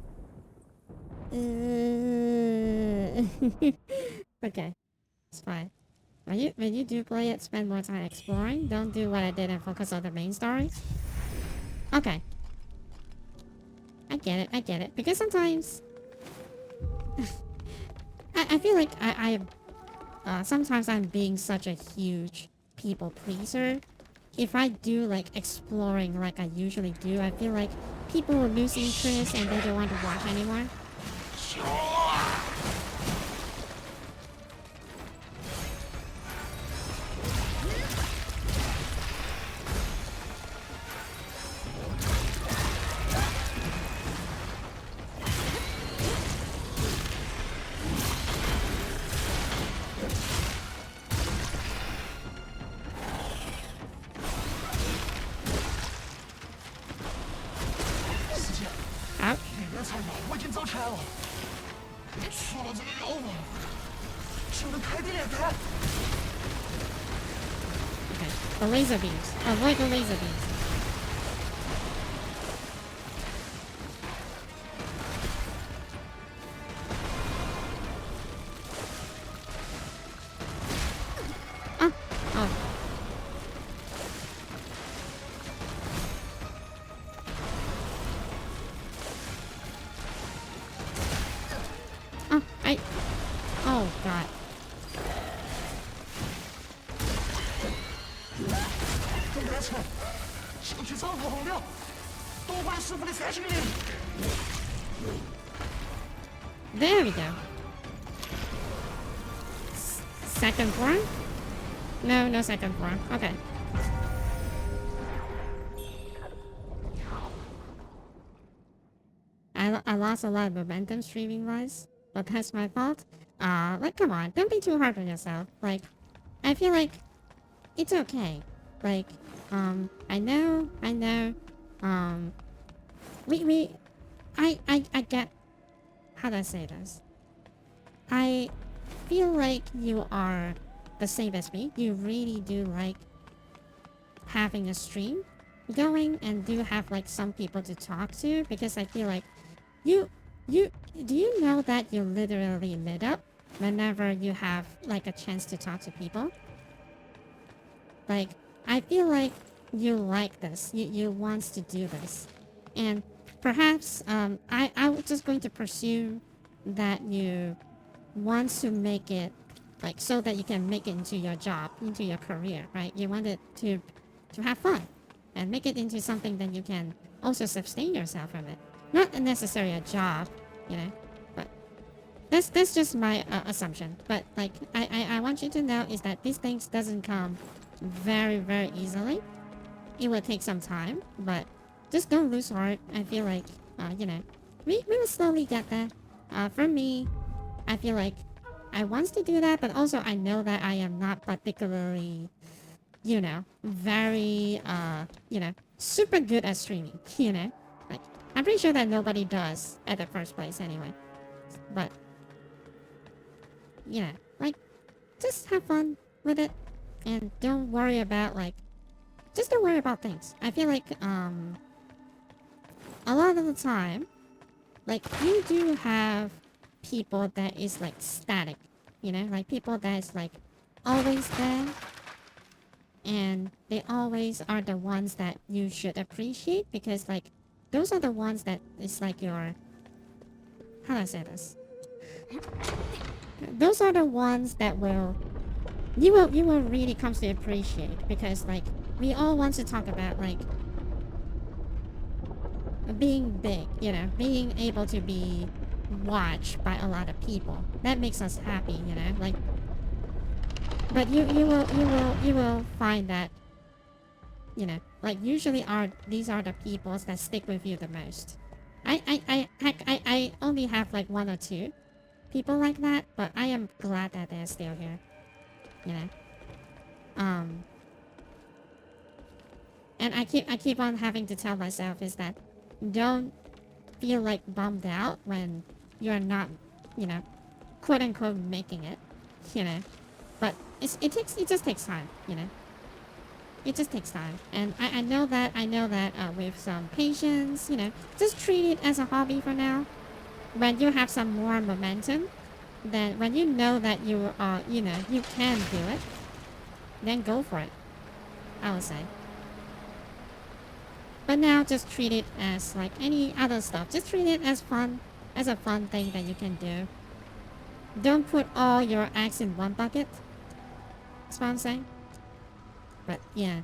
Okay. It's fine. When you do play it, spend more time exploring. Don't do what I did and focus on the main stories. Okay. I get it. Because sometimes... I feel like sometimes I'm being such a huge people pleaser. If I do like exploring like I usually do, I feel like people will lose interest and they don't want to watch anymore. Okay, the laser beams. Avoid the laser beams. Oh. Oh, oh god. 重点吃，兴趣仓库后料，多管师傅的3星令。There we go. Second floor? No, no second floor. Okay. I lost a lot of momentum streaming-wise, but that's my fault. Like, come on, don't be too hard on yourself. Like, I feel like it's okay. Like, I know, I get, how do I say this? I feel like you are the same as me. You really do like having a stream going and do have like some people to talk to, because I feel like do you know that you literally lit up whenever you have like a chance to talk to people? Like, I feel like you like this. You want to do this. And perhaps I was just going to pursue that you want to make it like so that you can make it into your job, into your career, right? You want it to have fun and make it into something that you can also sustain yourself from it. Not necessarily a job, you know, but that's just my assumption. But like I want you to know is that these things doesn't come very, very easily. It will take some time, but just don't lose heart. I feel like you know, we will slowly get there. For me, I feel like I want to do that, but also I know that I am not particularly, you know, very you know, super good at streaming, you know. Like, I'm pretty sure that nobody does at the first place anyway. But you know, like, just have fun with it and don't worry about like, just don't worry about things. I feel like a lot of the time, like, you do have people that is like static, you know, like people that is like always there, and they always are the ones that you should appreciate, because like those are the ones that is like your, how do I say this? Those are the ones that you will really come to appreciate, because like we all want to talk about like being big, you know, being able to be watched by a lot of people. That makes us happy, you know, like, but you will find that, you know, like usually these are the peoples that stick with you the most. I only have like 1 or 2 people like that, but I am glad that they're still here, you know. And I keep on having to tell myself is that don't feel like bummed out when you're not, you know, quote unquote making it, you know. But it just takes time, you know. It just takes time, and I know that with some patience, you know, just treat it as a hobby for now. When you have some more momentum, then when you know that you are, you know, you can do it, then go for it, I would say. But now just treat it as like any other stuff. Just treat it as fun, as a fun thing that you can do. Don't put all your eggs in one bucket. That's what I'm saying. But yeah,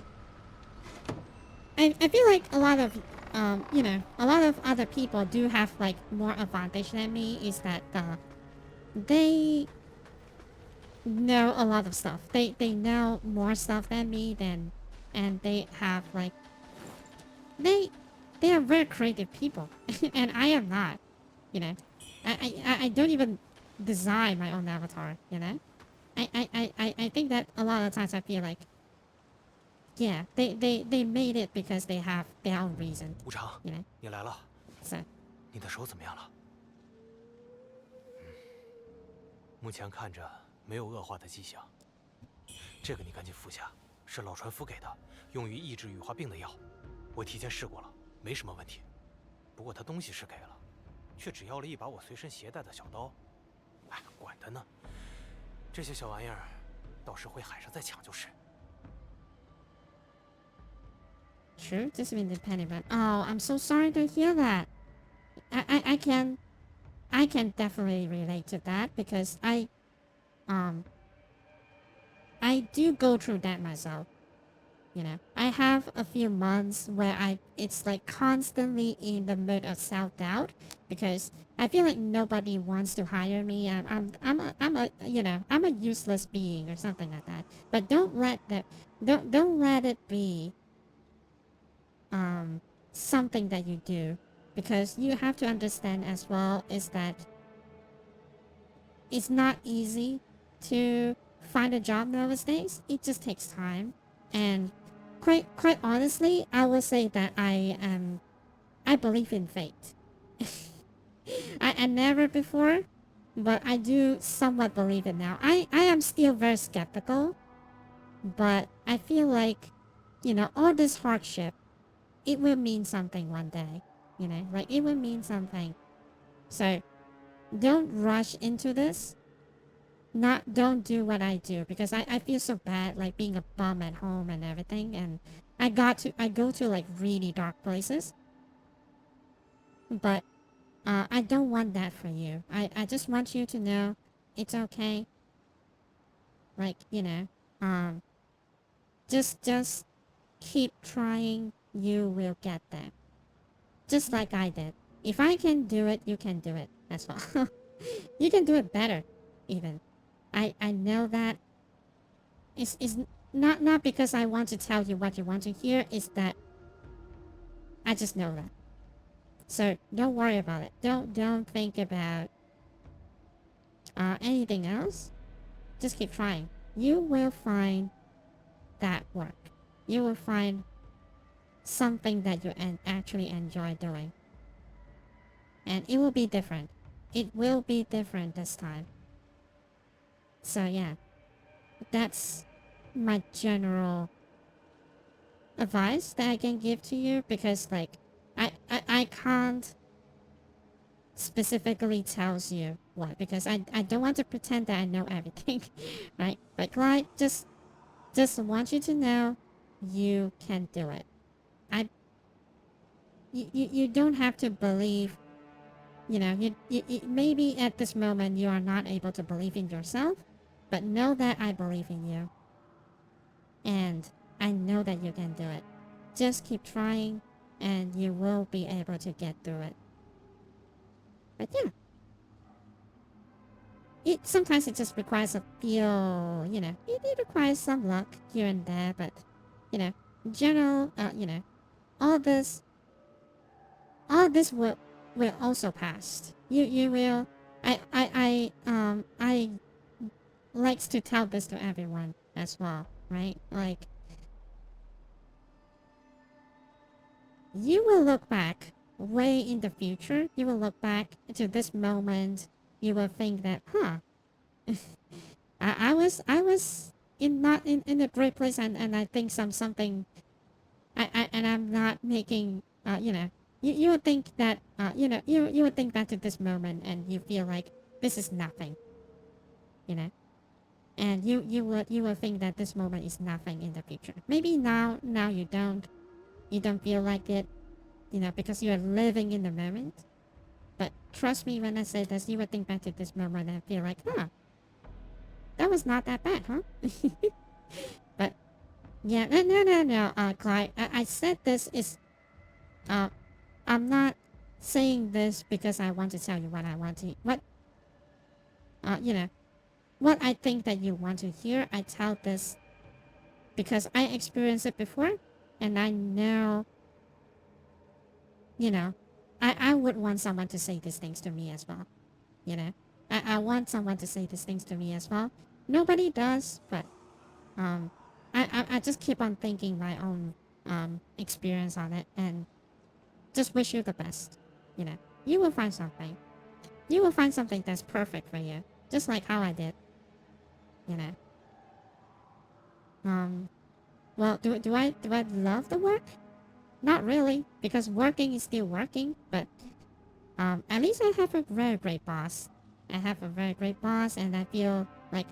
I feel like a lot of you know, a lot of other people do have like more advantage than me, is that they know a lot of stuff. They know more stuff than me, and they have like they are very creative people, and I am not, you know. I don't even design my own avatar, you know. I think that a lot of times I feel like, yeah, they made it because they have their own reason, 无常， you know. 你来了， So 你的手怎么样了？目前看着没有恶化的迹象。这个你赶紧服下，是老船夫给的，用于抑制羽化病的药。我提前试过了，没什么问题。不过他东西是给了，却只要了一把我随身携带的小刀。哎，管他呢，这些小玩意儿，到时回海上再抢就是。true. Just independent. But oh, I'm so sorry to hear that. I can definitely relate to that because I do go through that myself. You know, I have a few months where it's like constantly in the mood of self-doubt because I feel like nobody wants to hire me. I'm a useless being or something like that. But don't let it be something that you do, because you have to understand as well is that it's not easy to find a job nowadays. It just takes time, and quite honestly, I will say that I believe in fate. I never before, but I do somewhat believe it now. I am still very skeptical, but I feel like, all this hardship, it will mean something one day. Like it will mean something. So don't rush into this. Don't do what I do, because I feel so bad like being a bum at home and everything, and I go to like really dark places. But I don't want that for you. I just want you to know it's okay. Like, just keep trying, you will get there. Just like I did. If I can do it, you can do it as well. You can do it better, even. I know that. It's not because I want to tell you what you want to hear, it's that I just know that. So don't worry about it. Don't think about anything else. Just keep trying. You will find that work. You will find something that you actually enjoy doing. And it will be different. It will be different this time. So yeah, that's my general advice that I can give to you, because like I can't specifically tells you what, because I don't want to pretend that I know everything. Right? But Clyde, just want you to know you can do it. You don't have to believe. You maybe at this moment you are not able to believe in yourself, but know that I believe in you, and I know that you can do it. Just keep trying, and you will be able to get through it. But yeah, sometimes it just requires a feel. It requires some luck here and there, but in general, all this will also pass. You will. I likes to tell this to everyone as well, right? Like, you will look back way in the future. You will look back to this moment. You will think that, I was in a great place, and I think something. And I'm not making. You would think that. You would think back to this moment, and you feel like this is nothing. And you will think that this moment is nothing in the future. Maybe now you don't feel like it, because you're living in the moment. But trust me when I say this, you would think back to this moment and feel like, that was not that bad, huh? But yeah, no, Clyde, I said this is, I'm not saying this because I want to tell you what I want to, what I think that you want to hear. I tell this because I experienced it before, and I know, I would want someone to say these things to me as well. I want someone to say these things to me as well. Nobody does, but I just keep on thinking my own experience on it, and just wish you the best. You will find something. You will find something that's perfect for you, just like how I did. Well, do I love the work? Not really, because working is still working, but at least I have a very great boss. I have a very great boss, and I feel like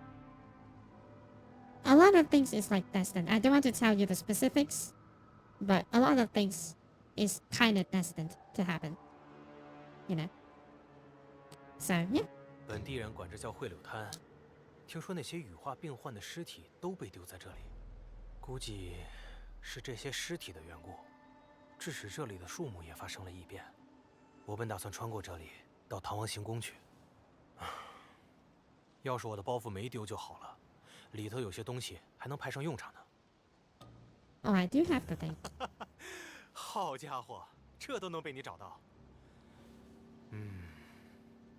a lot of things is like destined. I don't want to tell you the specifics, but a lot of things is kind of destined to happen, you know. So yeah. 本地人管这叫汇柳滩。听说那些羽化病患的尸体都被丢在这里，估计是这些尸体的缘故，致使这里的树木也发生了异变。我本打算穿过这里到唐王行宫去。要是我的包袱没丢就好了，里头有些东西还能派上用场呢。Oh, I do have the thing. 好家伙，这都能被你找到。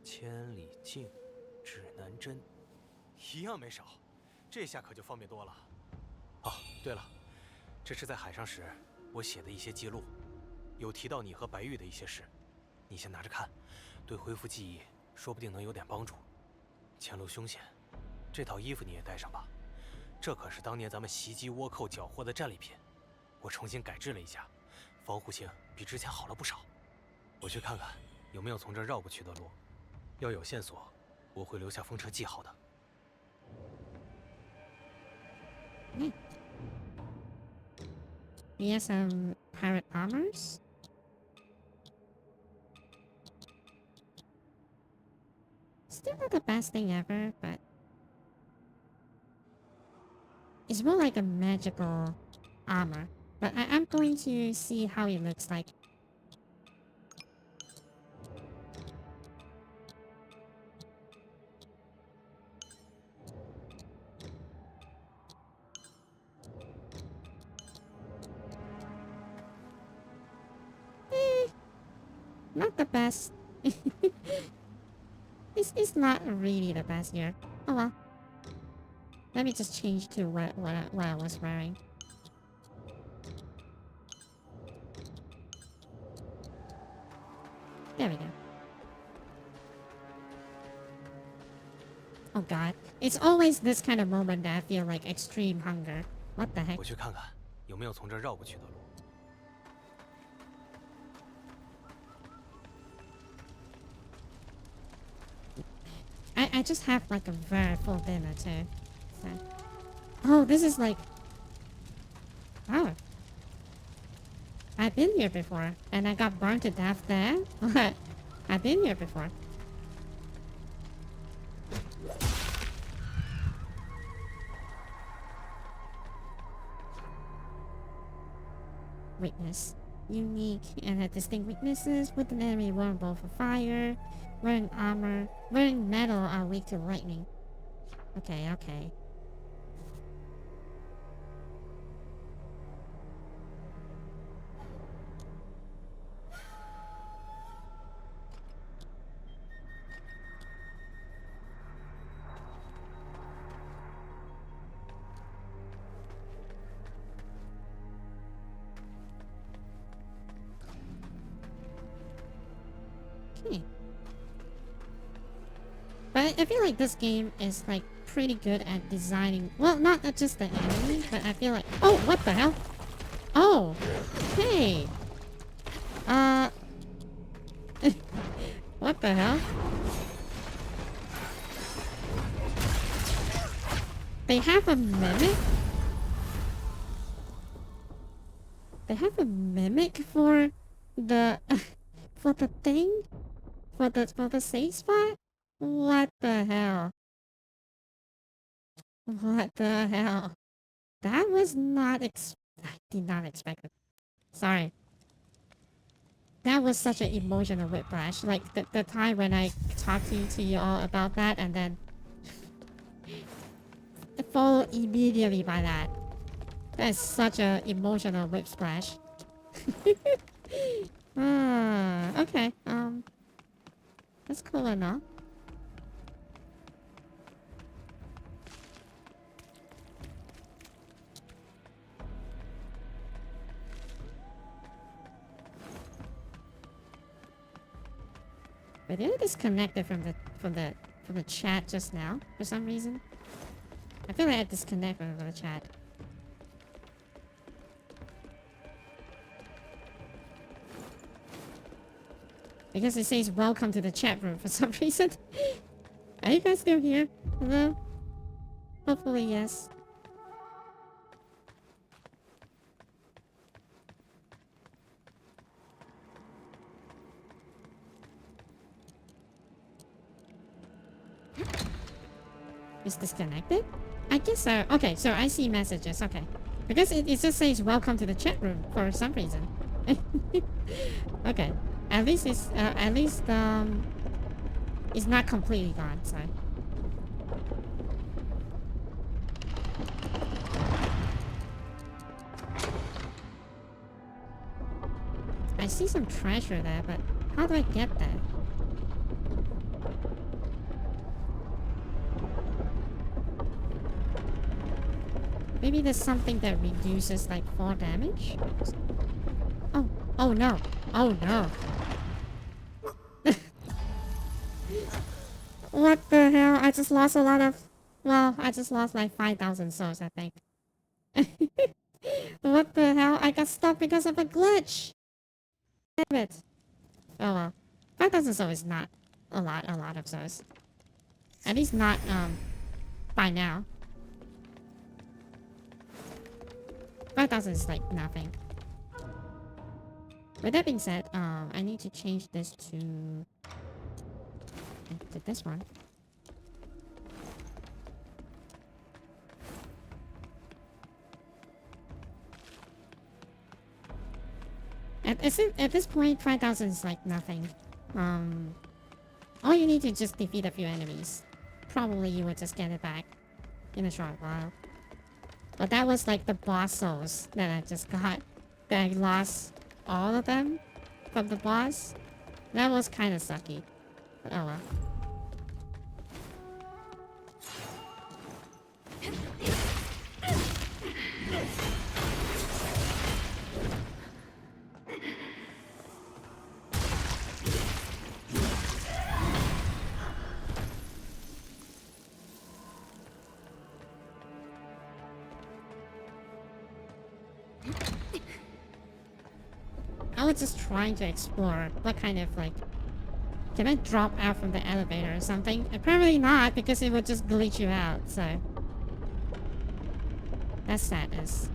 千里镜，指南针，一样没少，这下可就方便多了。哦，对了，这是在海上时我写的一些记录，有提到你和白玉的一些事，你先拿着看，对恢复记忆说不定能有点帮助。前路凶险，这套衣服你也带上吧，这可是当年咱们袭击倭寇缴获的战利品，我重新改制了一下，防护性比之前好了不少。我去看看有没有从这儿绕过去的路，要有线索，我会留下风车记号的。We have some pirate armors. Still not the best thing ever, but it's more like a magical armor. But I'm going to see how it looks like. Not the best. It's not really the best here. Oh well. Let me just change to what I was wearing. There we go. Oh god. It's always this kind of moment that I feel like extreme hunger. What the heck? 我去看看有没有从这儿绕过去的路。I just have like a very full dinner too. So. Oh, this is like... Oh. I've been here before, and I got burned to death there, but I've been here before. Weakness. Unique and had distinct weaknesses with an enemy vulnerable for fire. Wearing armor. Wearing metal are weak to lightning. Okay, okay. Okay. But I feel like this game is like pretty good at designing, well, not just the enemy, but I feel like, oh, what the hell? Oh, hey. What the hell? They have a mimic? They have a mimic for the for the thing? For the safe spot? What the hell? What the hell? That was not I did not expect it. Sorry. That was such an emotional whiplash. Like the time when I talked to you all about that and then followed immediately by that. That's such an emotional whip splash. Okay. That's cool enough. But did I disconnected from the chat just now for some reason? I feel like I disconnected from the chat. Because it says welcome to the chat room for some reason. Are you guys still here? Hello? Hopefully yes. Is disconnected? I guess so. Okay, so I see messages. Okay. Because it just says welcome to the chat room for some reason. Okay. At least it's not completely gone, so. I see some treasure there, but how do I get there? Maybe there's something that reduces like fall damage? Oh, oh no. Oh no. What the hell? I just lost a lot of... Well, I just lost like 5,000 souls, I think. What the hell? I got stuck because of a glitch. Damn it. Oh well. 5,000 souls is not a lot of souls. At least not, by now. 5,000 is like nothing. With that being said, I need to change this to this one. At this point, 5,000 is like nothing. All you need to just defeat a few enemies. Probably you would just get it back in a short while. But that was like the boss souls that I just got. That I lost all of them from the boss. That was kind of sucky. But oh well. I was just trying to explore what kind of like... Can I drop out from the elevator or something? Apparently not, because it would just glitch you out, so... That's sadness.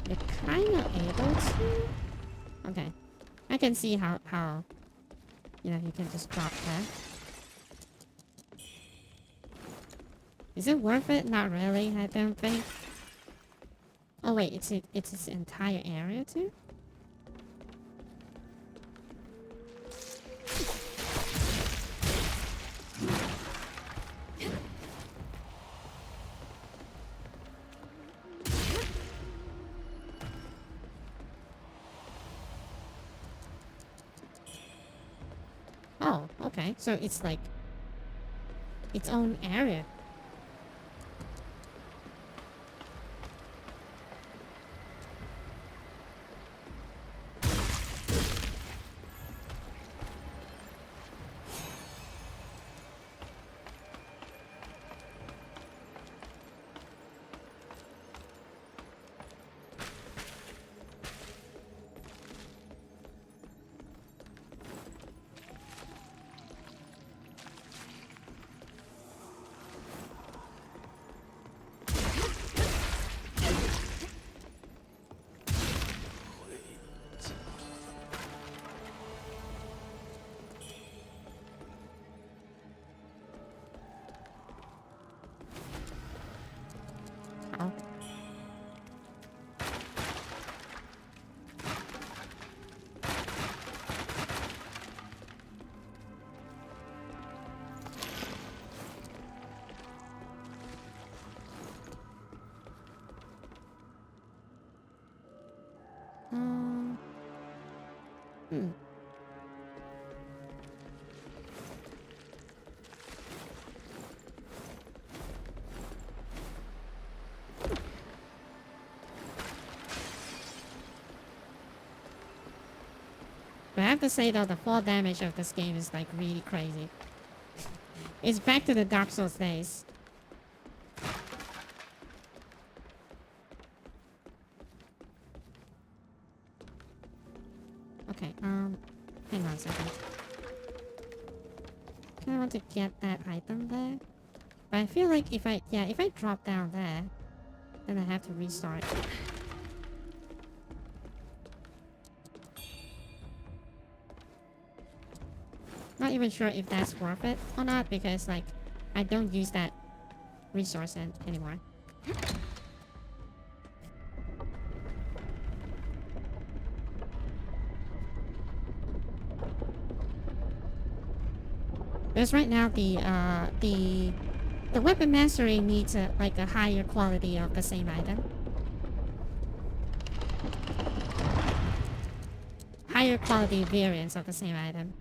You're kinda able to? Okay. I can see how, you know, you can just drop there. Is it worth it? Not really, I don't think. Oh wait, it's its entire area too? Oh, okay. So it's like its own area. Oh. Hmm. But I have to say though, the fall damage of this game is like really crazy. It's back to the Dark Souls days. Okay, hang on a second. I want to get that item there. But I feel like if I drop down there, then I have to restart. Not even sure if that's worth it or not because like I don't use that resource anymore. Because right now the weapon mastery needs like a higher quality of the same item. Higher quality variants of the same item.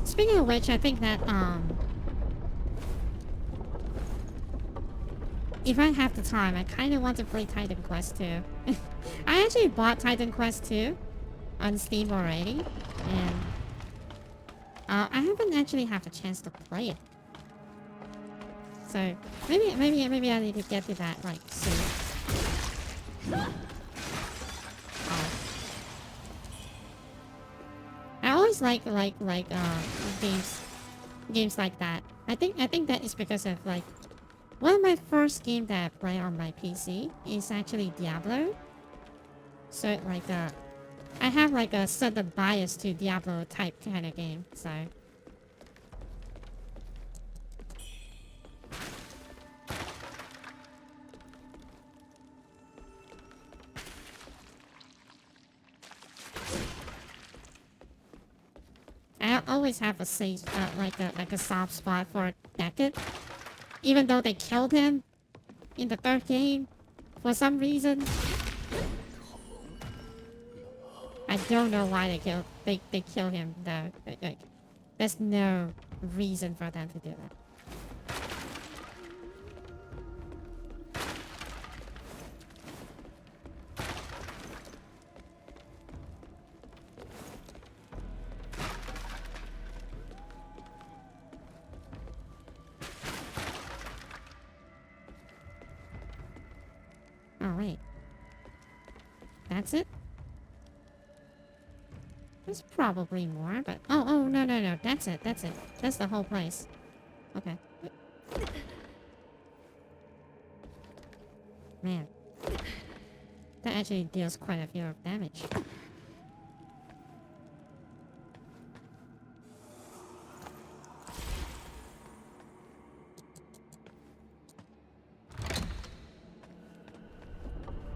Speaking of which, I think that if I have the time, I kind of want to play Titan Quest 2. I actually bought Titan Quest 2 on Steam already, and I haven't actually had the chance to play it. So maybe I need to get to that like soon. Oh. I always like games like that. I think that is because of like one of my first game that I play on my PC is actually Diablo. So like I have like a certain bias to Diablo type kind of game, so I always have a safe like a soft spot for Beckett, even though they killed him in the third game for some reason. I don't know why they kill him though. Like, there's no reason for them to do that. Oh wait, that's it. There's probably more, but oh no, that's it. That's the whole place. Okay. Man, that actually deals quite a few of damage.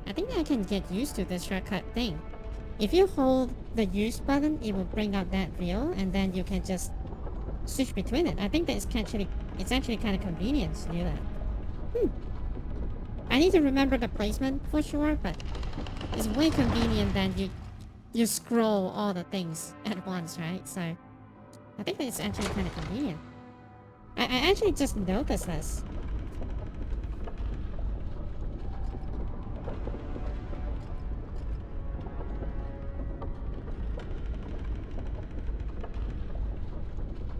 I think I can get used to this shortcut thing. If you hold the use button, it will bring up that wheel, and then you can just switch between it. I think that it's actually kind of convenient to do that. I need to remember the placement for sure, but it's way convenient than you scroll all the things at once, right? So I think that it's actually kind of convenient. I actually just noticed this.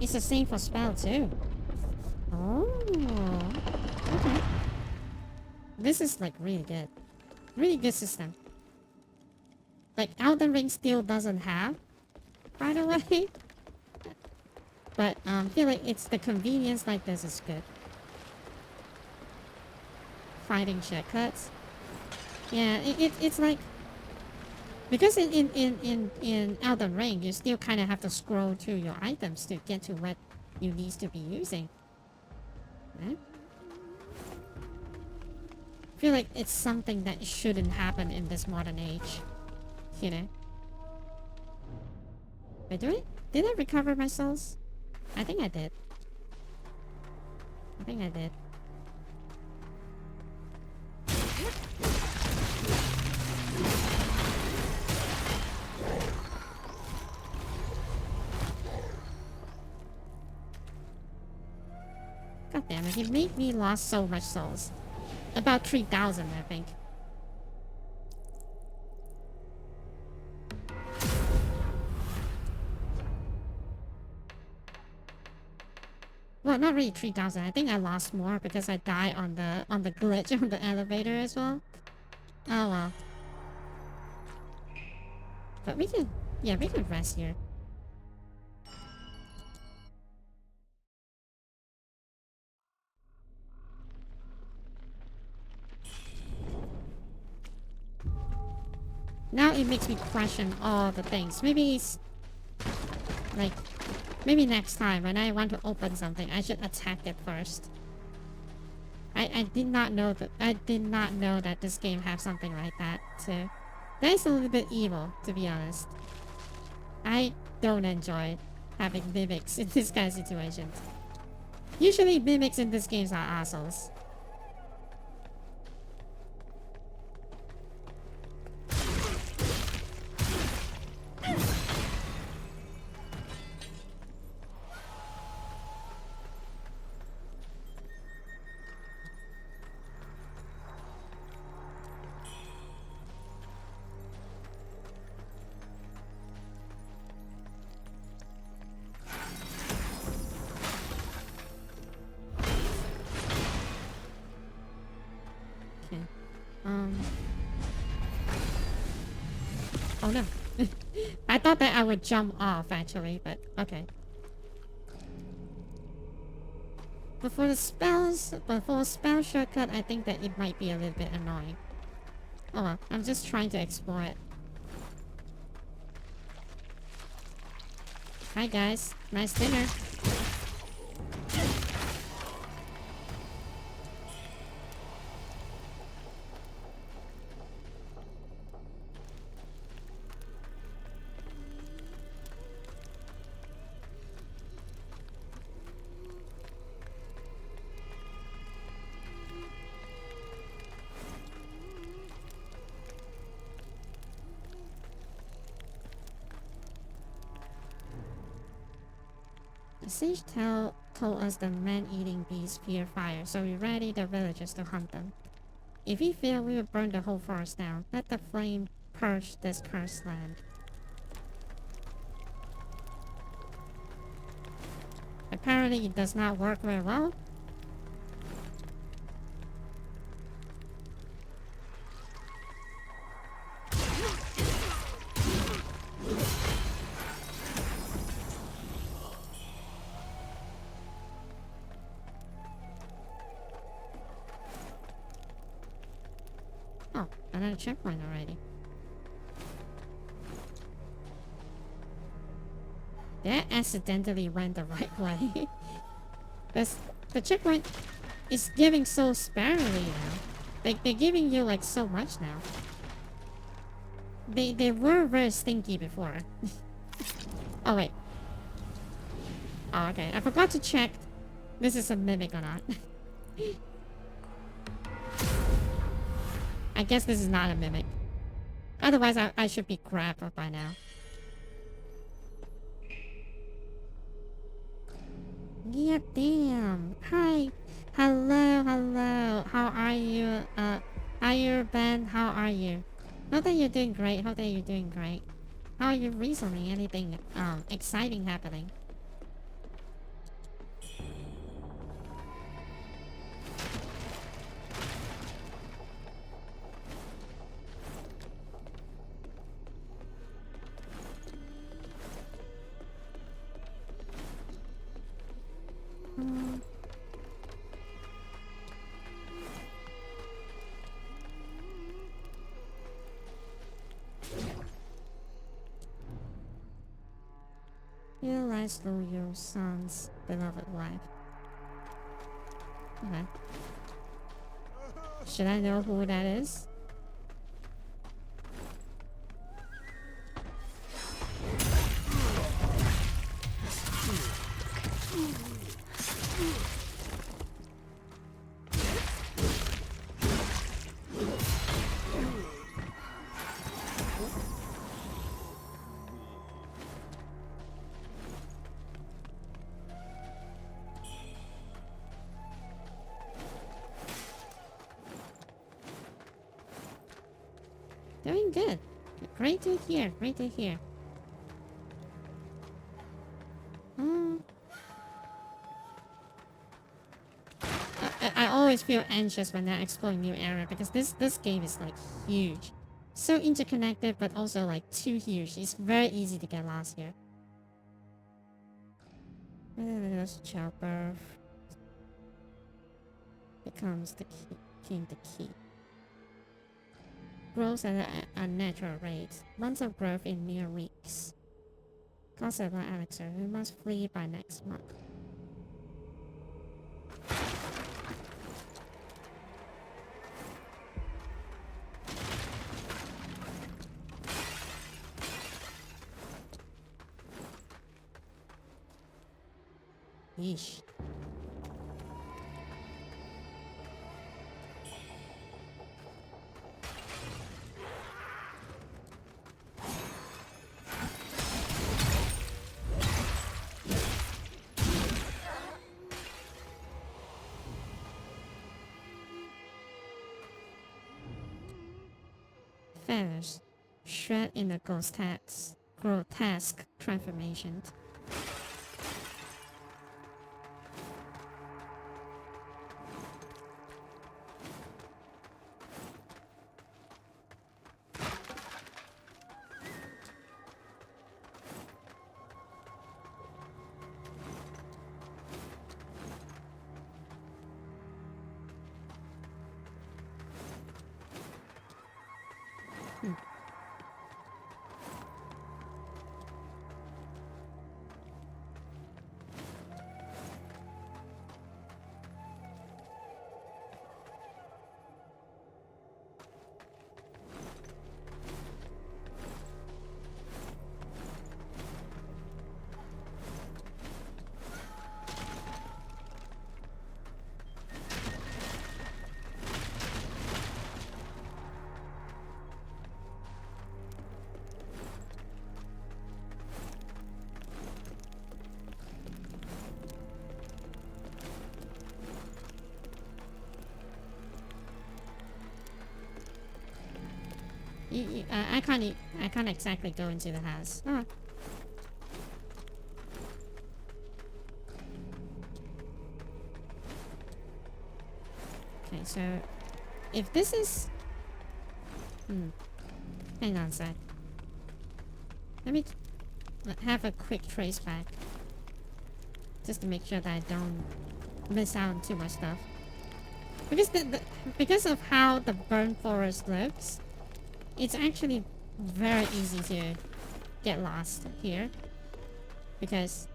It's the same for spell too. Oh, okay. This is like really good. Really good system. Like Elden Ring still doesn't have, by the way. But I feel like it's the convenience like this is good. Fighting shortcuts. Yeah, it's like because in Elden Ring you still kind of have to scroll through your items to get to what you need to be using. Right? I feel like it's something that shouldn't happen in this modern age. You know? Wait, did I recover my souls? I think I did. I think I did. God damn it, he made me lose so much souls. About 3,000, I think. Well, not really 3,000. I think I lost more because I died on the glitch on the elevator as well. Oh well. But we can, yeah, we can rest here. Now it makes me question all the things. Maybe it's like, maybe next time when I want to open something, I should attack it first. I did not know that this game has something like that. So that's a little bit evil, to be honest. I don't enjoy having mimics in this kind of situations. Usually mimics in these games are assholes. Oh no. I thought that I would jump off actually, but okay. Before spell shortcut, I think that it might be a little bit annoying. Oh well, I'm just trying to explore it. Hi guys, nice dinner. The sage told us the man-eating beasts fear fire, so we rallied the villagers to hunt them. If we fail, we will burn the whole forest down. Let the flame purge this cursed land. Apparently it does not work very well. Oh, another checkpoint already. That accidentally went the right way. The checkpoint is giving so sparingly now. They're giving you like so much now. They were very stinky before. Oh wait. Oh okay. I forgot to check this is a mimic or not. I guess this is not a mimic. Otherwise I should be grabbed by now. Yeah, damn. Hi. Hello, hello. How are you? Hi, Ben. How are you? Hope that you're doing great. Hope that you're doing great. How are you recently? Anything exciting happening? Realize through your son's beloved wife. Okay. Should I know who that is? Doing good. Great to hear. Great to hear. I always feel anxious when I explore a new area because this game is like huge, so interconnected, but also like too huge. It's very easy to get lost here. There's childbirth. Becomes the king the key. Grows at an unnatural rate. Months of growth in mere weeks. Gossip by Alexa, who must flee by next month. Yeesh. Feathers. Shred in the grotesque transformation. I can't exactly go into the house. Oh. Okay, so if this is hang on a sec. Let me have a quick trace back. Just to make sure that I don't miss out on too much stuff. Because because of how the burnt forest looks, it's actually very easy to get lost here. Because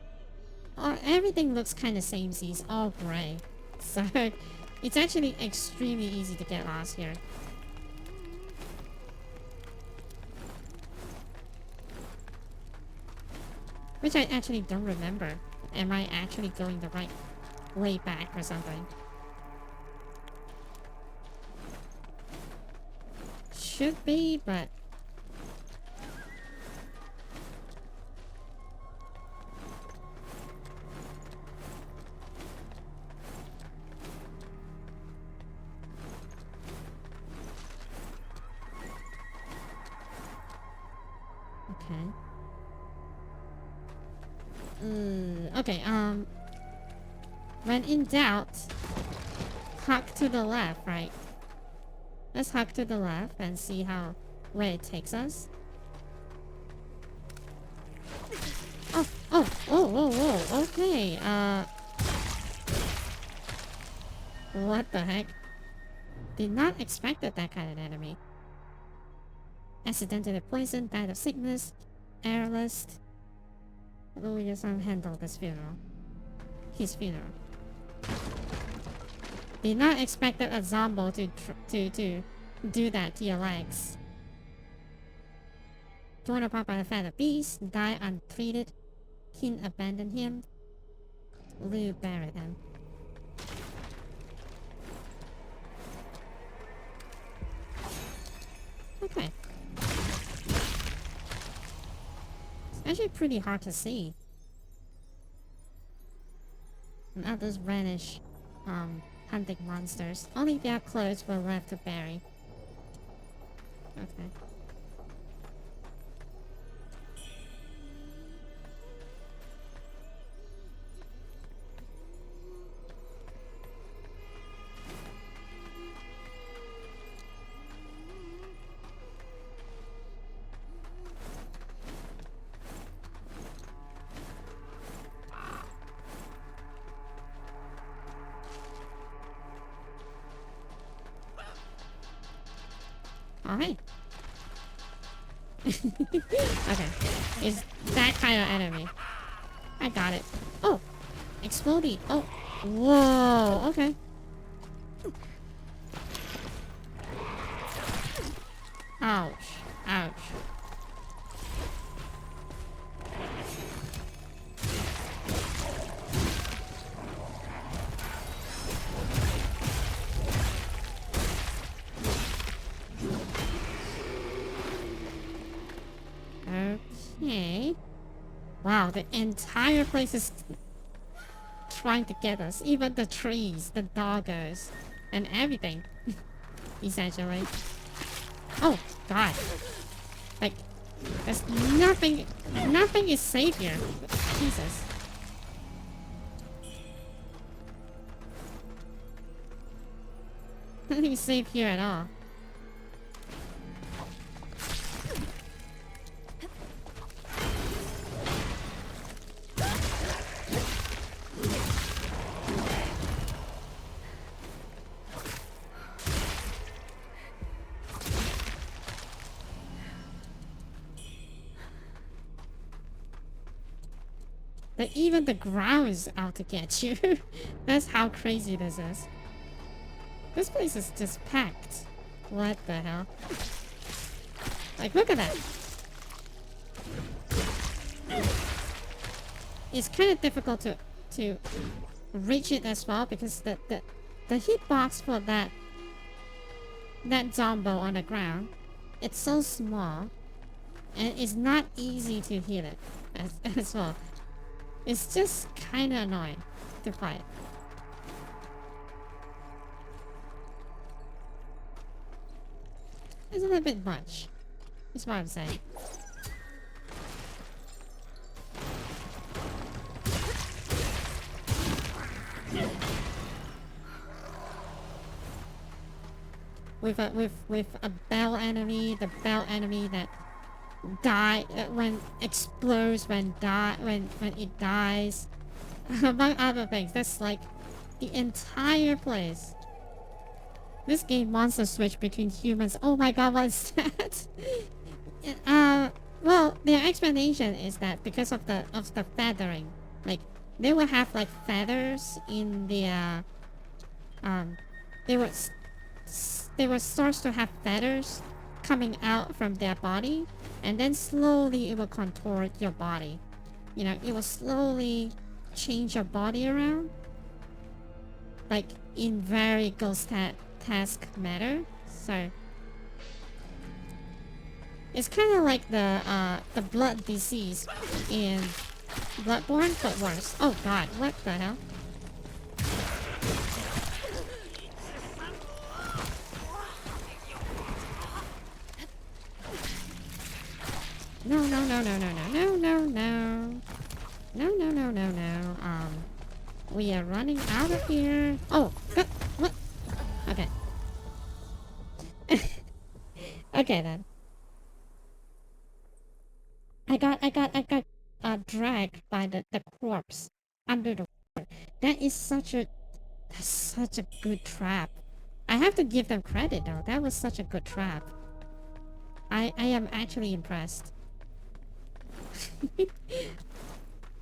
everything looks kind of samey, it's all gray. So it's actually extremely easy to get lost here. Which I actually don't remember. Am I actually going the right way back or something? Should be, but... Okay. Okay, when in doubt, huck to the left, right? Let's huck to the left and see where it takes us. Oh, okay, what the heck? Did not expect that kind of enemy. Accidentally poisoned, died of sickness, airless. Will your son handle this funeral? His funeral. Did not expect a zombie to do that to your legs. Torn apart by the fat of beast, die untreated. Kin abandoned him. Liu buried him. Okay. It's actually pretty hard to see. And others vanish, hunting monsters. Only their clothes were left to bury. Okay. Oh, hey. Okay. It's that kind of enemy. I got it. Oh! Exploding. Oh. Whoa. Okay. Ouch. Ouch. Okay. Wow, the entire place is trying to get us. Even the trees, the doggos, and everything. Essentially. Oh, God. Like, there's nothing is safe here. Jesus. Nothing is safe here at all. But even the ground is out to get you. That's how crazy this is. This place is just packed. What the hell? Like, look at that. It's kind of difficult to reach it as well because the hitbox for that zombo on the ground, it's so small and it's not easy to hit it as well. It's just kind of annoying to fight. It's a little bit much. That's what I'm saying. With a bell enemy, the bell enemy that when explodes when it dies, among other things. That's like the entire place. This game wants to switch between humans. Oh my god, what is that? Well, their explanation is that because of the feathering, like they will have like feathers in their they were starts to have feathers coming out from their body, and then slowly it will contort your body. You know, it will slowly change your body around, like in very ghost-task manner. So it's kind of like the blood disease in Bloodborne, but worse. Oh god, what the hell? No. We are running out of here. Oh, what? Okay. Okay then. I got dragged by the corpse under the water. That's such a good trap. I have to give them credit though. That was such a good trap. I am actually impressed.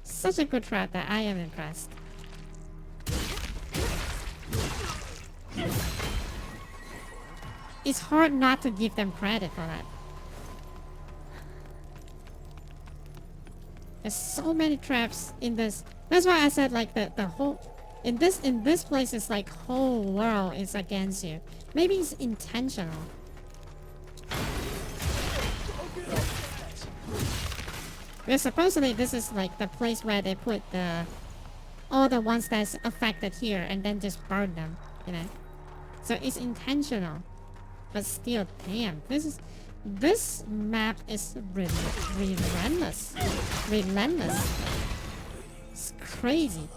Such a good trap that I am impressed. It's hard not to give them credit for that. There's so many traps in this. That's why I said like the whole in this place is like whole world is against you. Maybe it's intentional. Because supposedly this is like the place where they put all the ones that's affected here and then just burn them, you know. So it's intentional. But still, damn, this map is relentless. Relentless. It's crazy.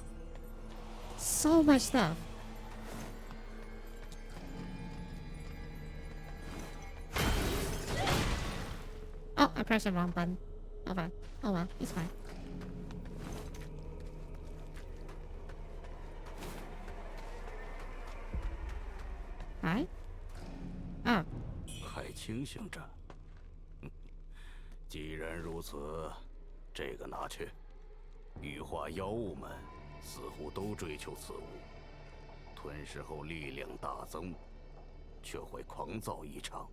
So much stuff. Oh, I pressed the wrong button. Okay. Oh well, it's fine. Hi? Oh. 清醒着。既然如此，这个拿去。羽化妖物们似乎都追求此物，吞噬后力量大增，却会狂躁异常。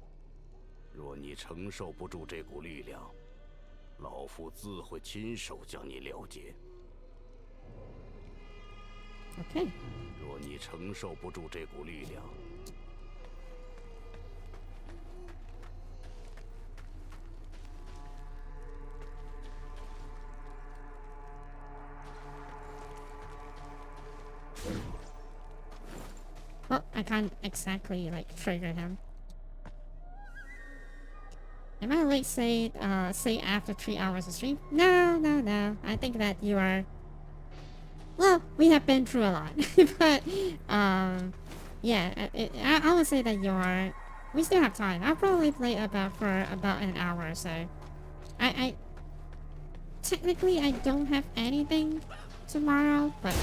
若你承受不住这股力量，老夫自会亲手将你了结。OK。若你承受不住这股力量， Well, I can't exactly like trigger him. Am I like say after 3 hours of stream? No. I think that you are. Well, we have been through a lot, but yeah, I would say that you are. We still have time. I'll probably play for about an hour or so. I technically I don't have anything tomorrow, but.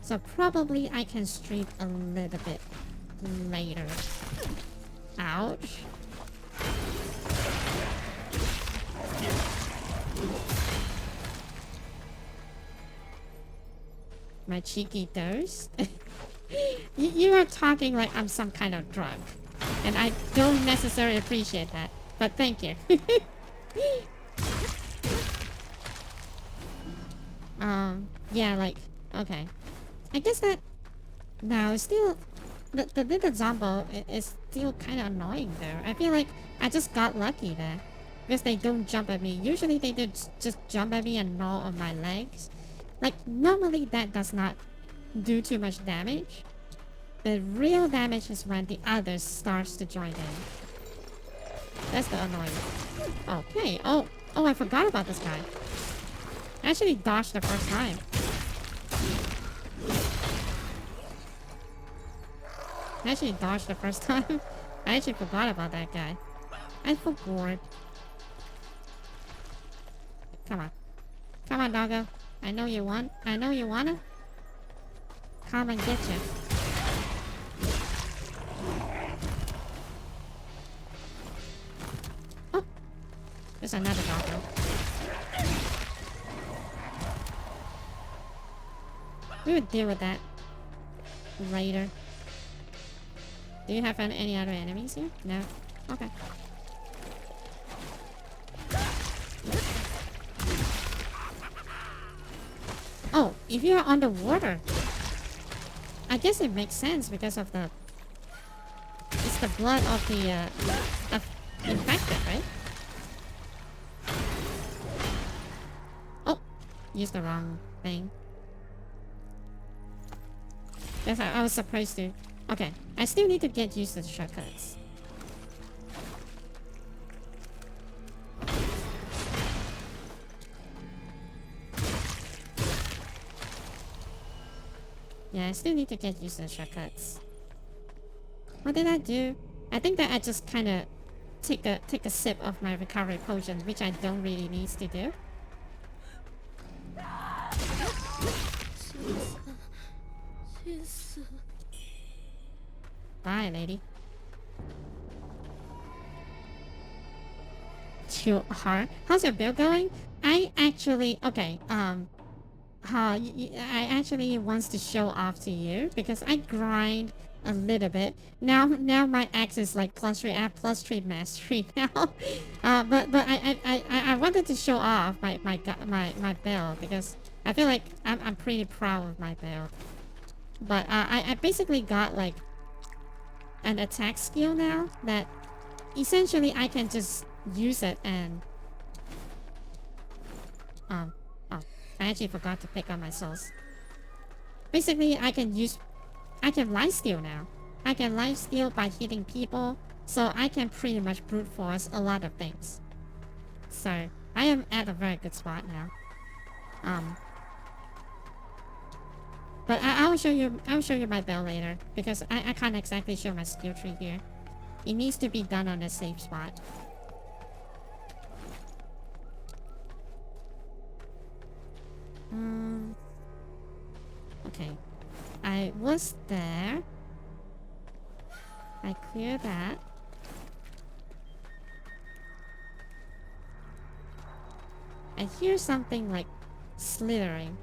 So probably I can stream a little bit later. Ouch. My cheeky thirst. You are talking like I'm some kind of drug. And I don't necessarily appreciate that. But thank you. Yeah, like, okay. I guess that now still the little Zombo is still kind of annoying though. I feel like I just got lucky there because they don't jump at me. Usually they just jump at me and gnaw on my legs. Like normally that does not do too much damage. The real damage is when the others starts to join in. That's the annoying. Okay. Oh, I forgot about this guy. I actually dodged the first time. I actually dodged the first time. I actually forgot about that guy. I forgot. Come on. Come on, doggo. I know you want. I know you wanna. Come and get you. Oh. There's another doggo. We would deal with that later. Do you have any other enemies here? No? Okay. Oh, if you're underwater, I guess it makes sense because of the... It's the blood of the infected, right? Oh, used the wrong thing. Yes, I was supposed to. Okay, I still need to get used to the shortcuts. Yeah, I still need to get used to the shortcuts. What did I do? I think that I just kind of take a sip of my recovery potion, which I don't really need to do. Bye, lady. To her. How's your build going? I actually I actually wants to show off to you because I grind a little bit. Now my axe is like +3. I have +3 mastery now. But I wanted to show off my build because I feel like I'm pretty proud of my build. But I basically got like an attack skill now that essentially I can just use it and I actually forgot to pick up my souls. Basically I can lifesteal now. I can lifesteal by hitting people, so I can pretty much brute force a lot of things. So I am at a very good spot now. But I will show you. I will show you my bell later because I can't exactly show my skill tree here. It needs to be done on a safe spot. Okay. I was there. I clear that. I hear something like slithering.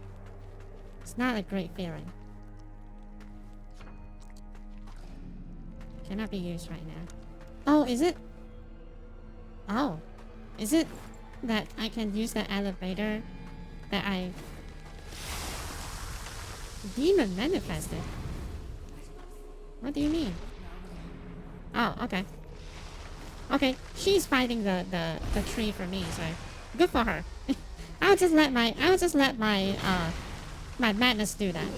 It's not a great feeling. Cannot be used right now. Oh, is it? Oh. Is it that I can use the elevator that I... Demon manifested? What do you mean? Oh, okay. Okay, she's fighting the tree for me, so good for her. I'll just let my my madness do that.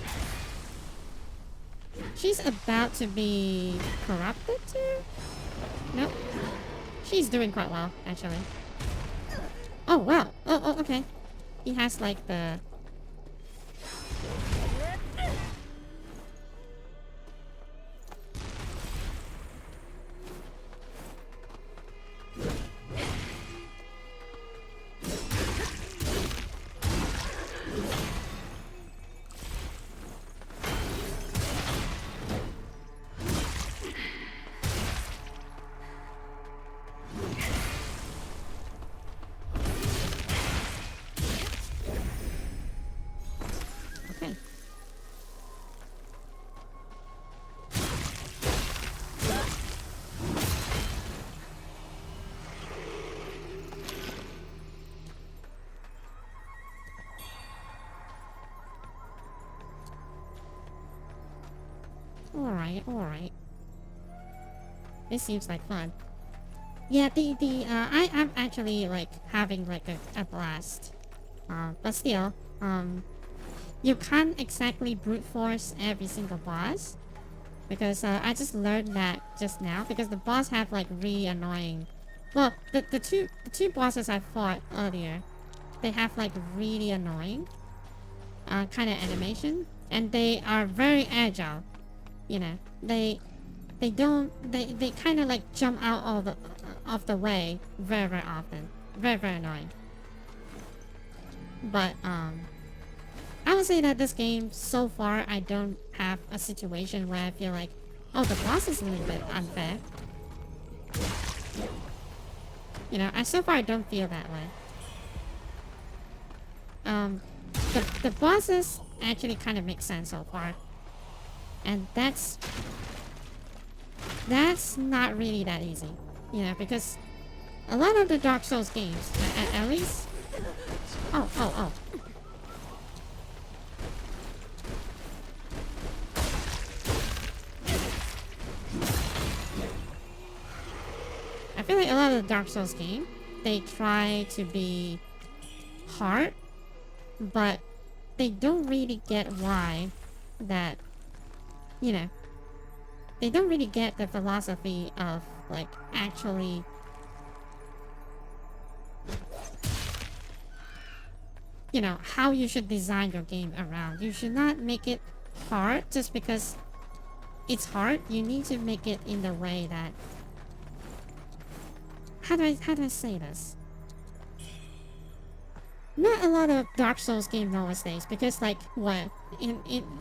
She's about to be corrupted too? Nope. She's doing quite well, actually. Oh wow. Oh, okay. He has like the... Okay. Alright. This seems like fun. Yeah, I'm actually like having like a blast. But still, you can't exactly brute force every single boss. Because I just learned that just now because the boss have like really annoying... Well, the two bosses I fought earlier, they have like really annoying kind of animation. And they are very agile. You know, they kind of like jump out of the way very often. Very annoying. But I would say that this game so far I don't have a situation where I feel like, oh, the boss is a little bit unfair. You know, so far I don't feel that way. The bosses actually kind of make sense so far. And that's not really that easy, you know, because a lot of the Dark Souls games, at least... Oh. I feel like a lot of the Dark Souls games, they try to be hard, but they don't really get why that, you know, they don't really get the philosophy of like actually you know how you should design your game around. You should not make it hard just because it's hard. You need to make it in the way that how do I say this? Not a lot of Dark Souls games nowadays because like what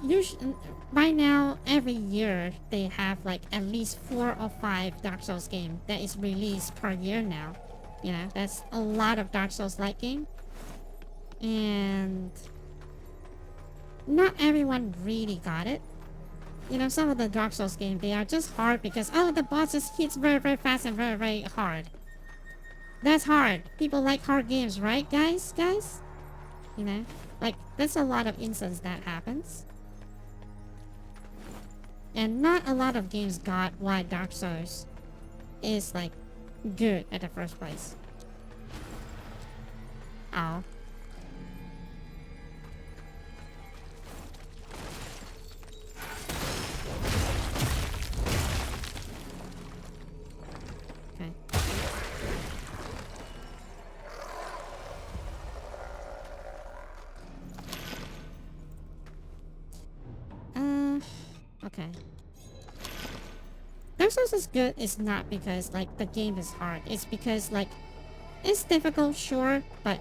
usually by now every year they have like at least 4 or 5 Dark Souls games that is released per year now. You know, that's a lot of Dark Souls like game. And not everyone really got it. You know, some of the Dark Souls games, they are just hard because oh, the bosses hits very fast and very hard. That's hard. People like hard games, right, guys? You know, like, there's a lot of instances that happens. And not a lot of games got why Dark Souls is, like, good at the first place. Oh. Okay. Okay. Dark Souls is good is not because like the game is hard. It's because like it's difficult, sure, but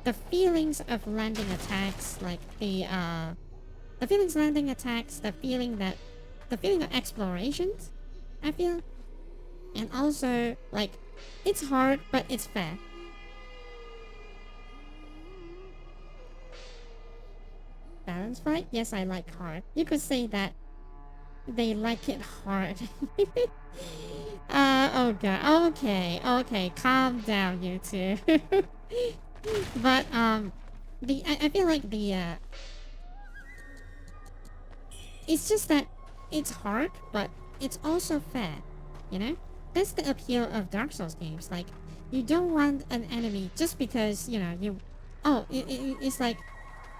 the feelings of landing attacks, like the feelings landing attacks, the feeling of explorations, I feel, and also like it's hard, but it's fair. Balance fight? Yes, I like hard. You could say that they like it hard. Oh god. Okay, calm down, you two. But I feel like it's just that it's hard, but it's also fair. You know, that's the appeal of Dark Souls games. Like, you don't want an enemy just because you. Oh, it's like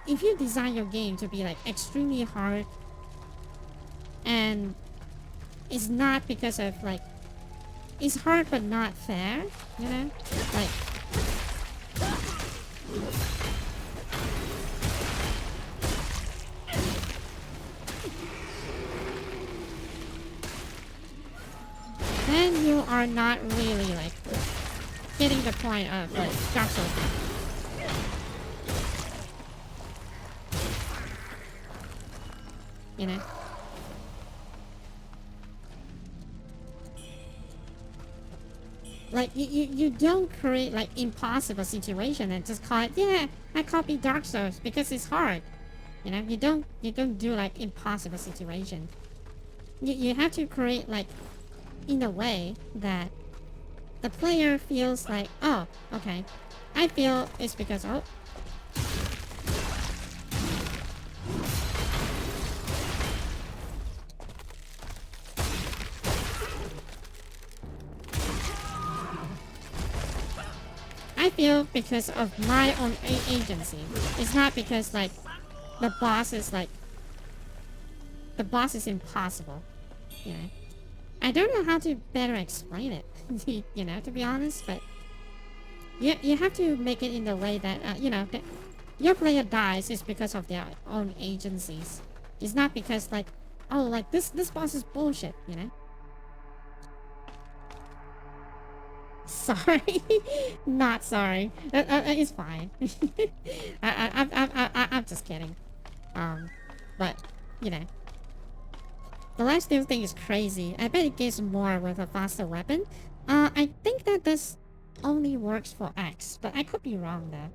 if you design your game to be like extremely hard, and it's not because of like it's hard but not fair. You know, like. Then you are not really like getting the point of like Dark Souls. You know? Like you don't create like impossible situation and just call it, yeah, I copied Dark Souls because it's hard. You know, you don't do like impossible situation. You have to create like in a way that the player feels like, oh, okay, I feel it's because, oh, I feel because of my own agency. It's not because like the boss is impossible, you know. I don't know how to better explain it, you know, to be honest, but you have to make it in the way that, you know, that your player dies is because of their own agencies. It's not because, like, oh, like, this boss is bullshit, you know? Sorry. Not sorry. It's fine. I'm just kidding. But, you know. The lifesteal thing is crazy. I bet it gives more with a faster weapon. I think that this only works for X, but I could be wrong though.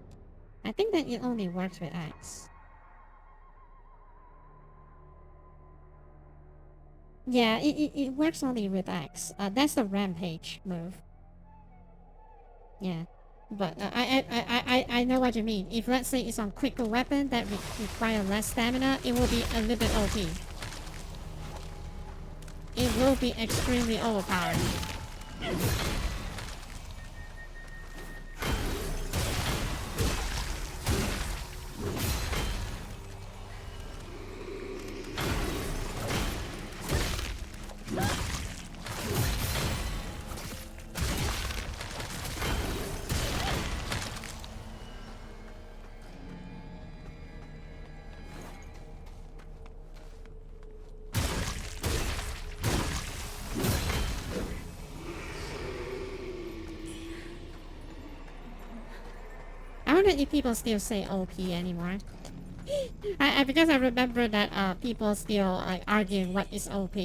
I think that it only works with X. Yeah, it works only with X. That's the rampage move. Yeah, but I know what you mean. If let's say it's on quicker weapon that require less stamina, it will be a little bit OP. It will be extremely overpowered. I wonder if people still say OP anymore. Because I remember that people still like arguing what is OP.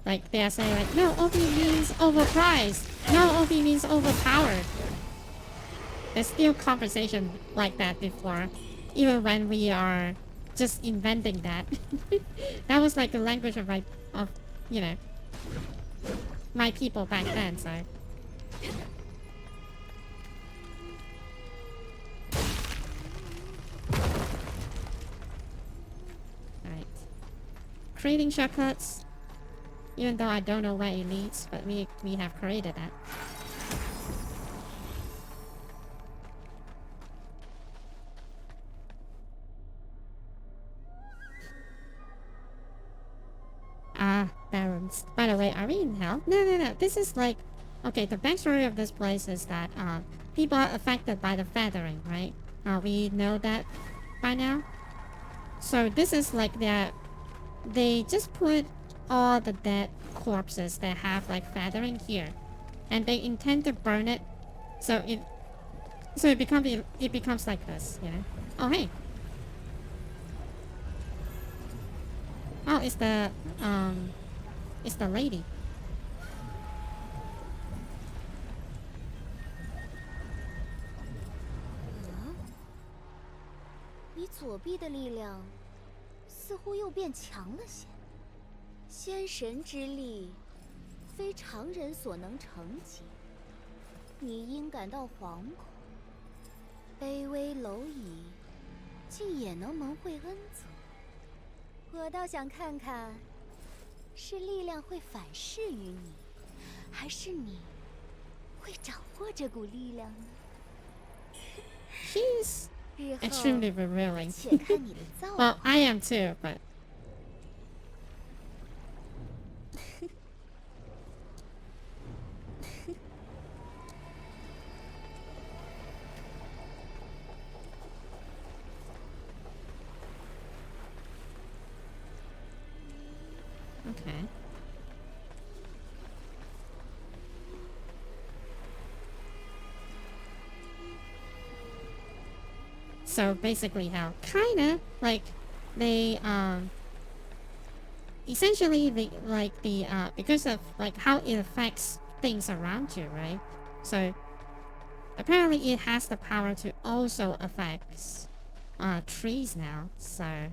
Like they are saying like, no, OP means overpriced. No, OP means overpowered. There's still conversation like that before, even when we are just inventing that. That was like the language of you know, my people back then. So. Creating shortcuts, even though I don't know where it leads, but we have created that. Ah, balanced. By the way, are we in hell? No. This is like, okay, the backstory of this place is that people are affected by the feathering, right? We know that by now. So this is like they just put all the dead corpses that have like feathering here, and they intend to burn it, so it becomes like this, you know. Oh hey. Oh, it's the lady.你左臂的力量似乎又变强了些。仙神之力，非常人所能承及。你因感到惶恐，卑微蝼蚁，竟也能蒙会恩泽。我倒想看看，是力量会反噬于你，还是你会掌握这股力量呢？She's extremely revealing. 且看你的造化。Well, I am too, but. Okay. So basically how kinda like they essentially because of like how it affects things around you, right? So apparently it has the power to also affect trees now. So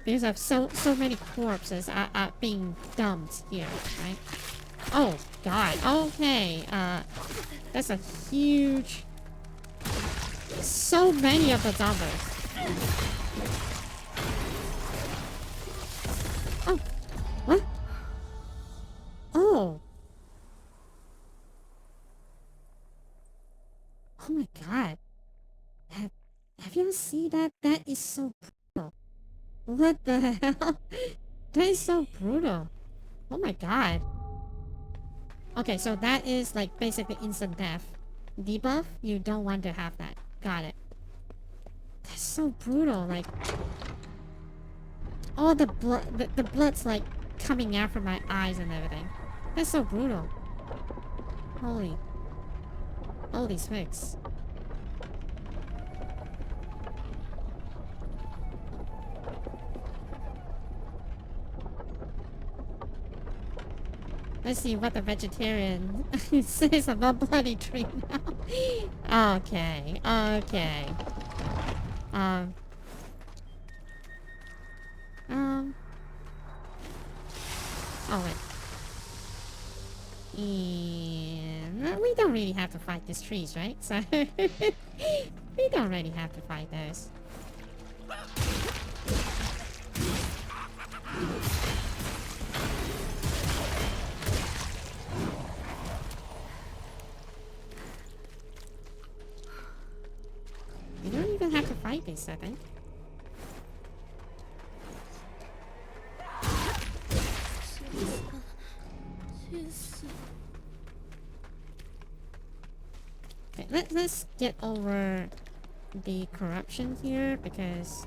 because of so many corpses are being dumped here, right? Oh god, okay. That's a huge, so many of the zombies. Oh, what? Oh. Oh my god. Have you ever seen that? That is so brutal. What the hell? That is so brutal. Oh my god. Okay, so that is like basically instant death. Debuff, you don't want to have that. Got it. That's so brutal, like all the blood, the blood's like coming out from my eyes and everything. That's so brutal. Holy smokes. Let's see what the vegetarian says about bloody tree now. Okay. Oh wait. And we don't really have to fight these trees, right? So we don't really have to fight those. You don't even have to fight this, I think. Okay, let's get over the corruption here because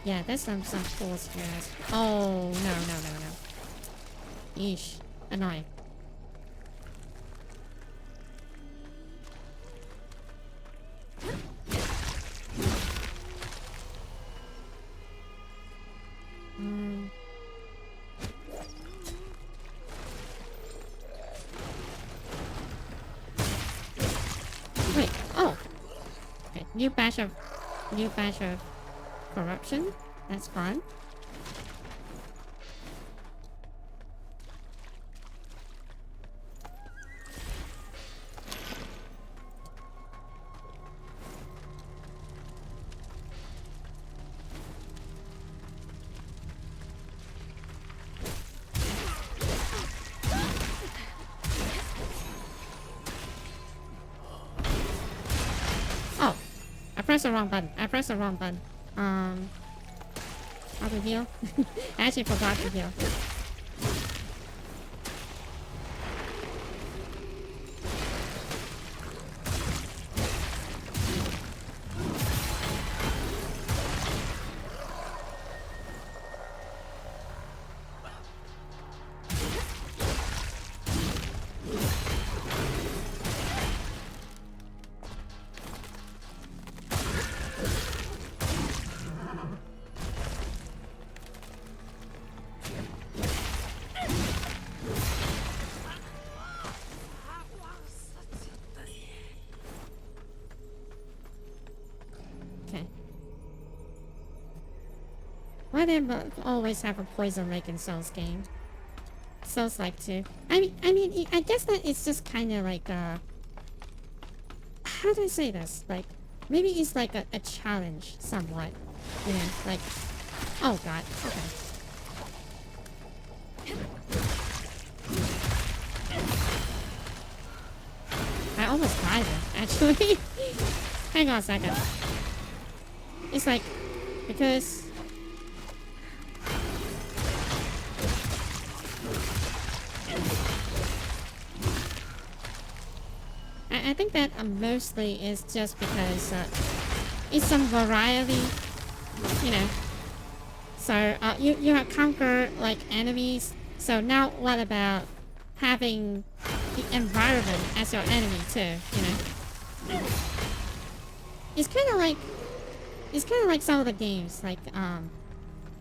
yeah, there's some fools here. Oh no. Yeesh. Annoying. Wait, oh. Okay, new batch of corruption. That's fun. I pressed the wrong button. How to heal? I actually forgot to heal. Why they always have a poison lake in Souls game? Souls like too. I guess that it's just kind of like how do I say this? Like, maybe it's like a challenge somewhat. You know, like, oh god, okay. I almost died there, actually. Hang on a second. It's like, because... I think that mostly is just because it's some variety, you know. So you have conquered like enemies. So now what about having the environment as your enemy too? You know, it's kind of like some of the games, like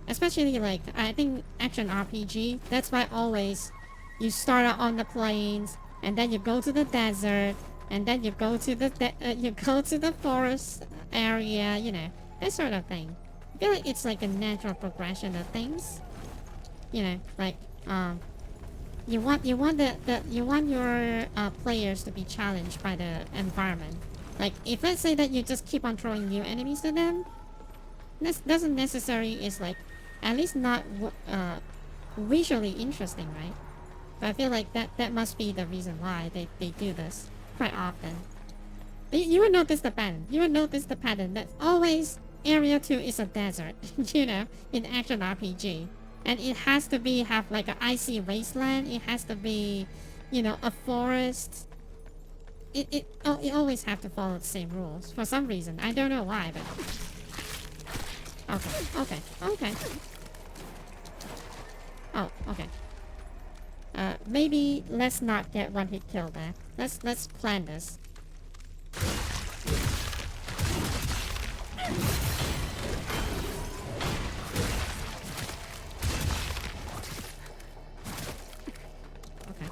especially like I think action RPG. That's why always you start out on the plains and then you go to the desert. And then you go to the forest area, you know, that sort of thing. I feel like it's like a natural progression of things. You know, like you want your players to be challenged by the environment. Like if let's say that you just keep on throwing new enemies to them, this doesn't necessarily is like at least not visually interesting, right? But I feel like that must be the reason why they do this quite often. You will notice the pattern. You will notice the pattern that always Area 2 is a desert, you know, in action RPG. And it has to be have like an icy wasteland. It has to be, you know, a forest. It always have to follow the same rules for some reason. I don't know why, but okay. Oh, okay. Maybe let's not get one hit kill there. Let's plan this. Okay.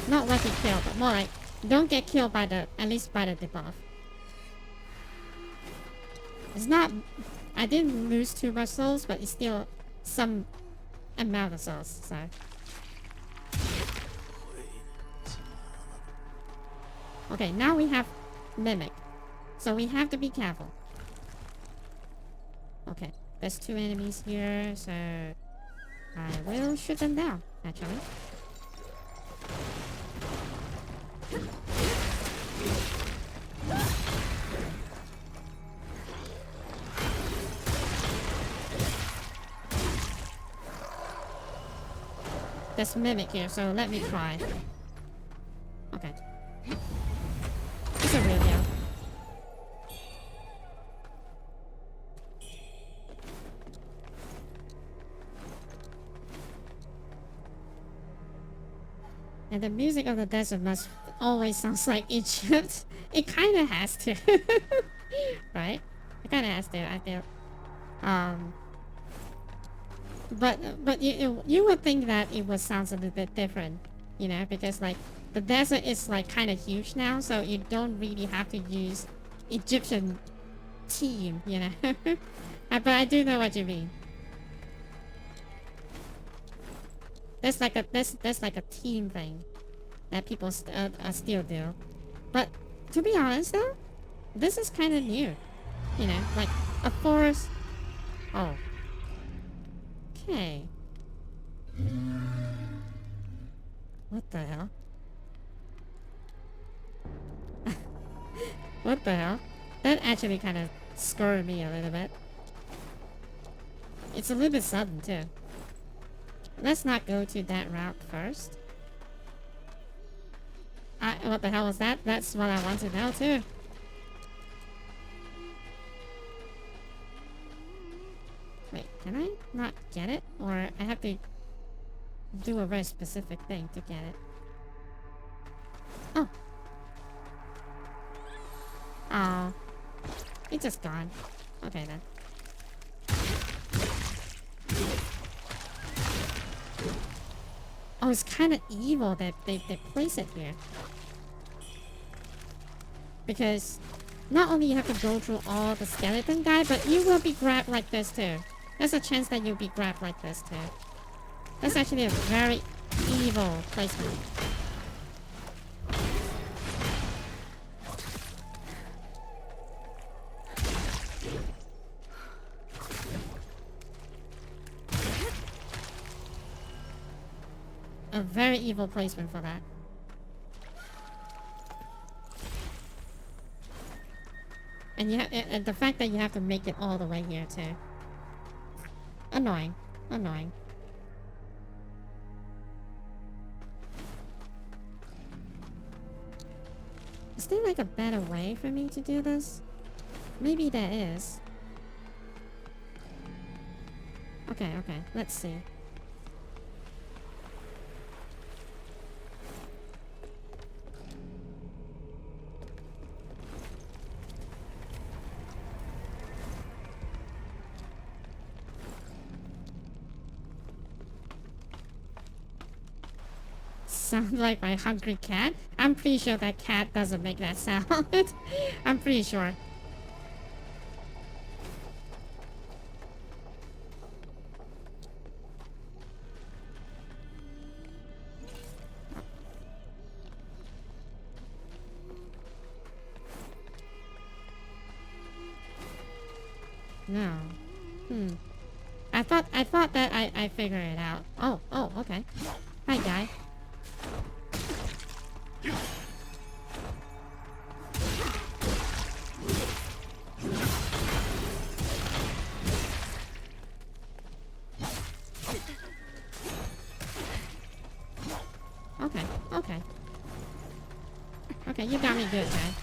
Not one hit kill, but more like don't get killed by at least by the debuff. It's not. I didn't lose too much souls, but it's still some amount of souls, so. Okay, now we have Mimic. So we have to be careful. Okay, there's 2 enemies here, so I will shoot them down, actually. There's Mimic here, so let me try. Okay. It's a real deal. And the music of the desert must always sounds like Egypt. It kind of has to. Right? It kind of has to, I feel. But you would think that it would sound a little bit different, you know, because like the desert is like kind of huge now, so you don't really have to use Egyptian theme, you know. But I do know what you mean. There's like a team thing that people still do, but to be honest though, this is kind of new, you know, like a forest. Oh. Okay. What the hell? What the hell? That actually kind of scared me a little bit. It's a little bit sudden too. Let's not go to that route first. What the hell was that? That's what I want to know too. Wait, can I not get it? Or I have to do a very specific thing to get it? Oh. Oh. It's just gone. Okay then. Oh, it's kind of evil that they place it here. Because not only you have to go through all the skeleton guy, but you will be grabbed like this too. There's a chance that you'll be grabbed like this too. That's actually a very evil placement. A very evil placement for that. And the fact that you have to make it all the way here too. Annoying. Annoying. Is there like a better way for me to do this? Maybe there is. Okay, okay. Let's see. Sound like my hungry cat? I'm pretty sure that cat doesn't make that sound. I'm pretty sure. No. I thought that I figured it out. Oh, okay. Hi, guy. Okay. Okay, you got me good, guy.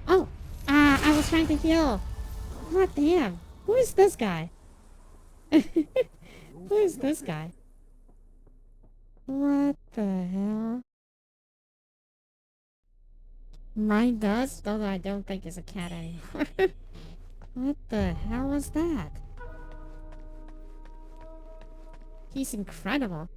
Oh! I was trying to heal. What damn? Who is this guy? Who is this guy? What the hell? Mine does, although I don't think it's a cat anymore. What the hell was that? He's incredible.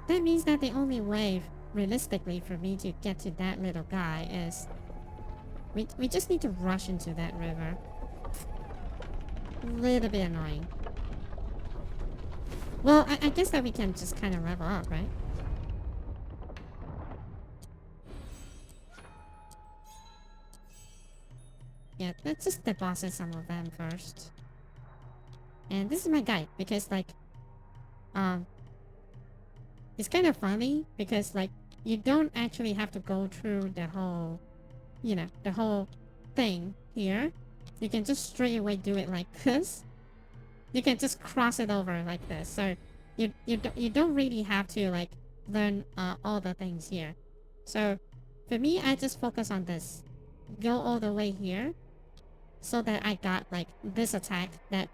That means that the only way, realistically, for me to get to that little guy is... We just need to rush into that river. A little bit annoying. Well, I guess that we can just kind of level up, right? Yeah, let's just deposit some of them first. And this is my guide, because, like, it's kind of funny, because, like, you don't actually have to go through the whole, you know, the whole thing here. You can just straight away do it like this. You can just cross it over like this. So, you don't really have to, like, learn all the things here. So, for me, I just focus on this. Go all the way here. So that I got, like, this attack that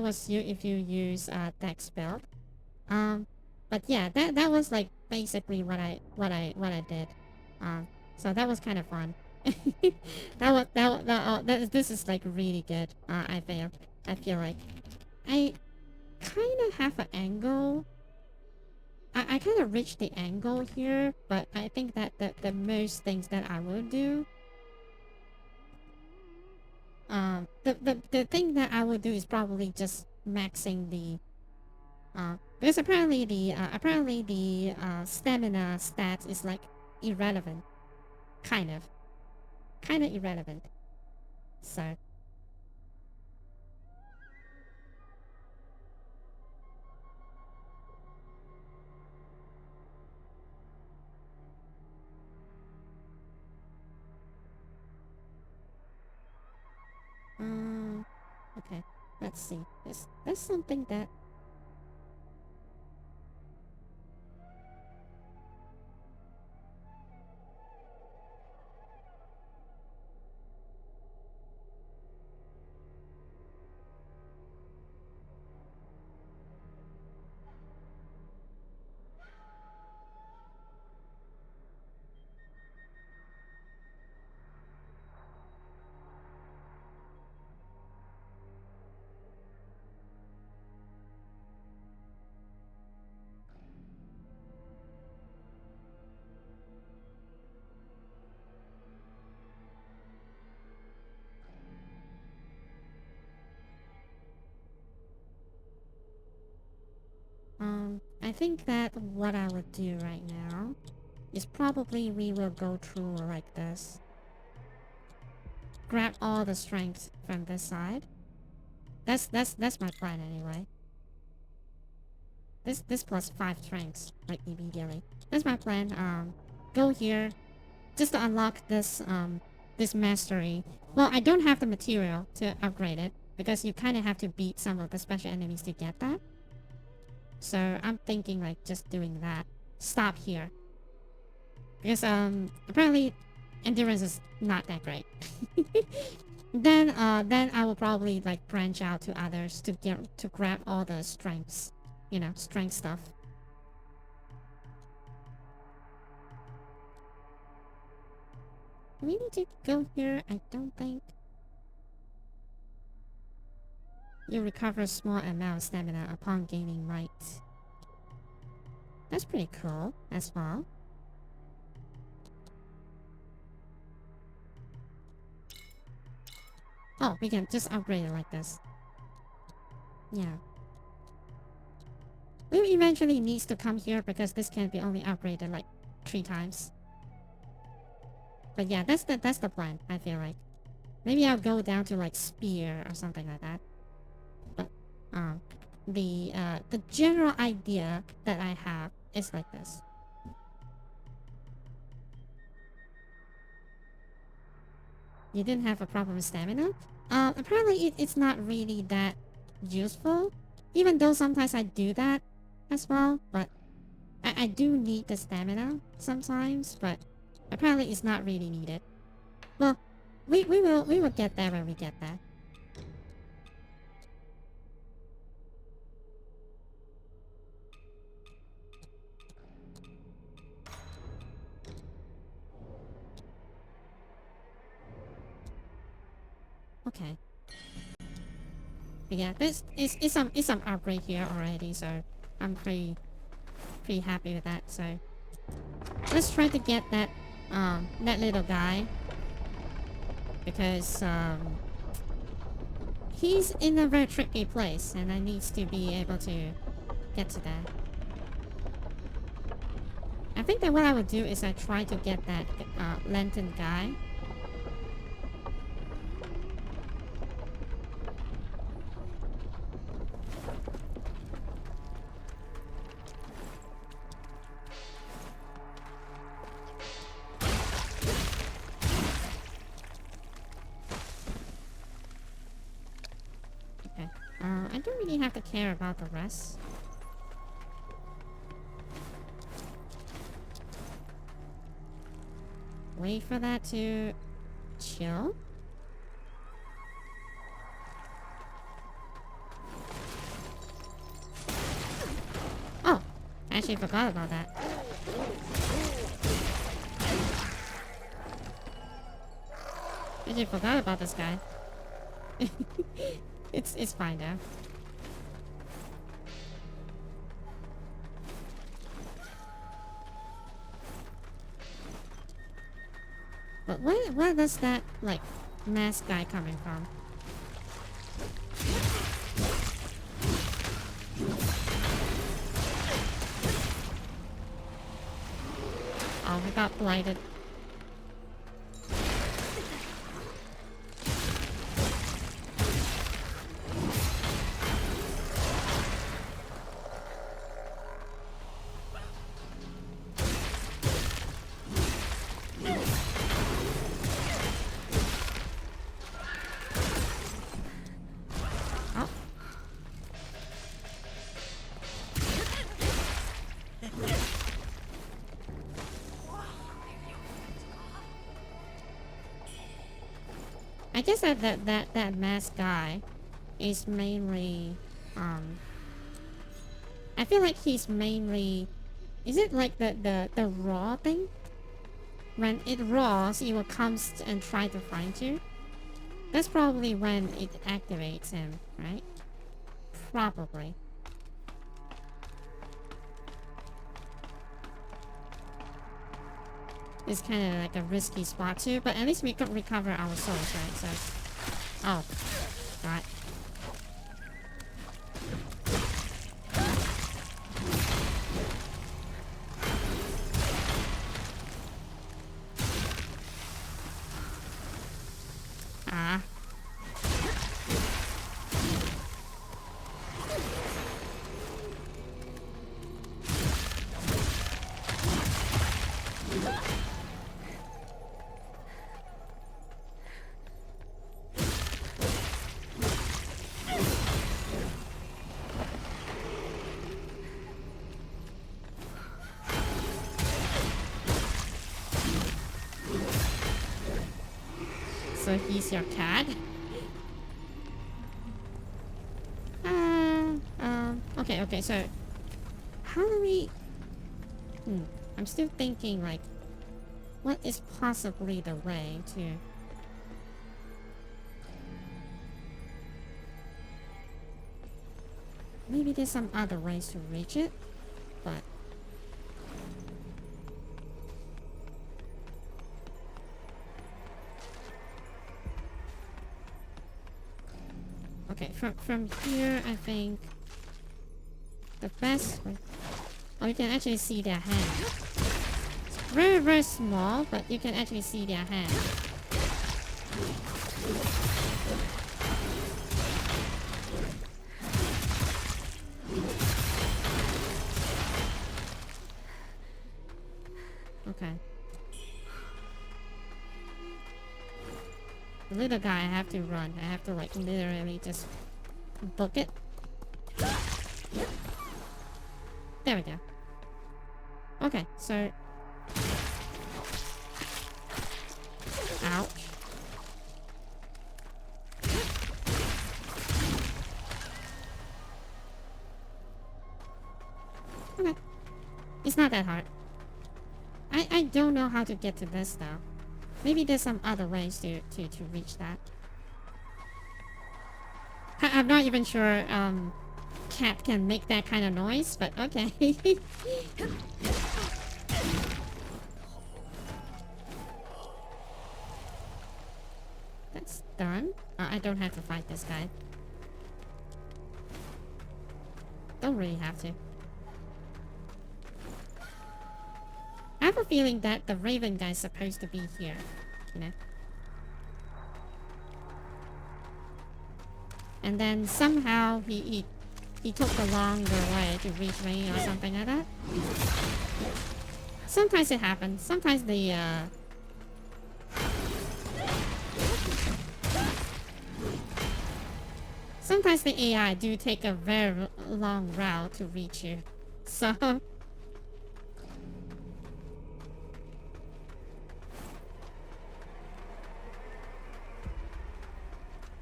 was you if you use dex build. But yeah, that was like basically what I did. So that was kind of fun. This is like really good. I feel like I kind of have an angle. I kind of reached the angle here, but I think that the most things that I will do, the thing that I would do is probably just maxing the, because apparently the stamina stats is like irrelevant, kind of irrelevant, so. Okay, let's see. There's something that... think that what I would do right now is probably we will go through like this. Grab all the strength from this side. That's my plan anyway. This plus 5 strengths like immediately. That's my plan. Go here just to unlock this this mastery. Well, I don't have the material to upgrade it because you kind of have to beat some of the special enemies to get that. So I'm thinking like just doing that. Stop here. Because apparently endurance is not that great. then I will probably like branch out to others to grab all the strengths. You know, strength stuff. We need to go here, I don't think. You recover a small amount of stamina upon gaining might. That's pretty cool as well. Oh, we can just upgrade it like this. Yeah. We eventually needs to come here because this can be only upgraded like 3 times. But yeah, that's the plan, I feel like. Maybe I'll go down to like spear or something like that. But the general idea that I have is like this. You didn't have a problem with stamina? Apparently it's not really that useful. Even though sometimes I do that as well, but I do need the stamina sometimes, but apparently it's not really needed. Well, we will get there when we get there. Okay. But yeah, this is some upgrade here already, so I'm pretty happy with that. So let's try to get that little guy, because he's in a very tricky place and I need to be able to get to that. I think that what I would do is I try to get that lantern guy. I don't really have to care about the rest. Wait for that to chill. Oh, I actually forgot about that. I actually forgot about this guy. It's fine now. But where does that like mask guy coming from? Oh, we got blighted. I guess that mask guy is mainly I feel like he's mainly, is it like the raw thing? When it raws, it will come and try to find you. That's probably when it activates him, right? Probably. It's kind of like a risky spot too, but at least we could recover our souls, right? So, oh, God. he's your cat. Okay, so how do we... I'm still thinking, like, what is possibly the way to... Maybe there's some other ways to reach it, but... Okay, from here, I think the best way... Oh, you can actually see their hand. It's very, very small, but you can actually see their hand. Okay. The little guy, I have to run. I have to, like, literally just book it. There we go. Okay, so... Ouch. Okay. It's not that hard. I don't know how to get to this, though. Maybe there's some other ways to reach that. I'm not even sure, cat can make that kind of noise, but okay. That's done. I don't have to fight this guy. Don't really have to. I have a feeling that the Raven guy's supposed to be here, you know? And then somehow he took the longer way to reach me or something like that. Sometimes it happens. Sometimes the sometimes the AI do take a very long route to reach you. So but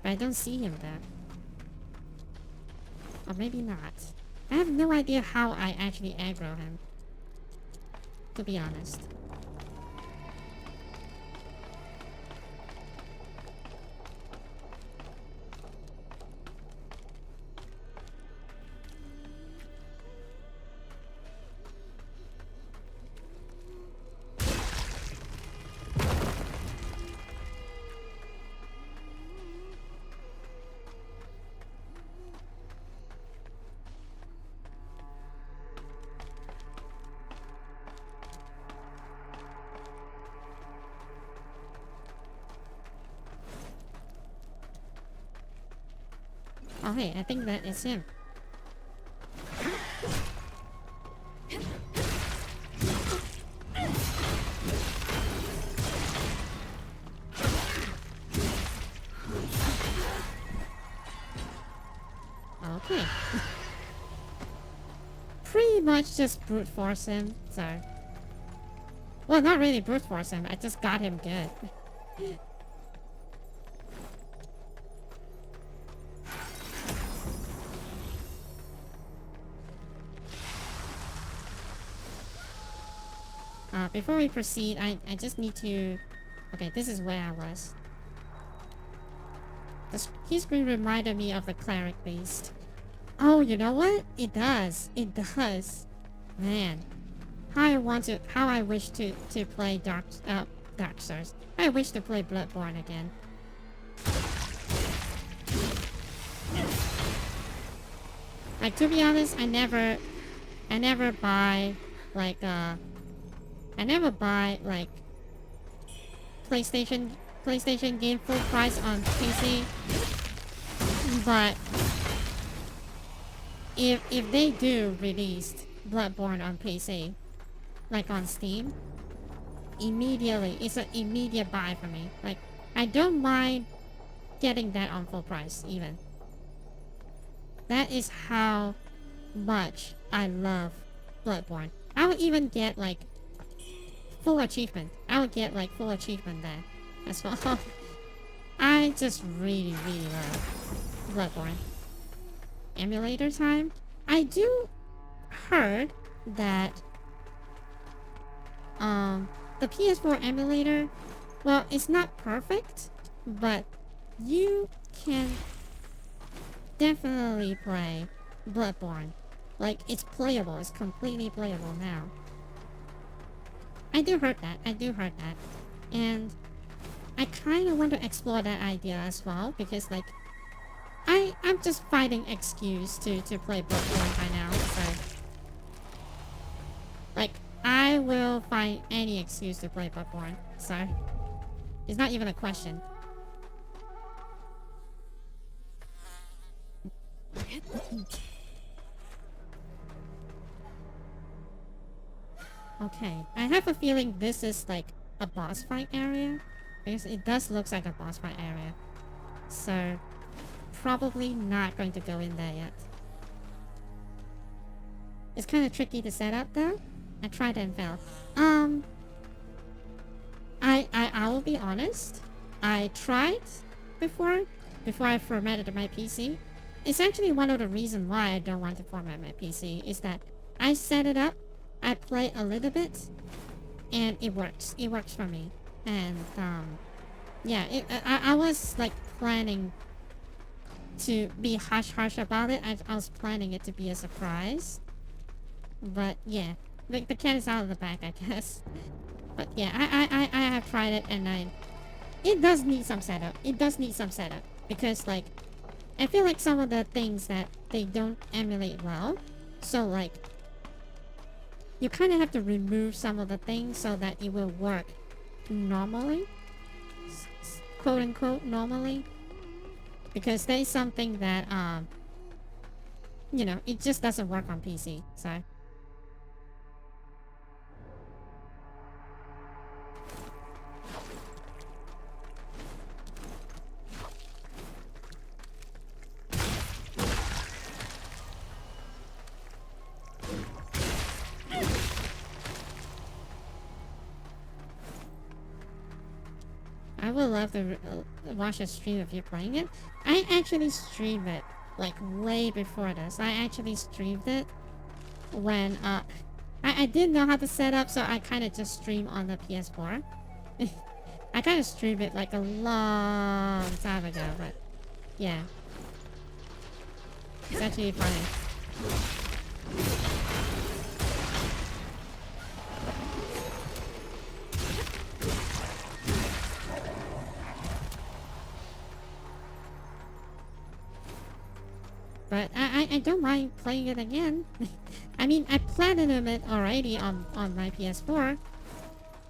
I don't see him there. Or maybe not. I have no idea how I actually aggro him, to be honest. Oh hey, I think that is him. Okay. Pretty much just brute force him, so... Well, not really brute force him, I just got him good. Before we proceed, I just need to... Okay, this is where I was. The key screen reminded me of the cleric beast. Oh, you know what? It does. It does. Man. How I wish to play Dark Souls. I wish to play Bloodborne again. Like, to be honest, I never buy, like, I never buy, like, PlayStation game full price on PC. But if they do release Bloodborne on PC, like on Steam, immediately, it's an immediate buy for me. Like, I don't mind getting that on full price, even. That is how much I love Bloodborne. I would even get, like, full achievement. I would get, like, full achievement there as well. I just really love Bloodborne. Emulator time. I do heard that the PS4 emulator, well, it's not perfect, but you can definitely play Bloodborne. Like, it's playable. It's completely playable now. I do heard that. And I kind of want to explore that idea as well, because, like, I'm just finding excuse to play Bloodborne by now, so... Like, I will find any excuse to play Bloodborne, so... It's not even a question. Okay, I have a feeling this is like a boss fight area, because it does look like a boss fight area. So, probably not going to go in there yet. It's kind of tricky to set up though. I tried and failed. I will be honest. I tried before I formatted my PC. It's actually one of the reasons why I don't want to format my PC, is that I set it up, I play a little bit, and it works. It works for me. And, yeah, I was, like, planning to be hush-hush about it. I was planning it to be a surprise. But, yeah. The cat is out of the bag, I guess. But, yeah, I have tried it, and it does need some setup. It does need some setup. Because, like, I feel like some of the things that they don't emulate well. So, like, you kind of have to remove some of the things so that it will work normally. Quote unquote normally. Because there's something that, you know, it just doesn't work on PC, so. I would love to watch a stream of you playing it. I actually streamed it, like, way before this. I actually streamed it when, I didn't know how to set up, so I kind of just streamed on the PS4. I kind of streamed it, like, a long time ago, but, yeah. It's actually funny. But I don't mind playing it again. I mean, I platinumed it already on my PS4.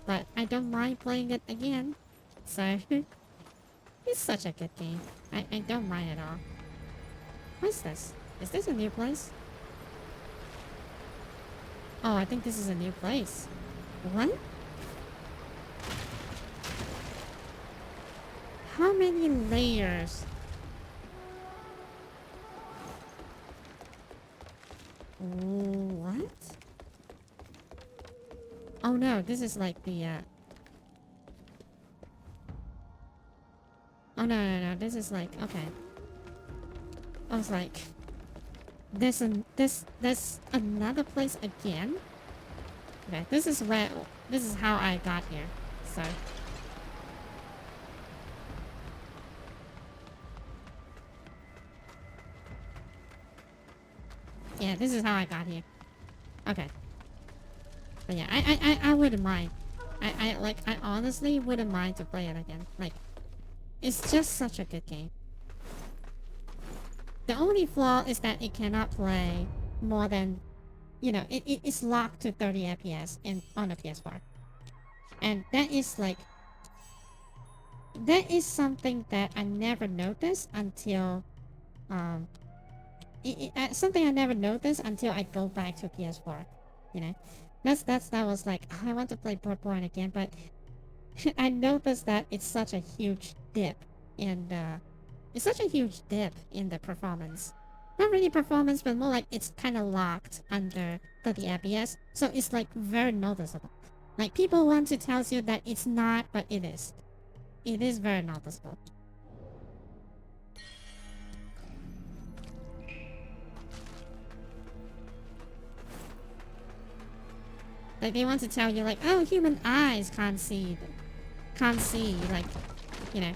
But I don't mind playing it again. So, it's such a good game. I don't mind at all. What's this? Is this a new place? Oh, I think this is a new place. What? How many layers? What? Oh no, this is like the oh no, this is like, okay. I was like, there's another place again? Okay, this is how I got here, so. Yeah, this is how I got here. Okay. But yeah, I wouldn't mind. I honestly wouldn't mind to play it again. Like, it's just such a good game. The only flaw is that it cannot play more than, you know, it's locked to 30 FPS on the PS4. And that is like, that is something that I never noticed until, something I never noticed until I go back to PS4, you know. That was like, oh, I want to play Bloodborne again, but I noticed that it's such a huge dip in the performance. Not really performance, but more like it's kind of locked under 30 FPS, so it's like very noticeable. Like, people want to tell you that it's not, but it is. It is very noticeable. Like, they want to tell you, like, oh, human eyes can't see, like, you know,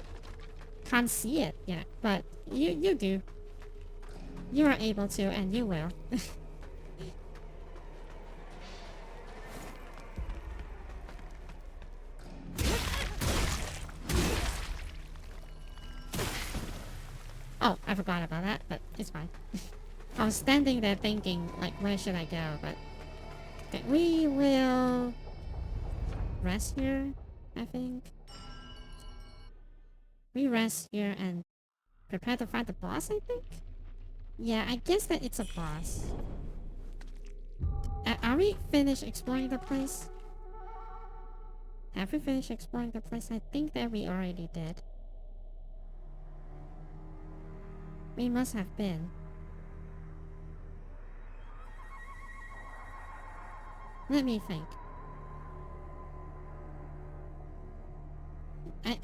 can't see it, you know. But you do. You are able to, and you will. Oh, I forgot about that, but it's fine. I was standing there thinking, like, where should I go, but... Okay, we will... rest here, I think. We rest here and prepare to fight the boss, I think? Yeah, I guess that it's a boss. Are we finished exploring the place? Have we finished exploring the place? I think that we already did. We must have been. Let me think.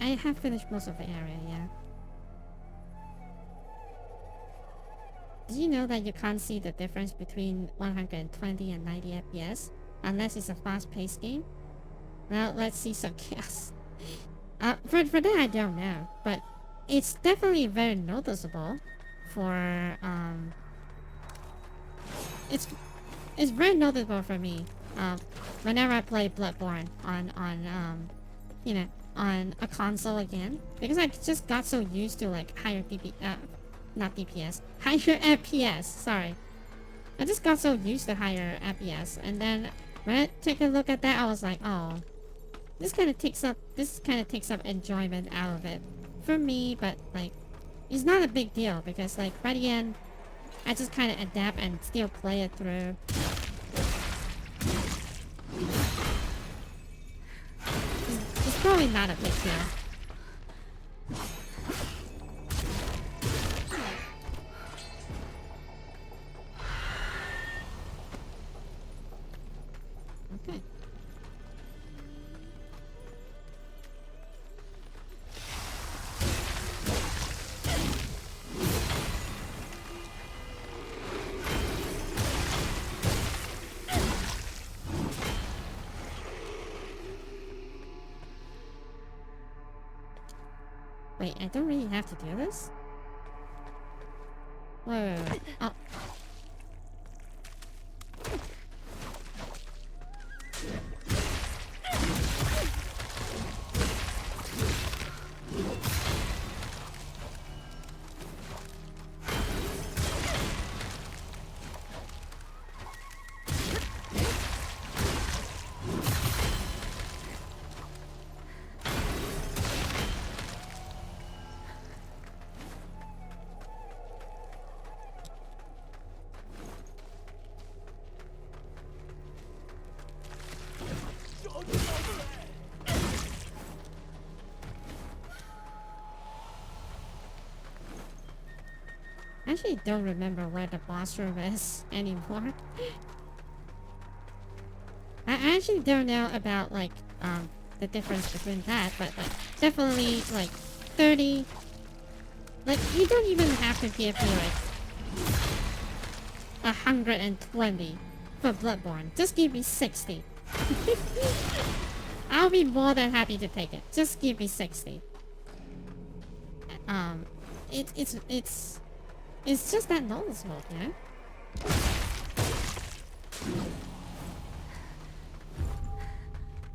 I have finished most of the area, yeah. Did you know that you can't see the difference between 120 and 90 FPS? Unless it's a fast-paced game? Well, let's see some chaos. For that I don't know, but it's definitely very noticeable for, it's very noticeable for me, whenever I play Bloodborne on you know, on a console again, because I just got so used to, like, higher not DPS, higher FPS, sorry. I just got so used to higher FPS, and then when I take a look at that, I was like, oh, this kind of takes up enjoyment out of it for me, but, like, it's not a big deal, because, like, by the end, I just kind of adapt and still play it through. It's probably not a big deal. Okay. Wait, I don't really have to do this? Wait. Oh. I actually don't remember where the boss room is anymore. I actually don't know about, like, the difference between that, but, like, definitely, like, 30... Like, you don't even have to give me, like, 120 for Bloodborne. Just give me 60. I'll be more than happy to take it. Just give me 60. It's just that noticeable, you know?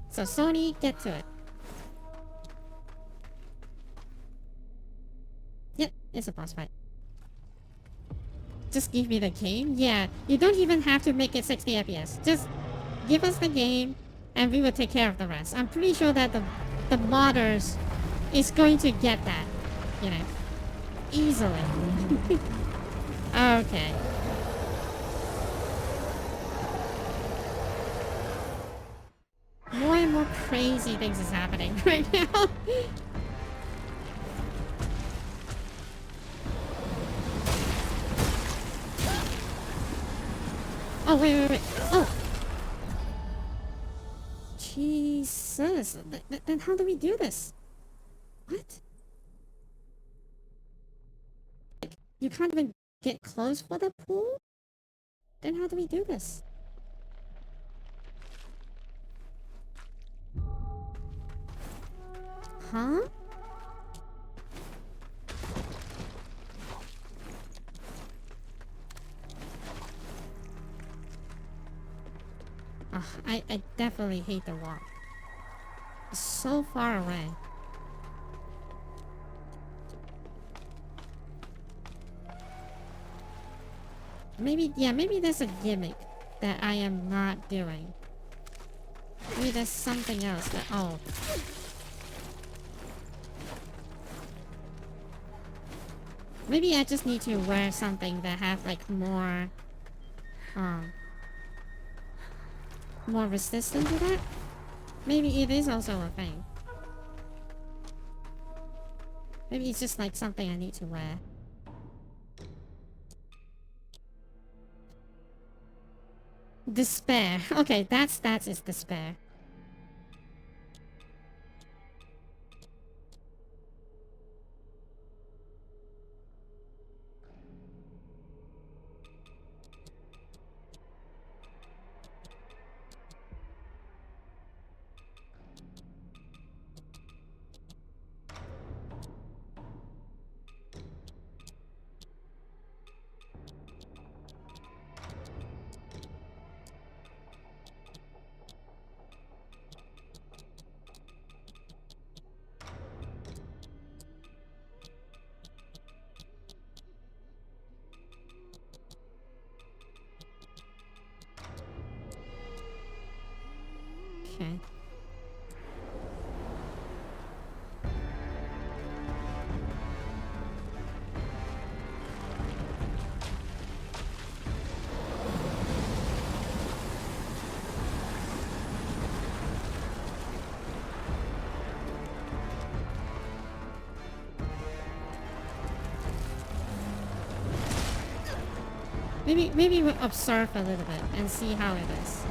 So Sony, get to it. Yep, it's a boss fight. Just give me the game? Yeah, you don't even have to make it 60 FPS. Just give us the game, and we will take care of the rest. I'm pretty sure that the modders is going to get that, you know, easily. Okay. More and more crazy things is happening right now. Oh, wait. Oh! Jesus. Then how do we do this? What? You can't even get close for the pool? Then how do we do this? Huh? Ugh, I definitely hate the walk. It's so far away. Maybe, yeah, maybe there's a gimmick that I am not doing. Maybe there's something else that, oh. Maybe I just need to wear something that have like more resistant to that. Maybe it is also a thing. Maybe it's just like something I need to wear. Despair. Okay, that's its despair. Okay. Maybe we'll observe a little bit and see how it is.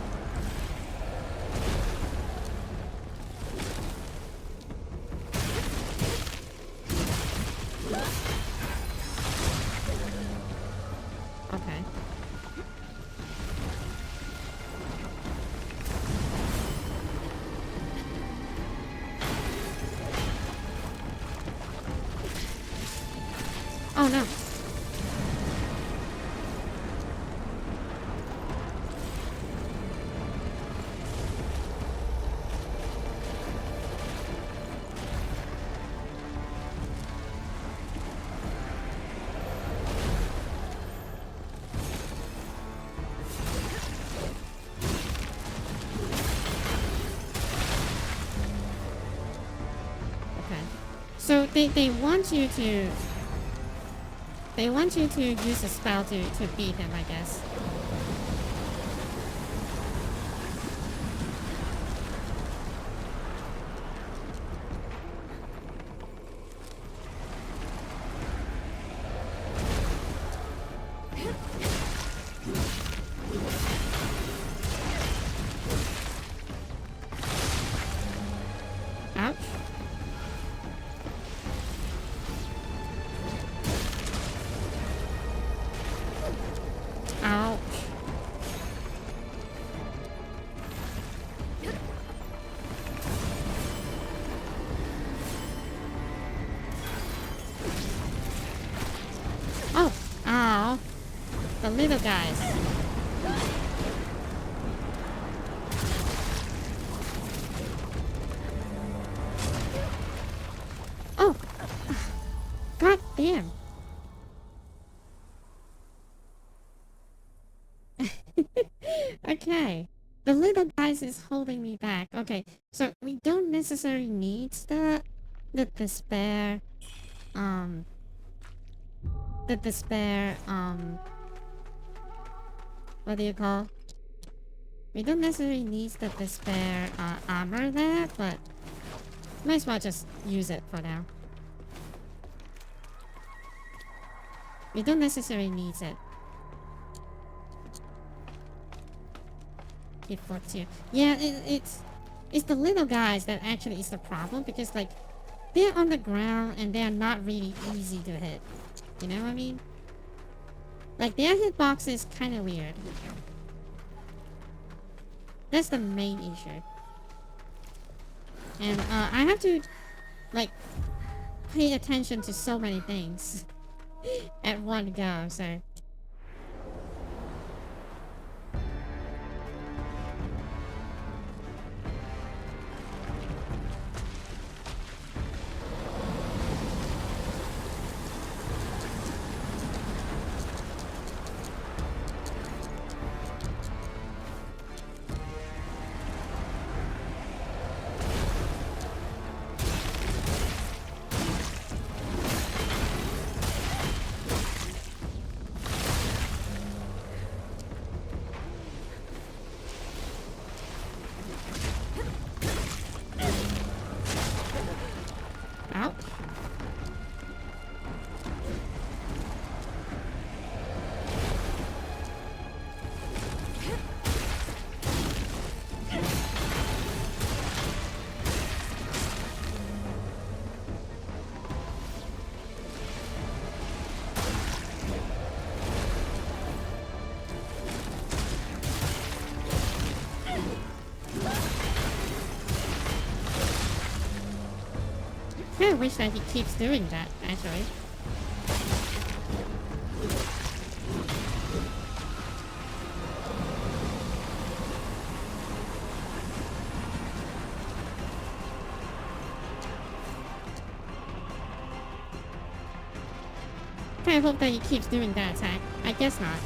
Okay. Oh no. So they want you to use a spell to beat him, I guess. Ouch. Ouch. Oh, ow. The little guys. Oh. God damn. Okay. The little guys is holding me back. Okay. So we don't necessarily need the despair what do you call? We don't necessarily need the despair armor there, but might as well just use it for now. We don't necessarily need it. Hit for 2. Yeah, it's the little guys that actually is the problem, because like they're on the ground and they're not really easy to hit. You know what I mean? Like their hitbox is kind of weird. That's the main issue. And I have to like pay attention to so many things at one go, so. Ow. I wish that he keeps doing that, actually. I hope that he keeps doing that attack. I guess not.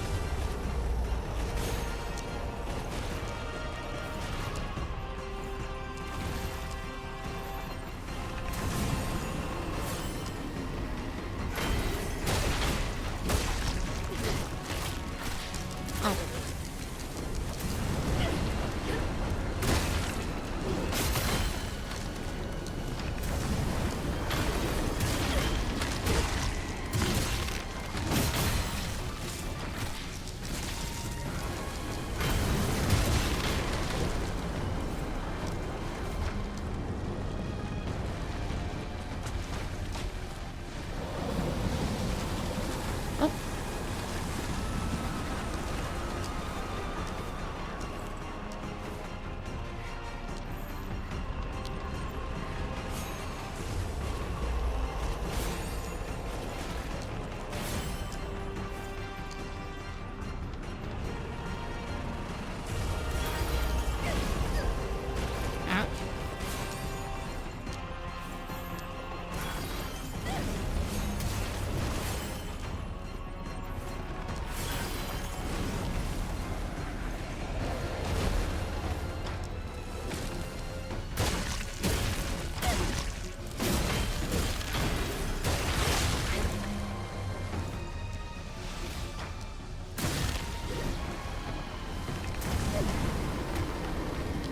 Oh. Oh. Ouch.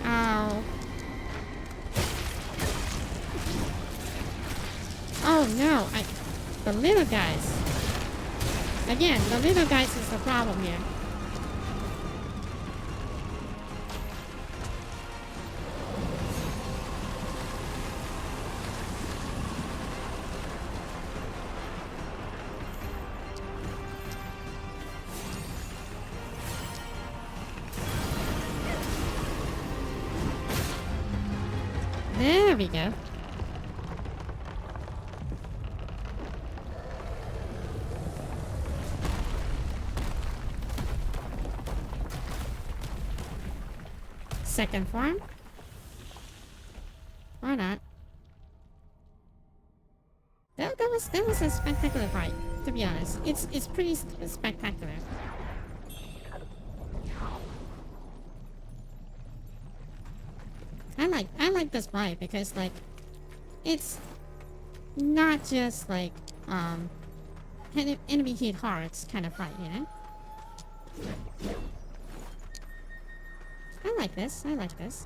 Ow. Oh no, the little guys. Again, the little guys is the problem here. There we go. Second form? Why not? That was a spectacular fight, to be honest. It's pretty spectacular. I like this fight because like it's not just like enemy hit hearts kind of fight, you know? I like this. I like this.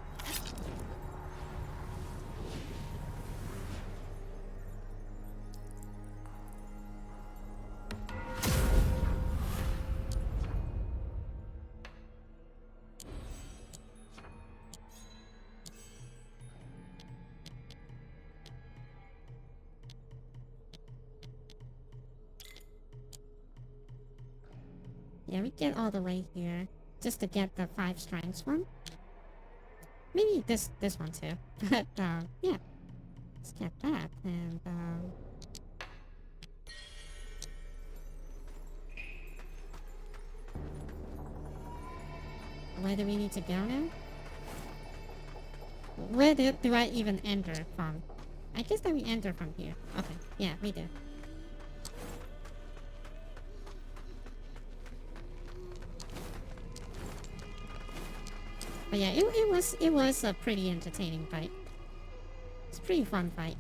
Yeah, we get all the way here just to get the 5 strengths one. Maybe this one too. But yeah. Let's get that, and where do we need to go now? Where do I even enter from? I guess that we enter from here. Okay, yeah, we do. But yeah, it was a pretty entertaining fight. It's a pretty fun fight.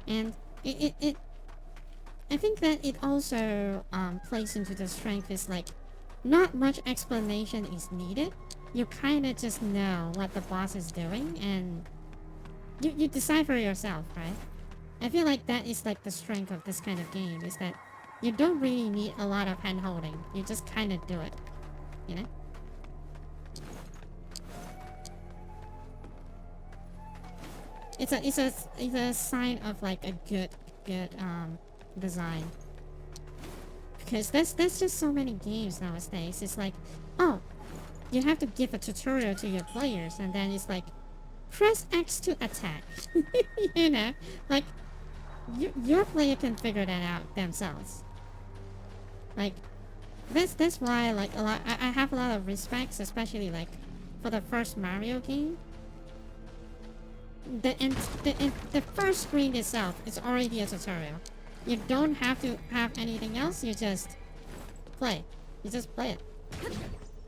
And I think that it also plays into the strength is like not much explanation is needed. You kind of just know what the boss is doing and you decide for yourself, right? I feel like that is like the strength of this kind of game is that you don't really need a lot of hand holding. You just kind of do it, you know? It's a sign of like a good design. Because there's just so many games nowadays. It's like, oh, you have to give a tutorial to your players, and then it's like, press X to attack. You know, like your player can figure that out themselves. Like that's why like I have a lot of respect, especially like for the first Mario game. The first screen itself is already a tutorial. You don't have to have anything else. You just play. You just play it.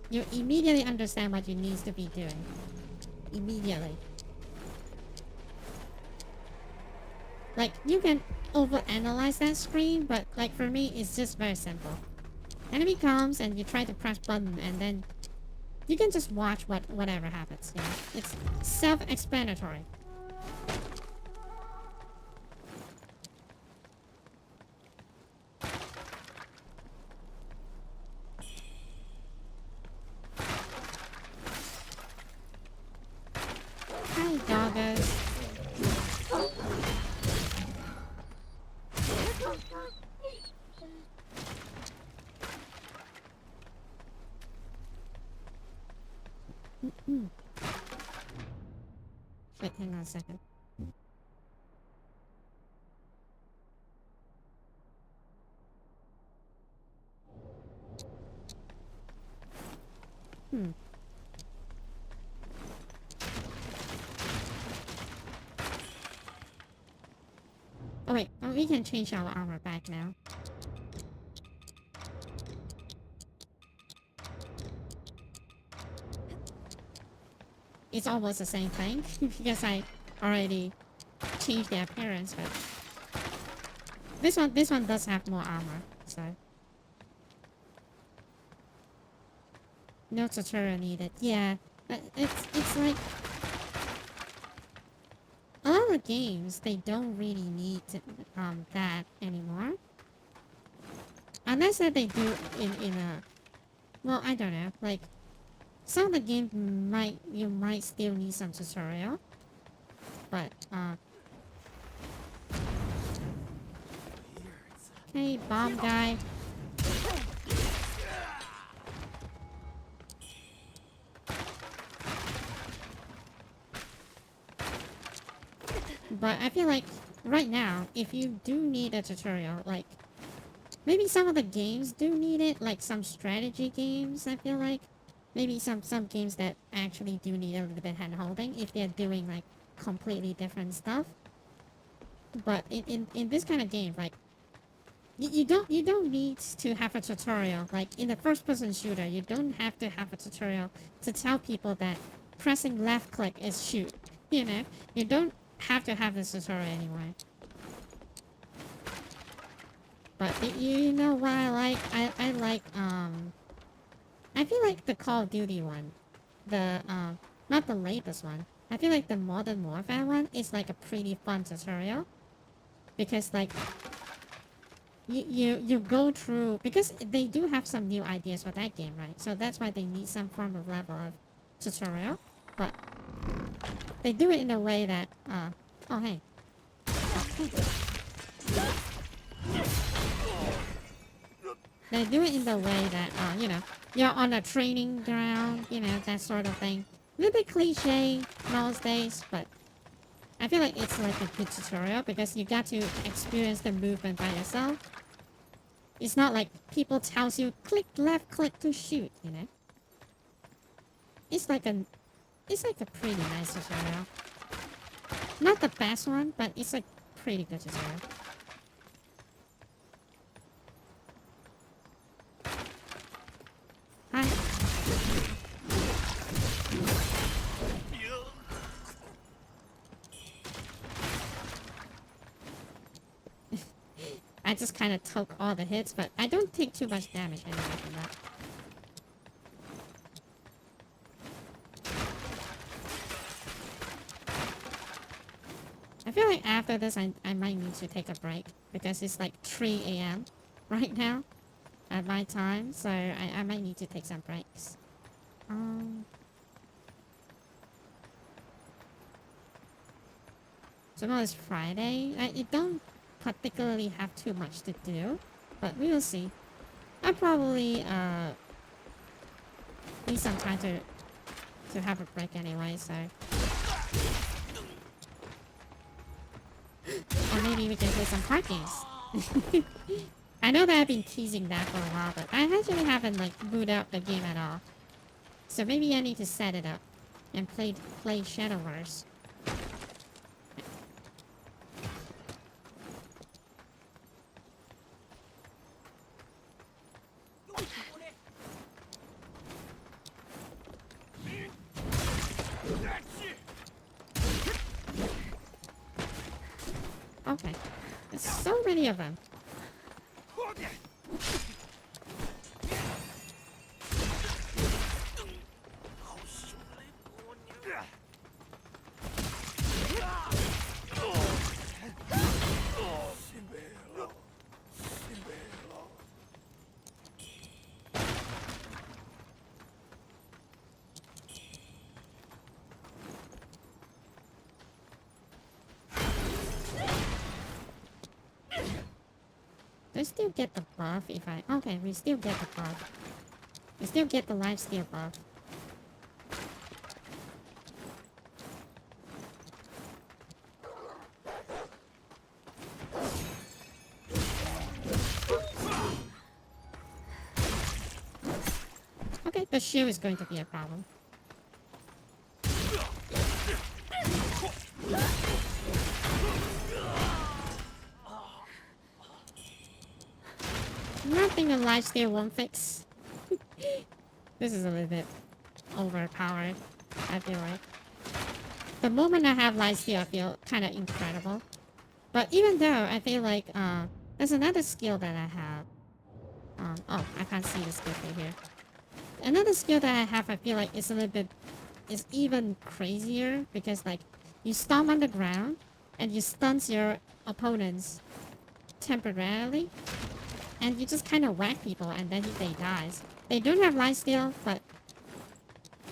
You immediately understand what you need to be doing. Immediately. Like, you can overanalyze that screen, but like for me, it's just very simple. Enemy comes and you try to press button and then you can just watch whatever happens. You know? It's self-explanatory. Hi, doggos. Wait, hang on a second. Oh wait, oh, we can change our armor back now. It's almost the same thing because I already changed the appearance, but this one does have more armor, so no tutorial needed. Yeah, it's like a lot of games they don't really need that anymore, unless that they do in a well, I don't know, like. Some of the games you might still need some tutorial, but hey, bomb guy. But I feel like right now, if you do need a tutorial, like maybe some of the games do need it, like some strategy games. I feel like. Maybe some games that actually do need a little bit hand holding if they're doing like completely different stuff. But in this kind of game, like you don't need to have a tutorial. Like in the first person shooter, you don't have to have a tutorial to tell people that pressing left click is shoot. You know, you don't have to have this tutorial anyway. But you know what I like? I like I feel like the Call of Duty one, the not the latest one. I feel like the Modern Warfare one is like a pretty fun tutorial, because like you go through, because they do have some new ideas for that game, right? So that's why they need some form of level of tutorial, but they do it in a way that oh hey. they do it in the way that, you know, you're on a training ground, you know, that sort of thing. A little bit cliche most days, but I feel like it's like a good tutorial because you got to experience the movement by yourself. It's not like people tells you click left click to shoot, you know. It's like a pretty nice tutorial. Not the best one, but it's like pretty good tutorial. Hi. I just kind of took all the hits, but I don't take too much damage anyway from that. I feel like after this, I might need to take a break because it's like 3 a.m. right now at my time, so I might need to take some breaks. Tomorrow is Friday. I don't particularly have too much to do, but we will see. I probably need some time to have a break anyway, so. Or maybe we can play some card games. I know that I've been teasing that for a while, but I actually haven't like booted up the game at all. So maybe I need to set it up and play Shadowverse. Okay. There's so many of them. Do I still get the buff if I... Okay, we still get the buff. We still get the lifesteal buff. Okay, the shield is going to be a problem. Nothing a lifesteal won't fix. This is a little bit overpowered, I feel like. The moment I have lifesteal, I feel kind of incredible. But even though I feel like there's another skill that I have. Oh, I can't see the skill thing here. Another skill that I have, I feel like is a little bit, is even crazier because like you stomp on the ground and you stun your opponents temporarily. And you just kind of whack people and then they dies. They don't have lifesteal, but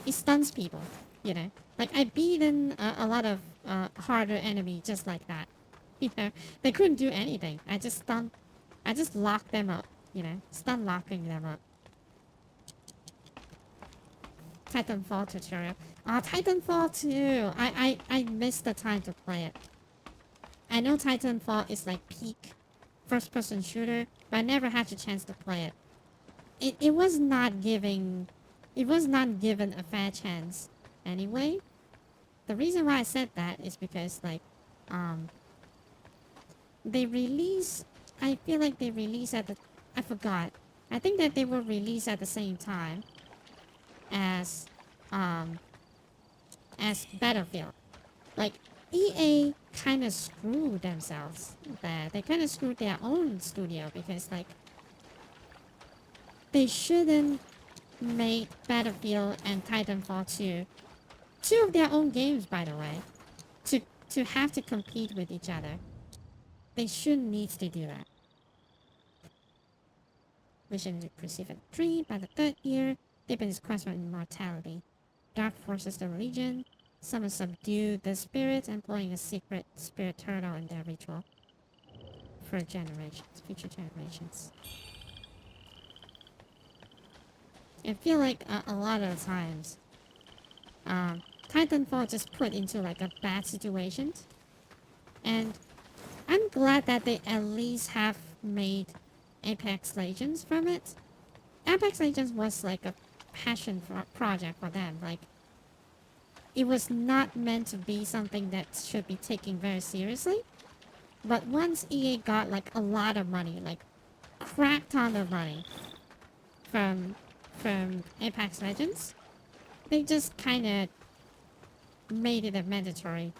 it stuns people, you know. Like, I've beaten a lot of harder enemy just like that. You know, they couldn't do anything. I just locked them up, you know. Stun locking them up. Titanfall tutorial. Oh, Titanfall 2! I missed the time to play it. I know Titanfall is like peak first-person shooter, but I never had the chance to play it. It was not given a fair chance anyway. The reason why I said that is because like they release, I feel like they release at the, I forgot. I think that they were released at the same time as Battlefield. Like EA kind of screwed themselves there. They kind of screwed their own studio because like they shouldn't make Battlefield and Titanfall 2 of their own games, by the way, to have to compete with each other. They shouldn't need to do that. Mission to perceive a dream by the third year, deepen his quest for immortality. Dark forces the Legion, summon subdue the spirits, employing a secret spirit turtle in their ritual. For generations, future generations. I feel like a lot of the times, Titanfall just put into like a bad situation. And I'm glad that they at least have made Apex Legends from it. Apex Legends was like a passion project for them. Like, it was not meant to be something that should be taken very seriously. But once EA got like a lot of money, like crap ton of money from Apex Legends, they just kind of made it a mandatory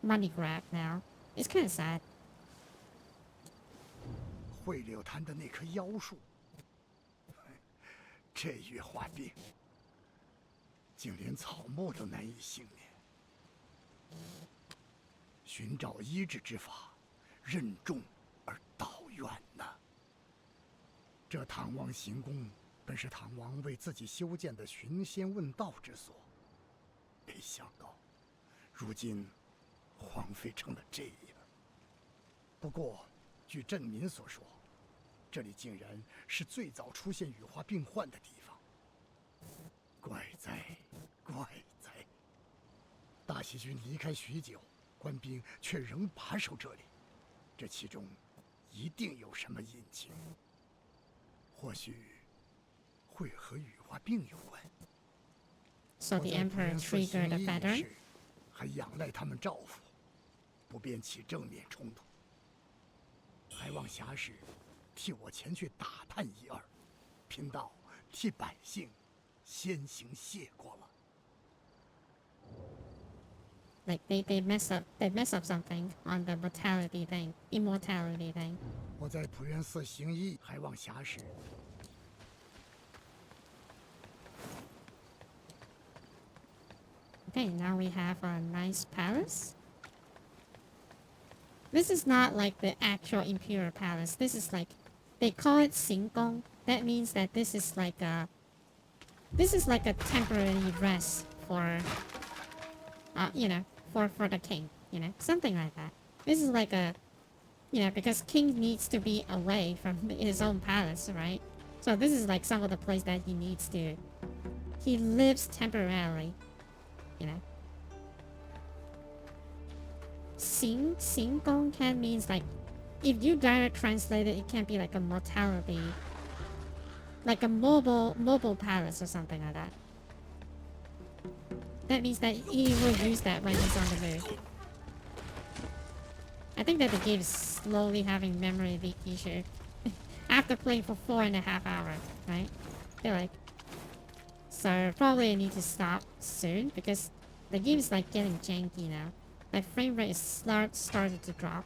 money grab now. It's kind of sad. 汇柳潭的那棵妖树，这月化病，竟连草木都难以幸免。寻找医治之法，任重而道远呐。这唐王行宫本是唐王为自己修建的寻仙问道之所，没想到，如今荒废成了这样。不过，据镇民所说，这里竟然是最早出现羽化病患的地方。怪哉，怪哉！大西军离开许久，官兵却仍把守这里，这其中一定有什么隐情。或许会和羽化病有关。 So the Emperor triggered a pattern. 还仰赖他们照拂，不便起正面冲突。还望侠士替我前去打探一二，贫道替百姓先行谢过了。 Like they mess up something on the mortality thing, immortality thing. 我在普愿寺行医，还望侠士。 Okay, now we have a nice palace. This is not like the actual imperial palace. This is like, they call it Xinggong. That means that this is like a temporary rest for, you know, for the king, you know, something like that. This is like a, you know, because king needs to be away from his own palace, right? So this is like some of the place that he needs to, he lives temporarily, you know. Xinggong can means like, if you direct translate it, it can be like a mortality, like a mobile palace or something like that. That means that he will use that when he's on the move. I think that the game is slowly having memory leak issue. After playing for 4.5 hours, right? I feel like. So probably I need to stop soon because the game is like getting janky now. My frame rate is started to drop.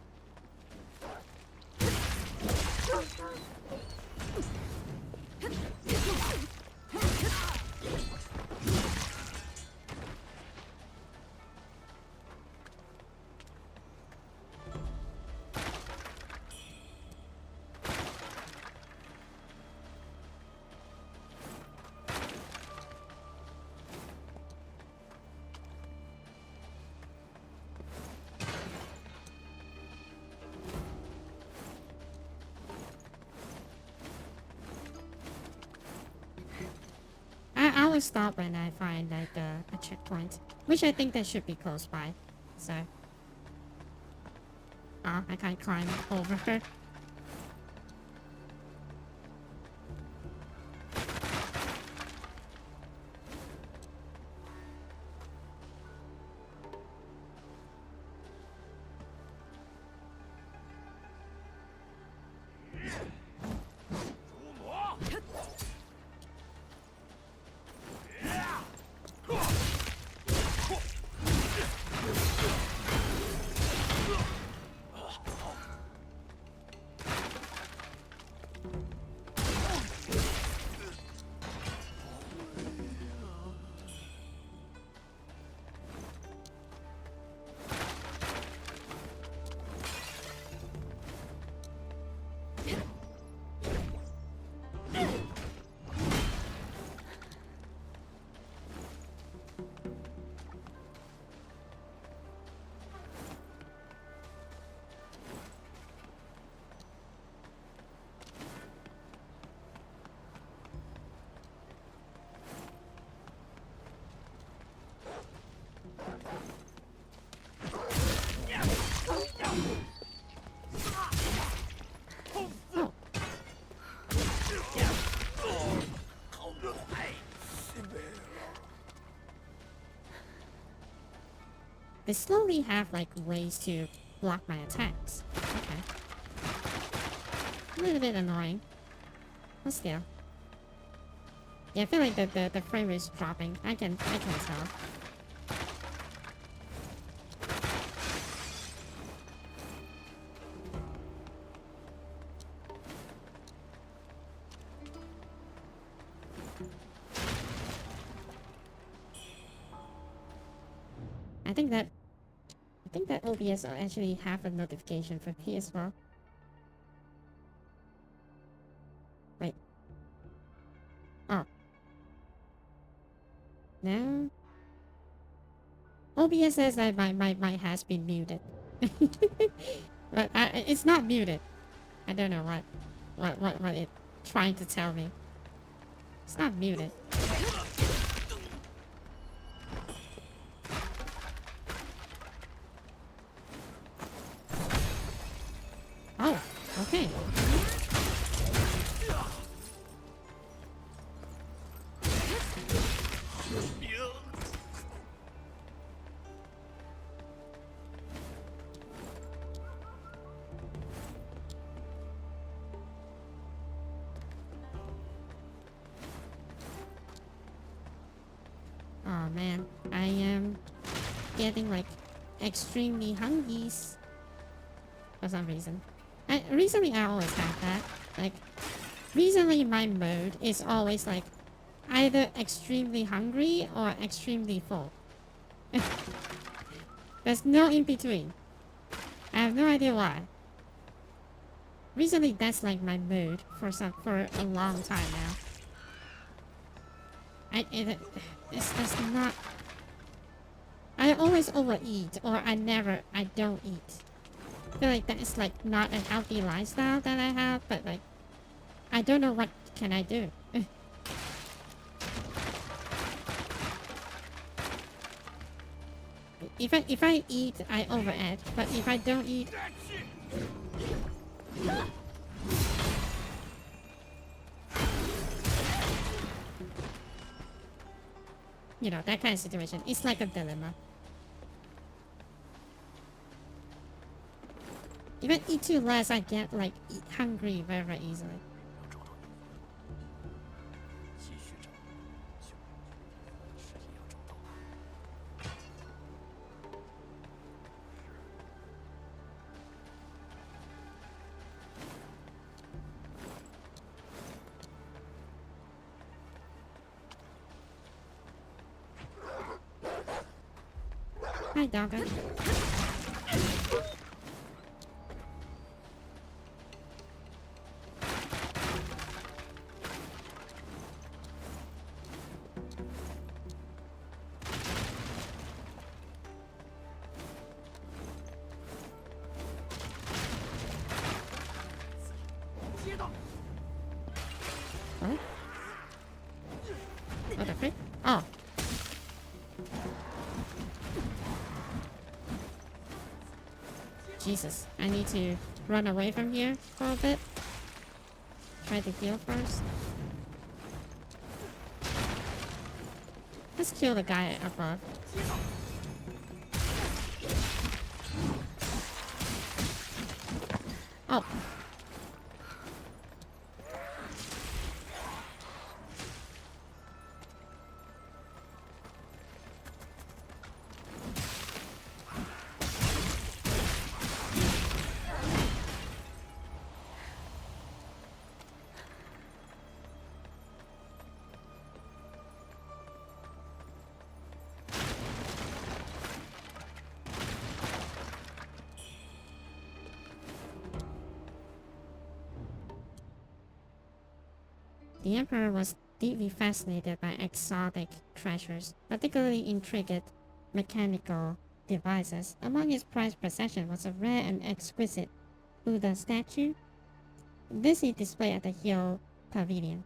I will stop when I find like a checkpoint, which I think that should be close by. So, oh, I can't climb over her. they slowly have like ways to block my attacks. Okay. A little bit annoying. But still. Yeah, I feel like the frame rate is dropping. I can tell. I think that OBS will actually have a notification for me as well. Wait. Oh. No. OBS says that my mic has been muted. But it's not muted. I don't know what it's trying to tell me. It's not muted. Oh, okay. Oh man, I am getting like extremely hungry for some reason. Recently I always have that. Like, recently my mode is always like either extremely hungry or extremely full. There's no in between. I have no idea why. Recently that's like my mood for a long time now. It's not. I always overeat, or I don't eat. I feel like that is like not a healthy lifestyle that I have, but like, I don't know what can I do. If I eat, I overeat, but if I don't eat, you know, that kind of situation. It's like a dilemma. If I eat too less, I get like hungry very, very easily. Hi, doggo. What? What the frick? Oh. Jesus, I need to run away from here for a bit. Try to heal first. Let's kill the guy above. Oh. The Emperor was deeply fascinated by exotic treasures, particularly intricate mechanical devices. Among his prized possessions was a rare and exquisite Buddha statue. This he displayed at the Hill Pavilion,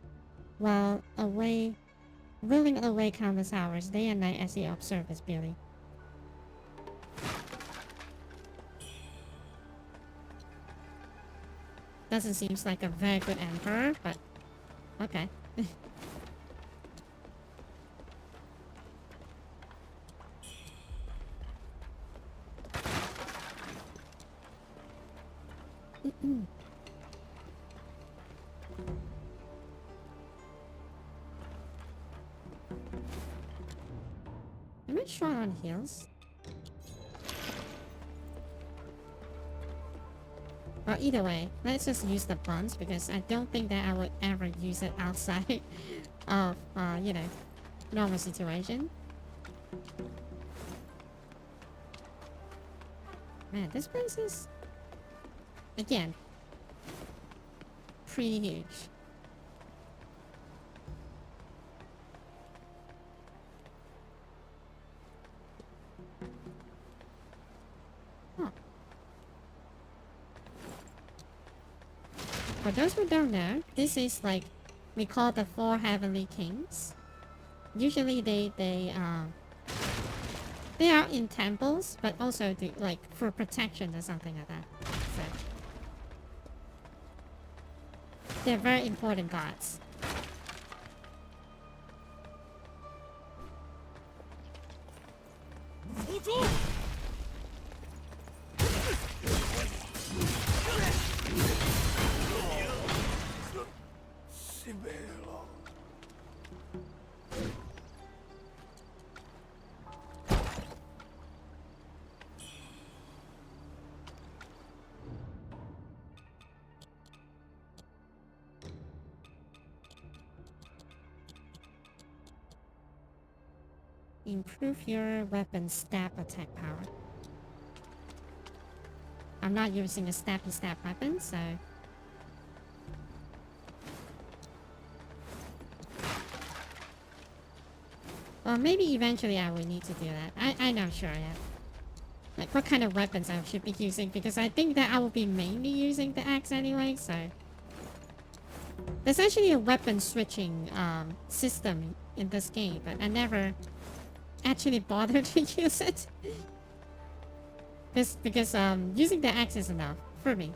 while whirling away countless hours, day and night, as he observed his beauty. Doesn't seem like a very good emperor, but okay. Am I short on heals? Well, either way, let's just use the buns because I don't think that I would ever use it outside of, you know, normal situation. Man, this place is, again, pretty huge. Huh. For those who don't know, this is like, we call the 4 Heavenly Kings. Usually they are in temples, but also do, like, for protection or something like that. So they're very important gods. Improve your weapon's stab attack power. I'm not using a stabby stab weapon, so... Well, maybe eventually I will need to do that. I'm not sure yet. Like, what kind of weapons I should be using, because I think that I will be mainly using the axe anyway, so... There's actually a weapon switching system in this game, but I never actually bothered to use it. Because using the axe is enough for me.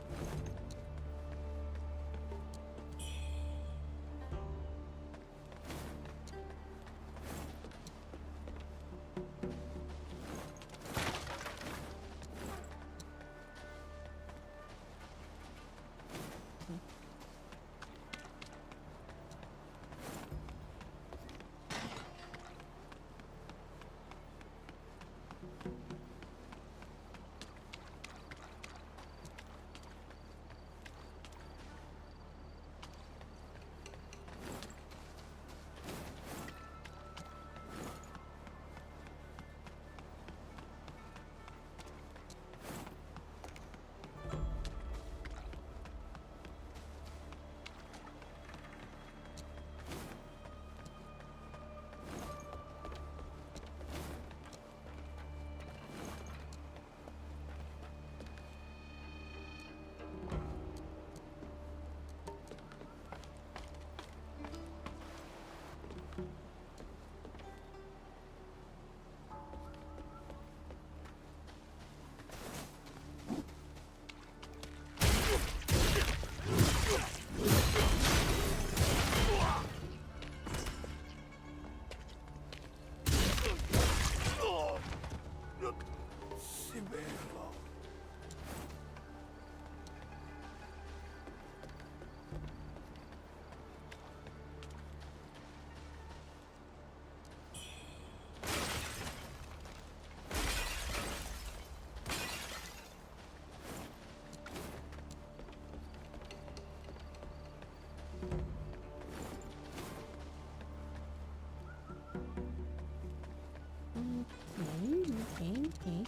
Okay.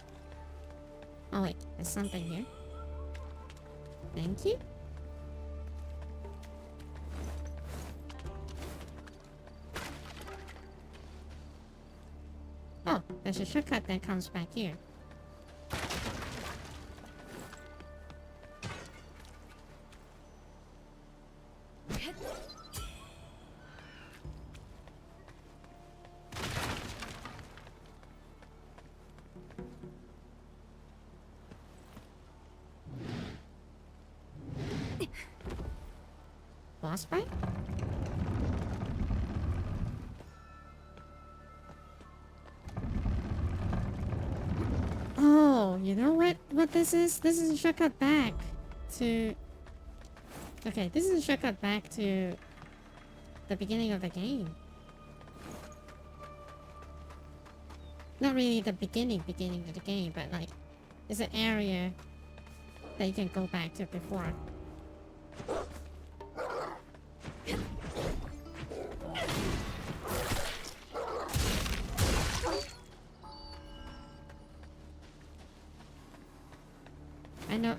Oh wait, there's something here. Thank you. Oh, there's a shortcut that comes back here. Boss fight? Oh, you know what this is? This is a shortcut back to Okay, this is a shortcut back to the beginning of the game. Not really the beginning of the game, but like, it's an area that you can go back to before.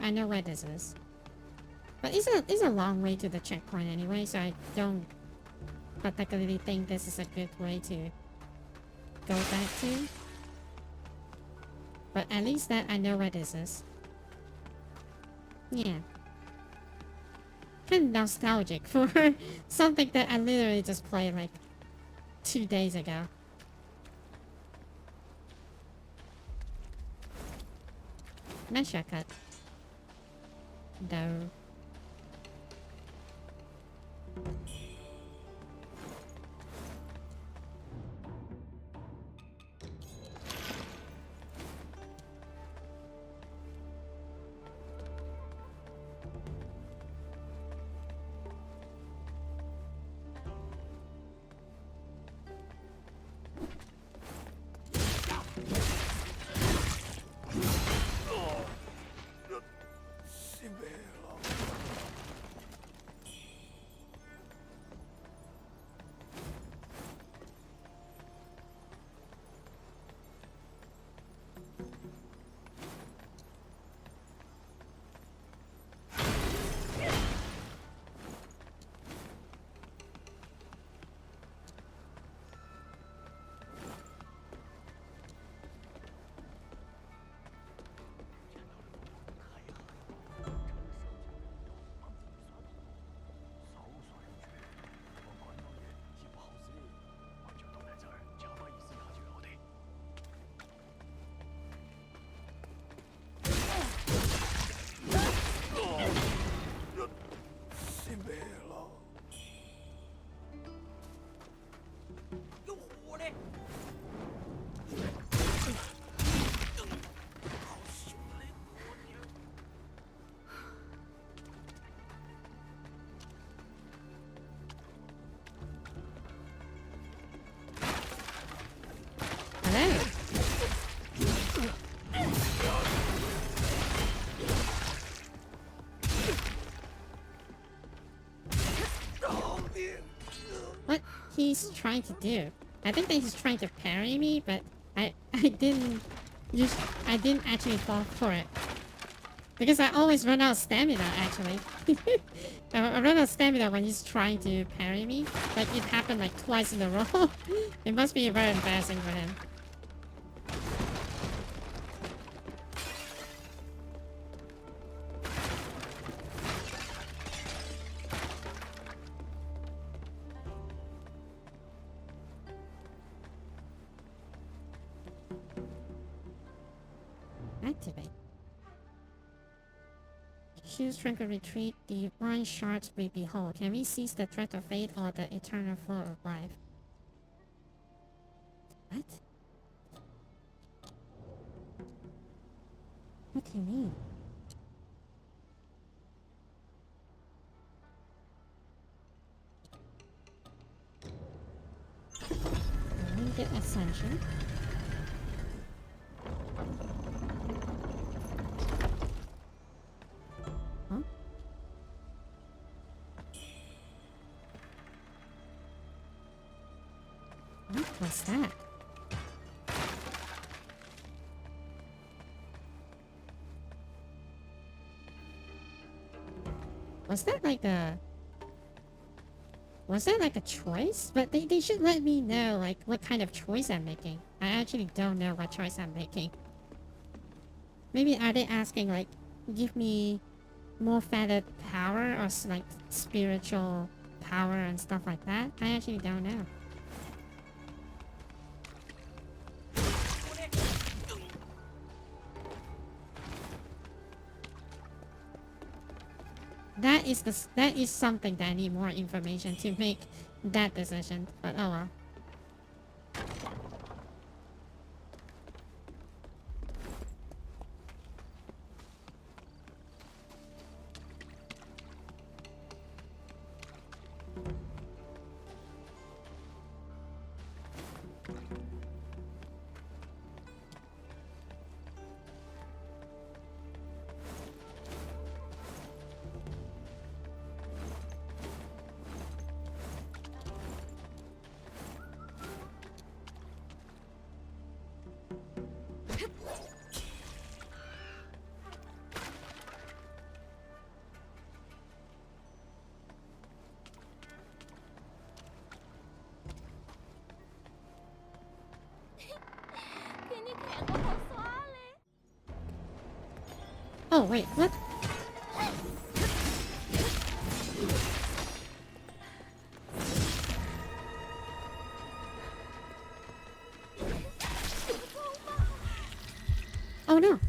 I know where this is. But it's a long way to the checkpoint anyway, so I don't particularly think this is a good way to go back to. But at least that I know where this is. Yeah. Kind of nostalgic for something that I literally just played like 2 days ago. Nice shortcut. No. What he's trying to do? I think that he's trying to parry me, but I didn't actually fall for it. Because I always run out of stamina, actually. I run out of stamina when he's trying to parry me. Like, it happened like twice in a row. It must be very embarrassing for him. Activate. Choose strength to retreat. The one shards we behold. Can we seize the threat of fate or the eternal flow of life? What? What do you mean? Immediate ascension. Huh? What was that? Was that like a... Was that like a choice? But they should let me know like what kind of choice I'm making. I actually don't know what choice I'm making. Maybe are they asking like, give me more feathered power or like spiritual power and stuff like that? I actually don't know. That is something that I need more information to make that decision. But oh well. Oh, wait, what? Oh no.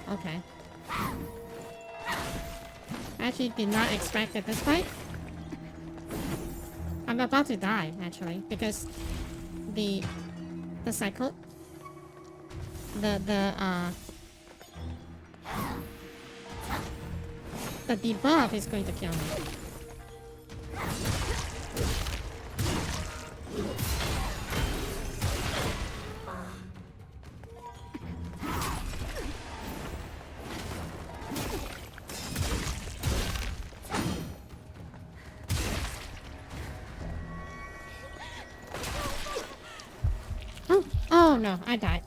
Okay. Actually did not expect it this fight. I'm about to die, actually, because the cycle, the debuff is going to kill me. Oh no, I died.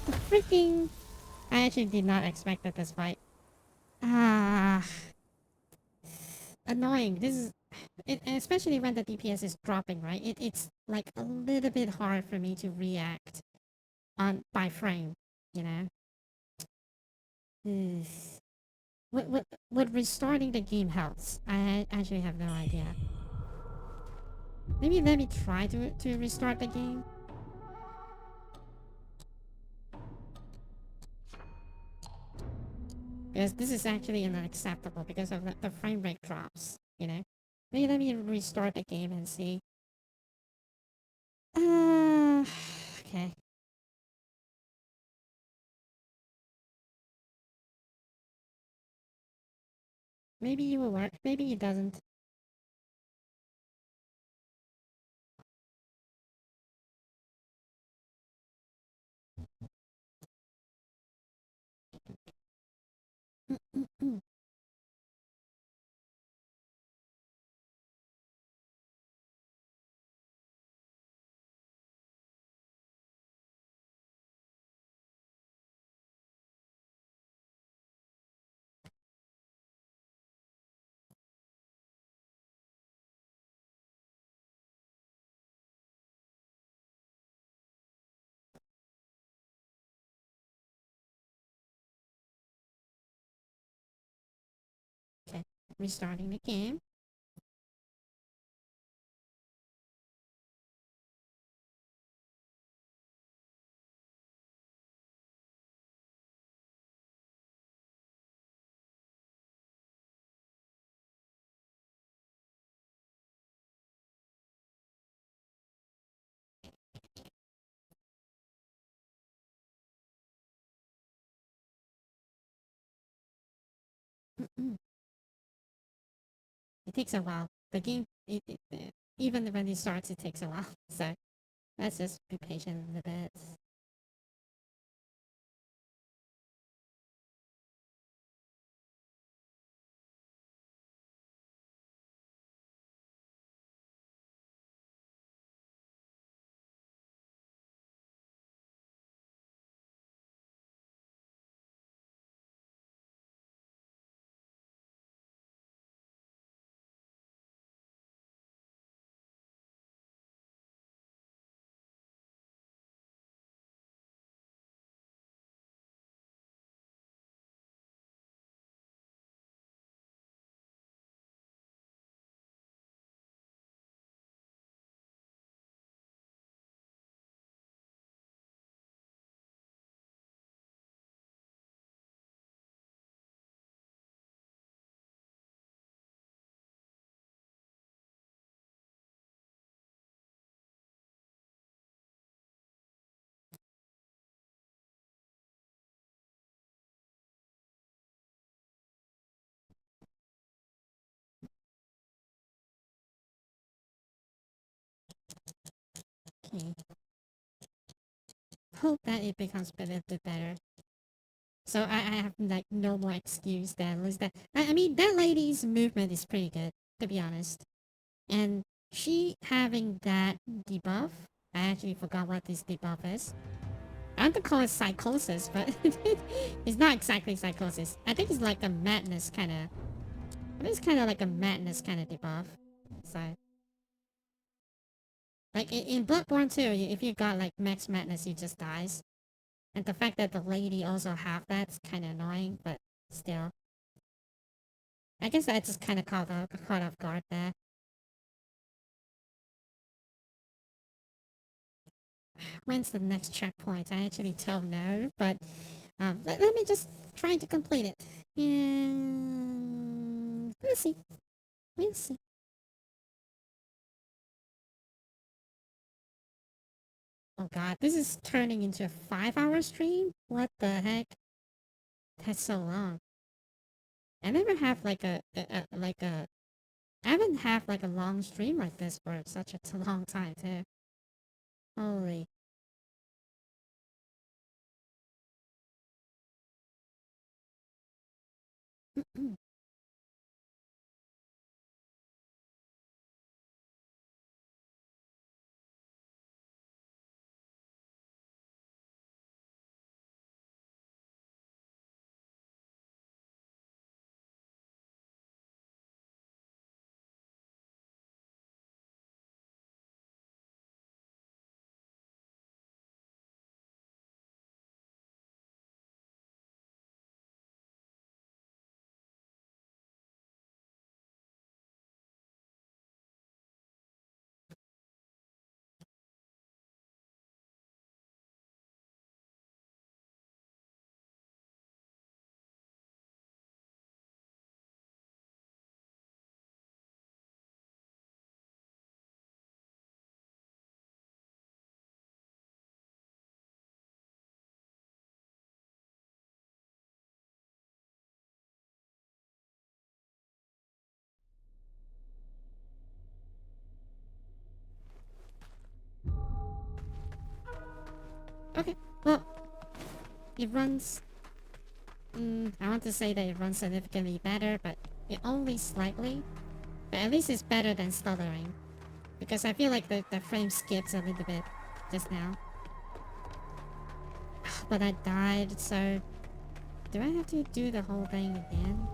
The freaking... I actually did not expect this fight. Ah, annoying. This is... especially when the DPS is dropping, right? It's like a little bit hard for me to react by frame, you know? Would restarting the game helps? I actually have no idea. Maybe let me try to restart the game. Because this is actually unacceptable because of the frame rate drops, you know? Maybe let me restart the game and see. Okay. Maybe it will work, maybe it doesn't. Okay, restarting the game. It takes a while. The game, even when it starts, it takes a while. So let's just be patient a bit. Okay. Hope that it becomes a little bit better. So I have like no more excuse than lose that. I mean, that lady's movement is pretty good, to be honest. And she having that debuff, I actually forgot what this debuff is. I want to call it psychosis, but it's not exactly psychosis. I think it's like a madness kind of... It's kind of like a madness kind of debuff. So Like in Bloodborne 2, if you got like Max Madness, you just dies. And the fact that the lady also have that's kind of annoying, but still. I guess I just kind of caught off guard there. When's the next checkpoint? I actually don't know, but let me just try to complete it. And we'll see. We'll see. Oh god, this is turning into a 5-hour stream? What the heck? That's so long. I never have like I haven't had like a long stream like this for such a long time too. Holy. Okay, well, it runs. I want to say that it runs significantly better, but it only slightly. But at least it's better than stuttering. Because I feel like the frame skips a little bit just now. But I died, so... Do I have to do the whole thing again?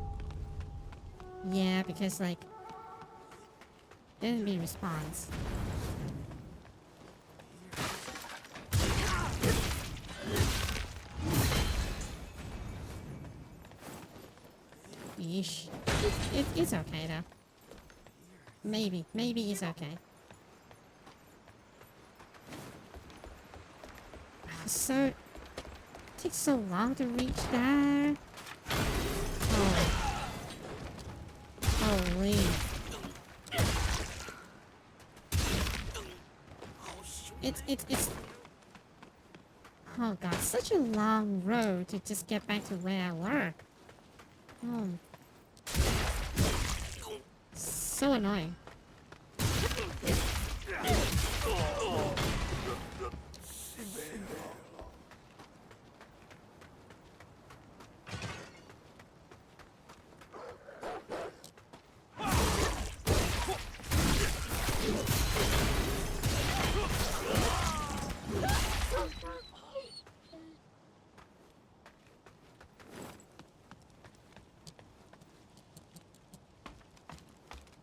Yeah, because like... Didn't be response. Yeesh. It's okay though. Maybe it's okay. So... It takes so long to reach there. Oh. Holy. It's... Oh god, such a long road to just get back to where I were. Oh. So annoying.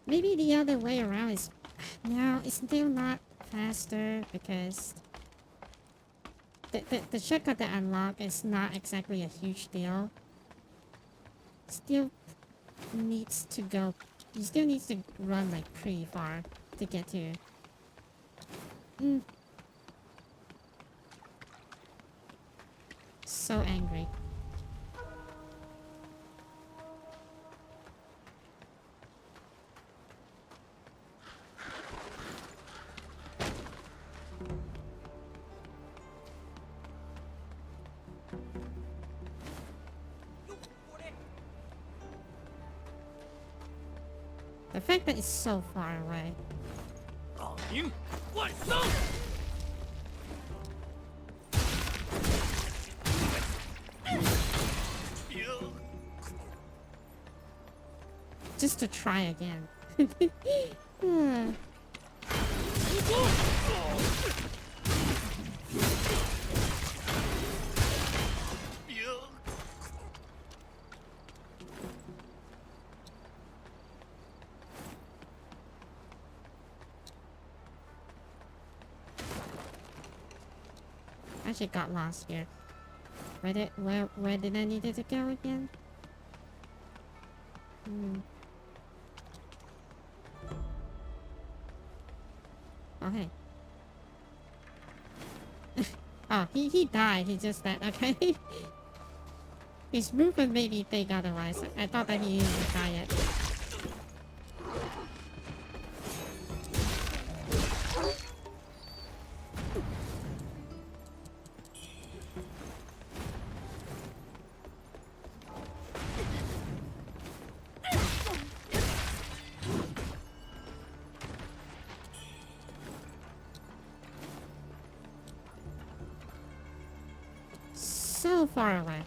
Maybe the other way around is... No, it's still not faster because... The shortcut that unlock is not exactly a huge deal. Still needs to go... You still need to run like pretty far to get to... So angry. The fact that it's so far away. Just to try again. actually got lost here. Where did I need it to go again? Oh, hey. Oh, he died. He just died. Okay. His movement made me think otherwise. I thought that he didn't die yet. So far away.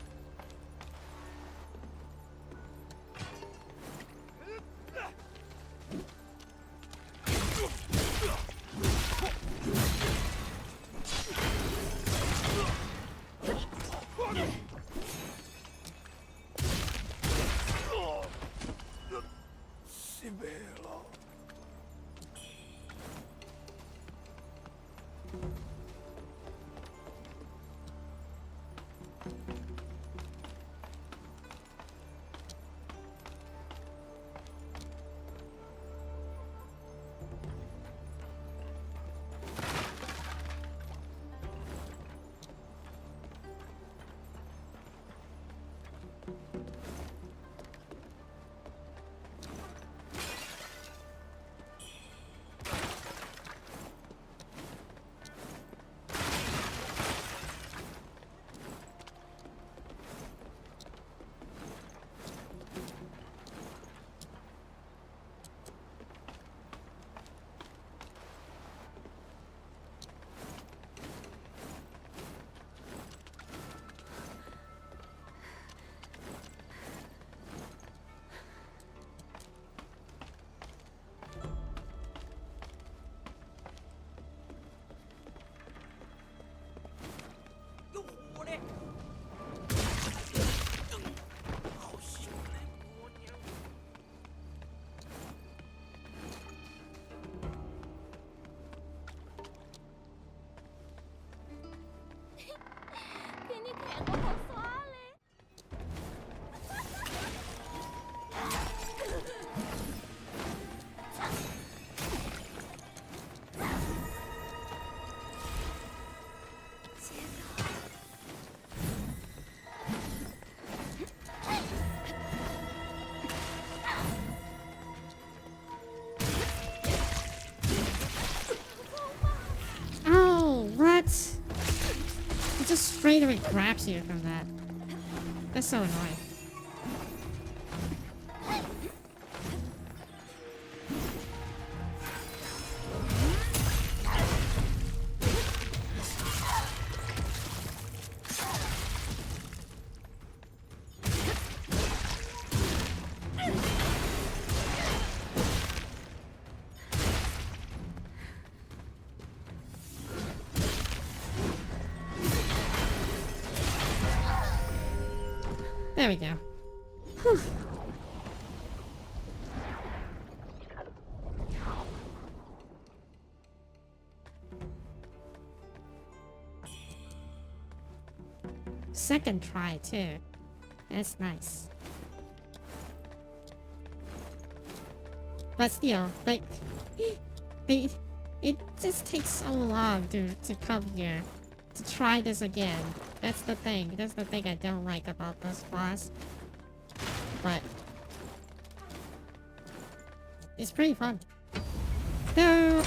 Straight away grabs you from that. That's so annoying. There we go. Whew. Second try too. That's nice. But still, like, it just takes so long to come here to try this again. That's the thing. That's the thing I don't like about this boss. But it's pretty fun. Though,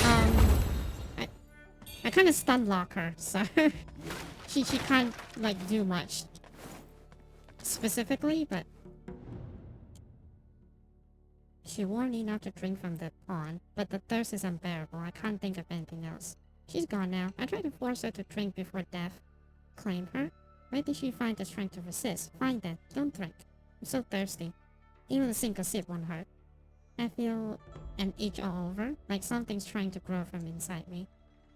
I kind of stun lock her, so she can't like do much specifically, but she warned me not to drink from the pond. But the thirst is unbearable. I can't think of anything else. She's gone now. I tried to force her to drink before death claimed her. Where did she find the strength to resist? Fine then, don't drink. I'm so thirsty. Even a single sip won't hurt. I feel an itch all over, like something's trying to grow from inside me.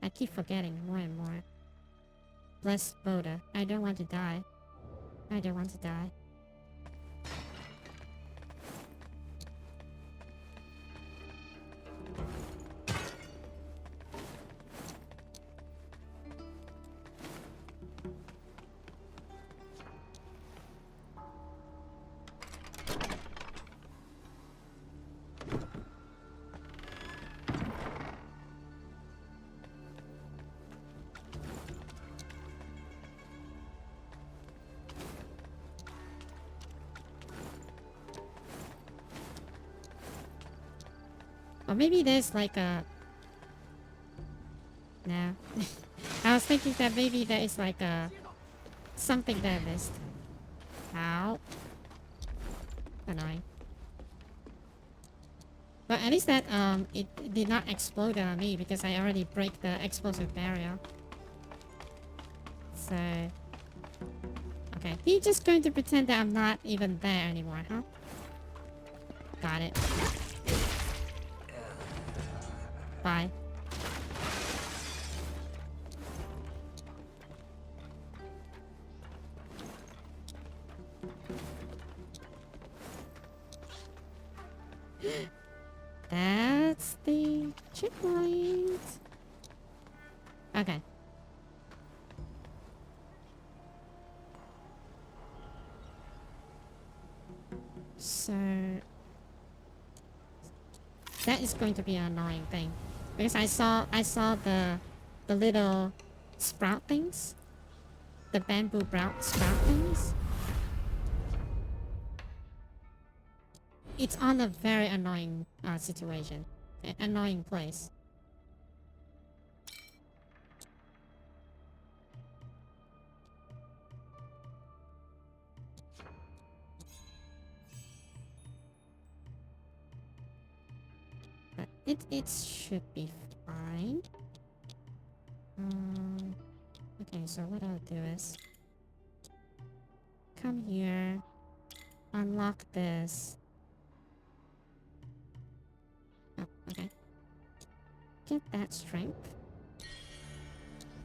I keep forgetting more and more. Bless Boda. I don't want to die. I don't want to die. Or maybe there's like a... No. I was thinking that maybe there is like a... something that I missed. Ow. Annoying. But at least that it did not explode on me because I already break the explosive barrier. So... Okay, he's just going to pretend that I'm not even there anymore, huh? Got it. Bye. That's the checkpoint. Okay. So that is going to be an annoying thing because I saw the little sprout things, the bamboo sprout things. It's on a very annoying situation, annoying place. But it should be fine. Okay, so what I'll do is come here, unlock this. Oh, okay. Get that strength.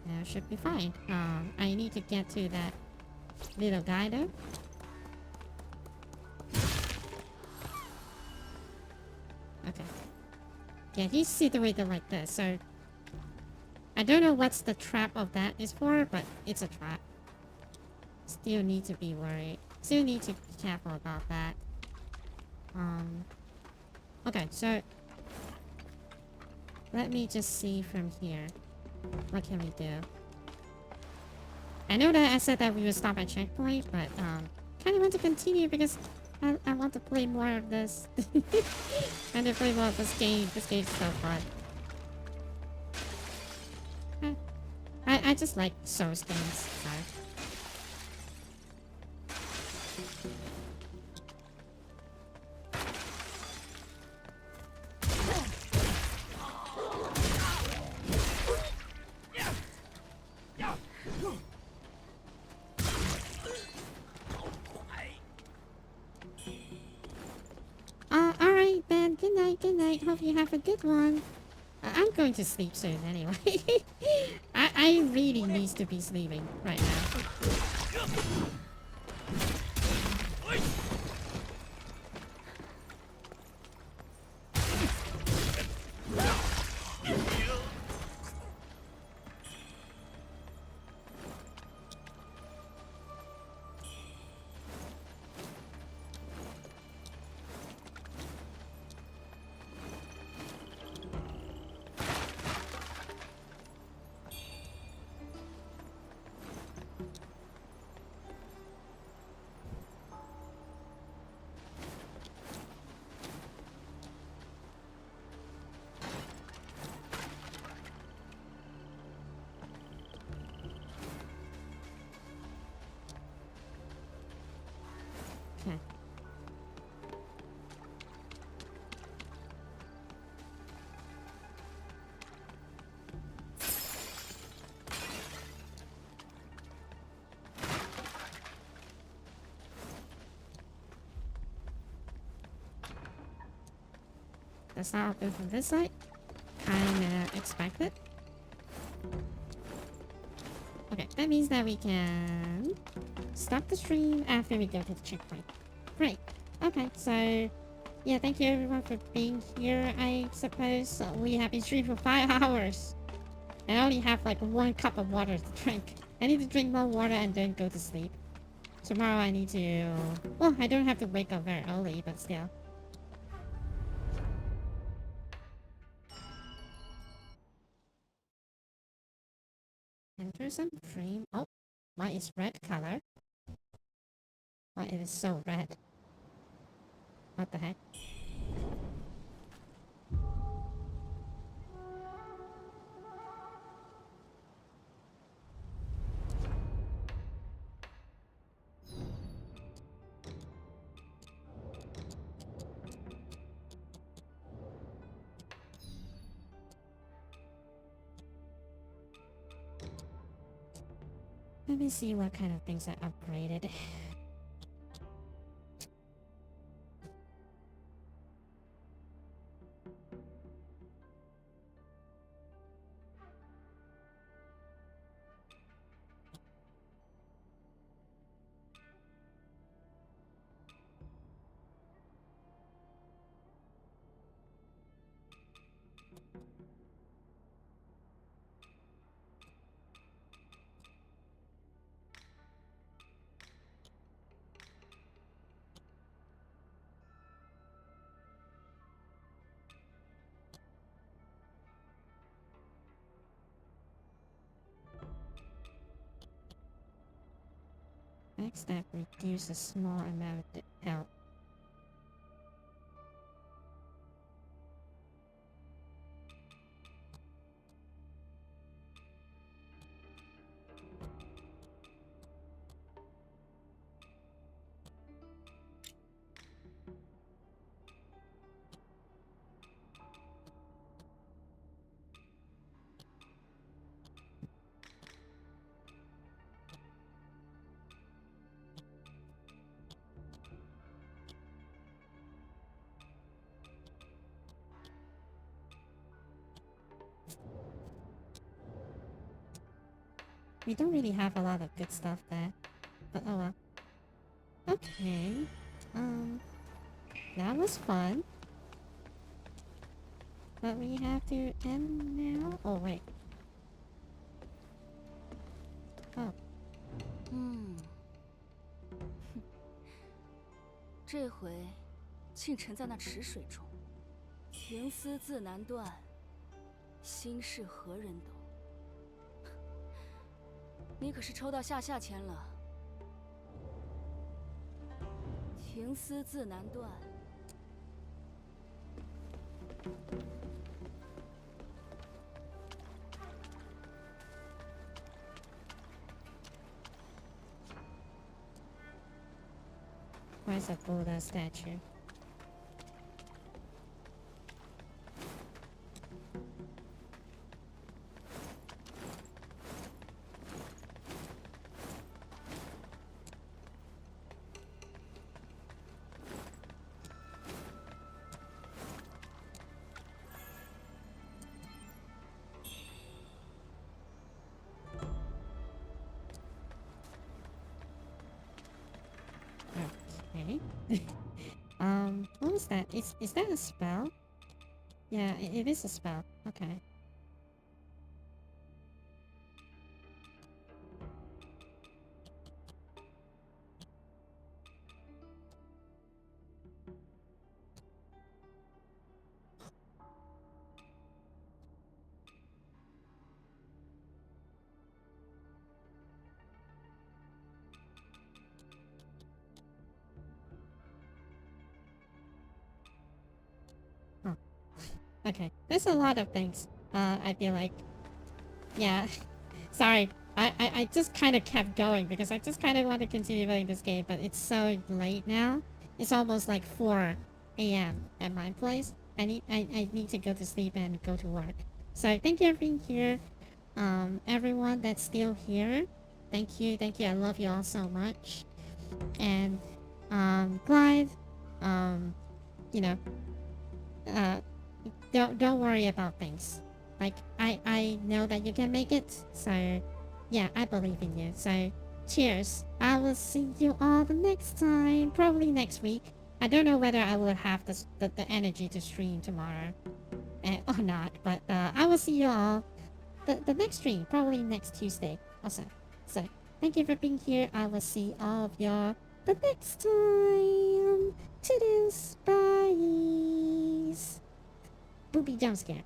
Now should be fine. I need to get to that little guy though. Okay. Yeah, he's situated like this, so I don't know what's the trap of that is for, but it's a trap. Still need to be worried. Still need to be careful about that. Okay, so let me just see from here. What can we do? I know that I said that we would stop at checkpoint, but kind of want to continue because I want to play more of this. And to play more of this game. This game's so fun. I just like Souls games, so. Alright then, good night, hope you have a good one. I'm going to sleep soon anyway. I really need to be sleeping right now. Okay. That's not open from this side. Kinda expected. Okay, that means that we can stop the stream after we go to the checkpoint. Great. Okay, so yeah, thank you everyone for being here. I suppose we have been streaming for 5 hours. I only have like 1 cup of water to drink. I need to drink more water and then go to sleep. Tomorrow I need to... Well, I don't have to wake up very early, but still. Enter some frame. Oh, why is red color? Why it is so red? What the heck? Let me see what kind of things I upgraded. Next step, reduce a small amount of health. We don't really have a lot of good stuff there, but oh well. Okay, that was fun. But we have to end now? Oh wait. Oh. 这回竟沉在那池水中，情丝自难断，心事何人懂？你可是抽到下签了，情丝自难断。Where's a Buddha statue? Okay. What was that? Is that a spell? Yeah, it is a spell. Okay. Okay, there's a lot of things. I feel like, yeah. Sorry, I just kind of kept going because I just kind of want to continue playing this game, but it's so late now. It's almost like 4 a.m. at my place. I need to go to sleep and go to work. So thank you for being here. Everyone that's still here, thank you. I love you all so much. And Clive, you know, don't worry about things. Like I know that you can make it. So yeah, I believe in you. So cheers. I will see you all the next time. Probably next week. I don't know whether I will have the energy to stream tomorrow or not. But I will see you all the next stream. Probably next Tuesday also. So thank you for being here. I will see all of y'all the next time. Toodles. Bye. Booby jump scare.